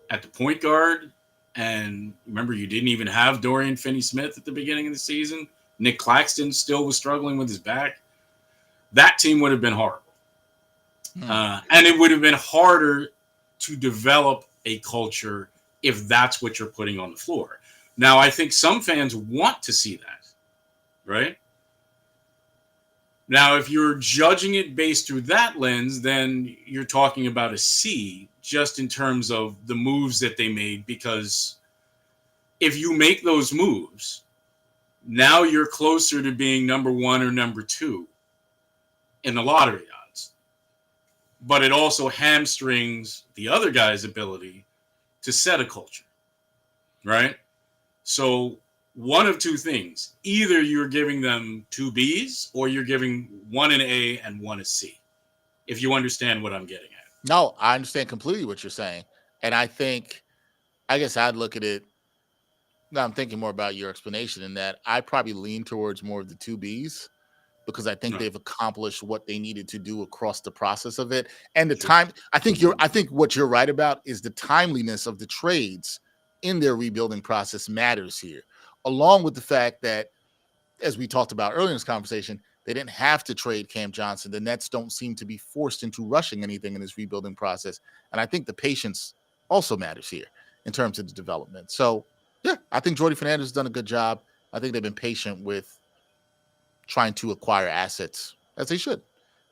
at the point guard. And remember, you didn't even have Dorian Finney-Smith at the beginning of the season. Nick Claxton still was struggling with his back. That team would have been horrible. And it would have been harder to develop a culture if that's what you're putting on the floor. Now, I think some fans want to see that, right? Now, if you're judging it based through that lens, then you're talking about a C just in terms of the moves that they made, because if you make those moves, now you're closer to being number one or number two in the lottery odds. But it also hamstrings the other guy's ability to set a culture, right? So one of two things. Either you're giving them 2 Bs or you're giving one an A and one a C, if you understand what I'm getting at. No, I understand completely what you're saying. And I guess I'd look at it. Now I'm thinking more about your explanation in that I probably lean towards more of the 2 Bs, because I think they've accomplished what they needed to do across the process of it. And the time, I think what you're right about is the timeliness of the trades in their rebuilding process matters here, along with the fact that, as we talked about earlier in this conversation, they didn't have to trade Cam Johnson. The Nets don't seem to be forced into rushing anything in this rebuilding process. And I think the patience also matters here in terms of the development. So, yeah, I think Jordi Fernandez has done a good job. I think they've been patient with trying to acquire assets, as they should,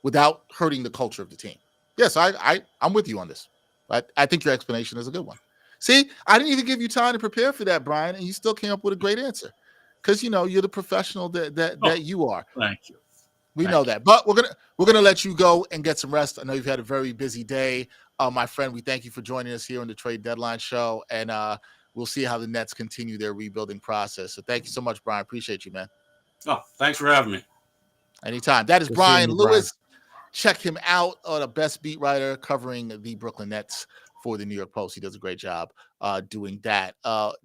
without hurting the culture of the team. Yes, I'm with you on this. I think your explanation is a good one. See, I didn't even give you time to prepare for that, Bryan, and you still came up with a great answer, because you're the professional that you are. Thank you. We know that, but we're gonna let you go and get some rest. I know you've had a very busy day, my friend. We thank you for joining us here on the Trade Deadline Show, and we'll see how the Nets continue their rebuilding process. So thank you so much, Bryan. Appreciate you, man. Oh, thanks for having me. Anytime. That is Bryan Lewis. Check him out, the best beat writer covering the Brooklyn Nets for the New York Post. He does a great job doing that.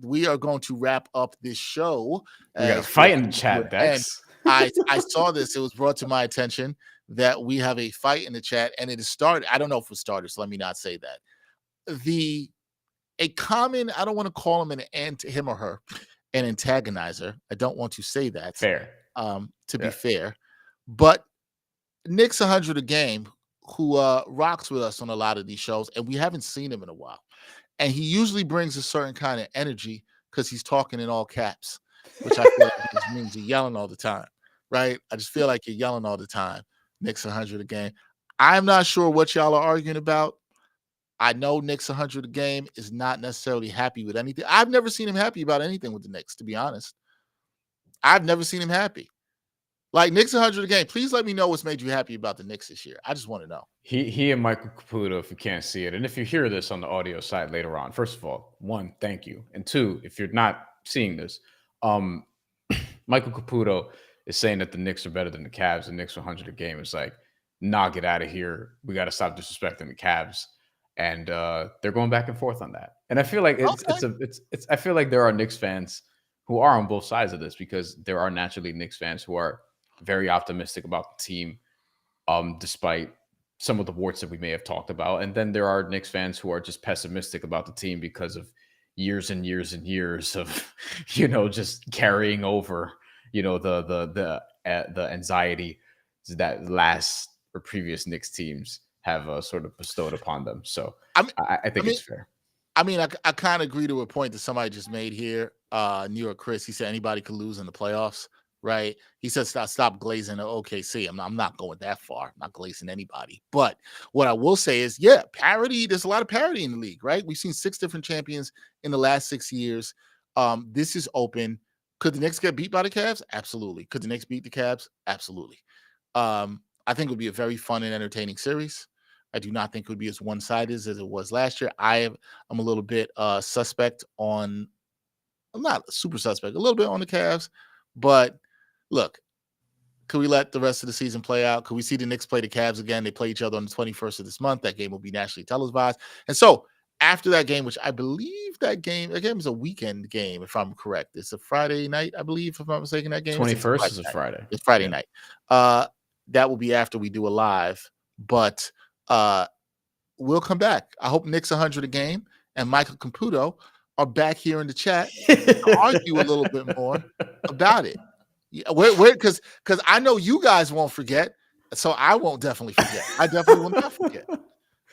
We are going to wrap up this show. We got a fight in the chat, Dex. I saw this. It was brought to my attention that we have a fight in the chat, and it has started. I don't know if it started, so let me not say that. A common, I don't want to call him him or her, an antagonizer. I don't want to say that. Fair. To be fair. But Knicks 100 a game, who rocks with us on a lot of these shows, and we haven't seen him in a while. And he usually brings a certain kind of energy because he's talking in all caps, which I feel like just means you're yelling all the time, right? I just feel like you're yelling all the time. Knicks 100 a game. I'm not sure what y'all are arguing about. I know Knicks 100 a game is not necessarily happy with anything. I've never seen him happy about anything with the Knicks, to be honest. I've never seen him happy. Like Knicks 100 a game. Please let me know what's made you happy about the Knicks this year. I just want to know. He and Michael Caputo, if you can't see it, and if you hear this on the audio side later on, first of all, one, thank you, and two, if you're not seeing this, Michael Caputo is saying that the Knicks are better than the Cavs. The Knicks 100 a game is like, nah, get out of here. We got to stop disrespecting the Cavs, and they're going back and forth on that. And I feel like I feel like there are Knicks fans who are on both sides of this because there are naturally Knicks fans who are very optimistic about the team, despite some of the warts that we may have talked about. And then there are Knicks fans who are just pessimistic about the team because of years and years and years of, just carrying over, the anxiety that last or previous Knicks teams have sort of bestowed upon them. So I think it's fair. I mean, I kind of agree to a point that somebody just made here. New York Chris, he said anybody could lose in the playoffs, right? He said stop glazing the OKC. I'm not going that far. I'm not glazing anybody. But what I will say is, parity. There's a lot of parity in the league, right? We've seen 6 different champions in the last 6 years. This is open. Could the Knicks get beat by the Cavs? Absolutely. Could the Knicks beat the Cavs? Absolutely. I think it would be a very fun and entertaining series. I do not think it would be as one-sided as it was last year. I'm a little bit suspect on – I'm not super suspect, a little bit on the Cavs. But, look, could we let the rest of the season play out? Could we see the Knicks play the Cavs again? They play each other on the 21st of this month. That game will be nationally televised. And so after that game, which I believe that game is a weekend game, if I'm correct. It's a Friday night, I believe, if I'm not mistaken, that game. 21st is a Friday. It's Friday night. That will be after we do a live. But – we'll come back. I hope Knicks 100 a game and Michael Caputo are back here in the chat to argue a little bit more about it. Because I know you guys won't forget, so I won't definitely forget. I definitely will not forget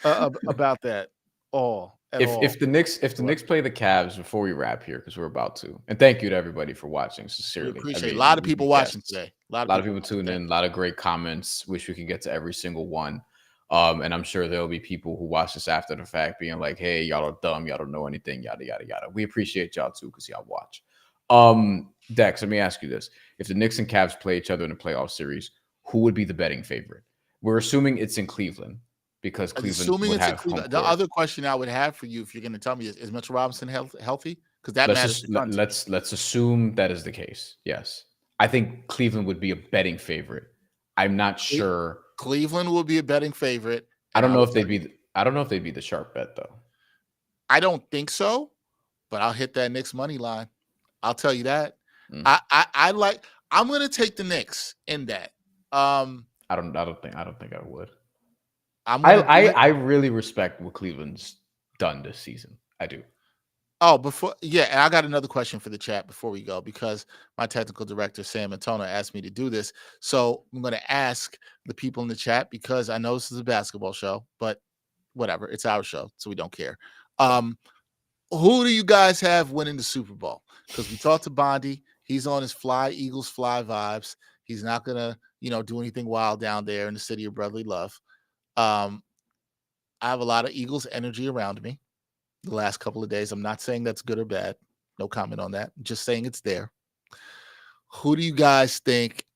about that all. If the Knicks play the Cavs before we wrap here, because we're about to, and thank you to everybody for watching. Sincerely, we appreciate a lot of people watching today. A lot of people tuned in. A lot of great comments. Wish we could get to every single one. And I'm sure there'll be people who watch this after the fact being like, hey, y'all are dumb. Y'all don't know anything, yada, yada, yada. We appreciate y'all too because y'all watch. Dex, let me ask you this. If the Knicks and Cavs play each other in a playoff series, who would be the betting favorite? We're assuming it's in Cleveland because Cleveland would have home court. The other question I would have for you, if you're going to tell me, is Mitchell Robinson healthy? Because that matters. Let's assume that is the case. Yes. I think Cleveland would be a betting favorite. I'm not sure. Cleveland will be a betting favorite. I don't know if they'd be the sharp bet though. I don't think so, but I'll hit that Knicks money line. I'll tell you that. I'm going to take the Knicks in that. I don't think I would. I really respect what Cleveland's done this season. I do. Oh, and I got another question for the chat before we go because my technical director, Sam Antono, asked me to do this. So I'm going to ask the people in the chat because I know this is a basketball show, but whatever. It's our show, so we don't care. Who do you guys have winning the Super Bowl? Because we talked to Bondy. He's on his Eagles fly vibes. He's not going to, do anything wild down there in the city of brotherly love. I have a lot of Eagles energy around me. The last couple of days. I'm not saying that's good or bad. No comment on that. I'm just saying it's there. Who do you guys think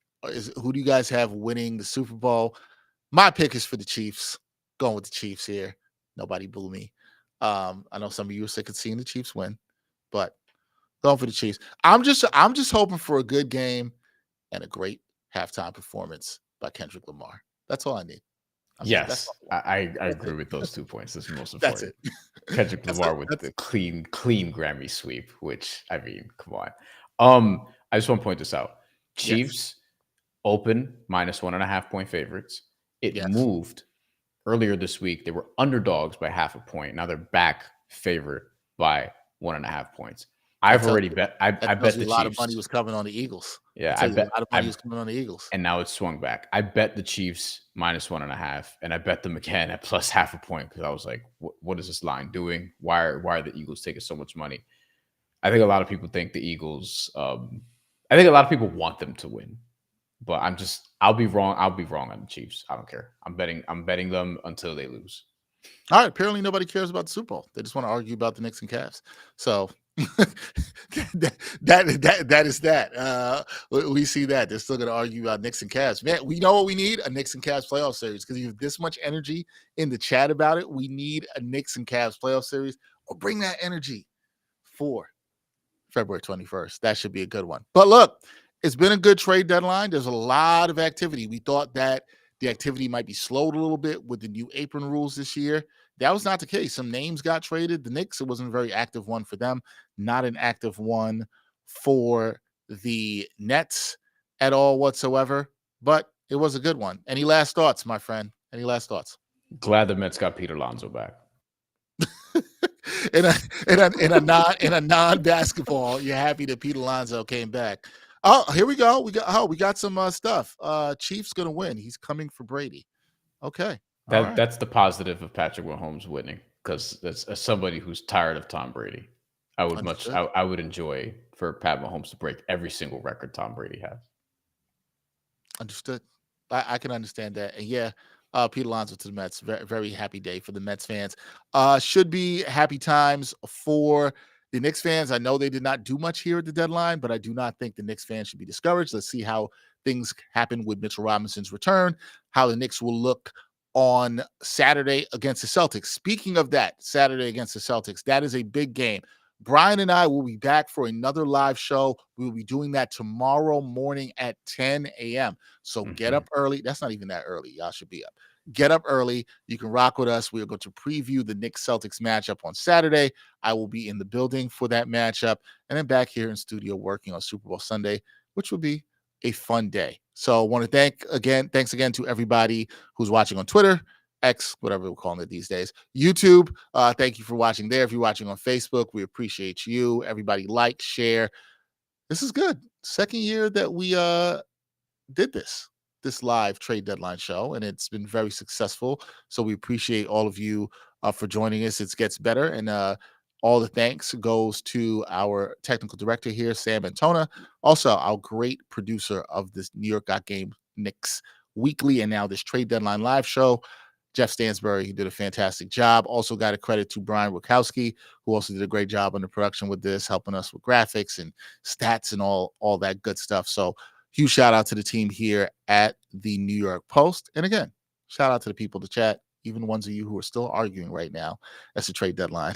who do you guys have winning the Super Bowl? My pick is for the Chiefs. Going with the Chiefs here. Nobody boo me. I know some of you are sick of seeing the Chiefs win, but going for the Chiefs. I'm just hoping for a good game and a great halftime performance by Kendrick Lamar. That's all I need. Yes, I agree with those 2 points. That's the most That's important. it. Kendrick That's Lamar it. with That's the clean Grammy sweep, which, I mean, come on. I just want to point this out. Chiefs open minus 1.5 point favorites. It moved earlier this week. They were underdogs by 0.5 point. Now they're back favored by 1.5 points. I've already bet. I bet the Chiefs. A lot of money was coming on the Eagles. Yeah, I bet a lot of money was coming on the Eagles. And now it's swung back. I bet the Chiefs minus 1.5, and I bet them again at plus 0.5 point because I was like, what is this line doing? Why are the Eagles taking so much money? I think a lot of people think the Eagles. I think a lot of people want them to win, but I'll be wrong. I'll be wrong on the Chiefs. I don't care. I'm betting them until they lose. All right. Apparently, nobody cares about the Super Bowl. They just want to argue about the Knicks and Cavs. So that is that. We see that they're still going to argue about Knicks and Cavs. Man, we know what we need: a Knicks and Cavs playoff series. Because you have this much energy in the chat about it, we need a Knicks and Cavs playoff series. Or bring that energy for February 21st. That should be a good one. But look, it's been a good trade deadline. There's a lot of activity. We thought that the activity might be slowed a little bit with the new apron rules this year. That was not the case. Some names got traded. The Knicks, it wasn't a very active one for them. Not an active one for the Nets at all whatsoever. But it was a good one. Any last thoughts, my friend? Any last thoughts? Glad the Mets got Pete Alonso back. in a non-basketball, you're happy that Pete Alonso came back. Oh, here we go. We got some stuff. Chiefs gonna win. He's coming for Brady. Okay. That's the positive of Patrick Mahomes winning, because as somebody who's tired of Tom Brady, I would enjoy for Pat Mahomes to break every single record Tom Brady has. Understood. I can understand that. And yeah, Pete Alonso to the Mets. Very, very happy day for the Mets fans. Should be happy times for the Knicks fans. I know they did not do much here at the deadline, but I do not think the Knicks fans should be discouraged. Let's see how things happen with Mitchell Robinson's return, how the Knicks will look on Saturday against the Celtics. Speaking of that, Saturday against the Celtics, that is a big game. Bryan and I will be back for another live show. We will be doing that tomorrow morning at 10 a.m. So get up early. That's not even that early. Y'all should be up. Get up early. You can rock with us. We are going to preview the Knicks-Celtics matchup on Saturday. I will be in the building for that matchup, and then back here in studio working on Super Bowl Sunday, which will be a fun day. So I want to thanks again to everybody who's watching on Twitter, X, whatever we're calling it these days, YouTube. Thank you for watching there. If you're watching on Facebook, we appreciate you. Everybody like, share. This is good. Second year that we did this live trade deadline show, and it's been very successful. So we appreciate all of you for joining us. It gets better, and all the thanks goes to our technical director here, Sam Antona. Also, our great producer of this New York Got Game Knicks Weekly, and now this trade deadline live show, Jeff Stansbury. He did a fantastic job. Also got a credit to Brian Wachowski, who also did a great job on the production with this, helping us with graphics and stats and all that good stuff. So huge shout out to the team here at the New York Post. And again, shout out to the people in the chat, even the ones of you who are still arguing right now as the trade deadline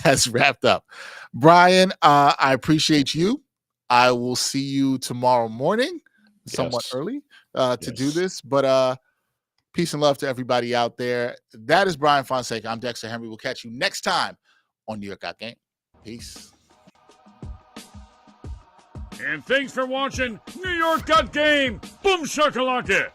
has wrapped up. Bryan, I appreciate you. I will see you tomorrow morning, somewhat early, to do this. But peace and love to everybody out there. That is Bryan Fonseca. I'm Dexter Henry. We'll catch you next time on New York Got Game. Peace. And thanks for watching New York Got Game. Boom shakalaka.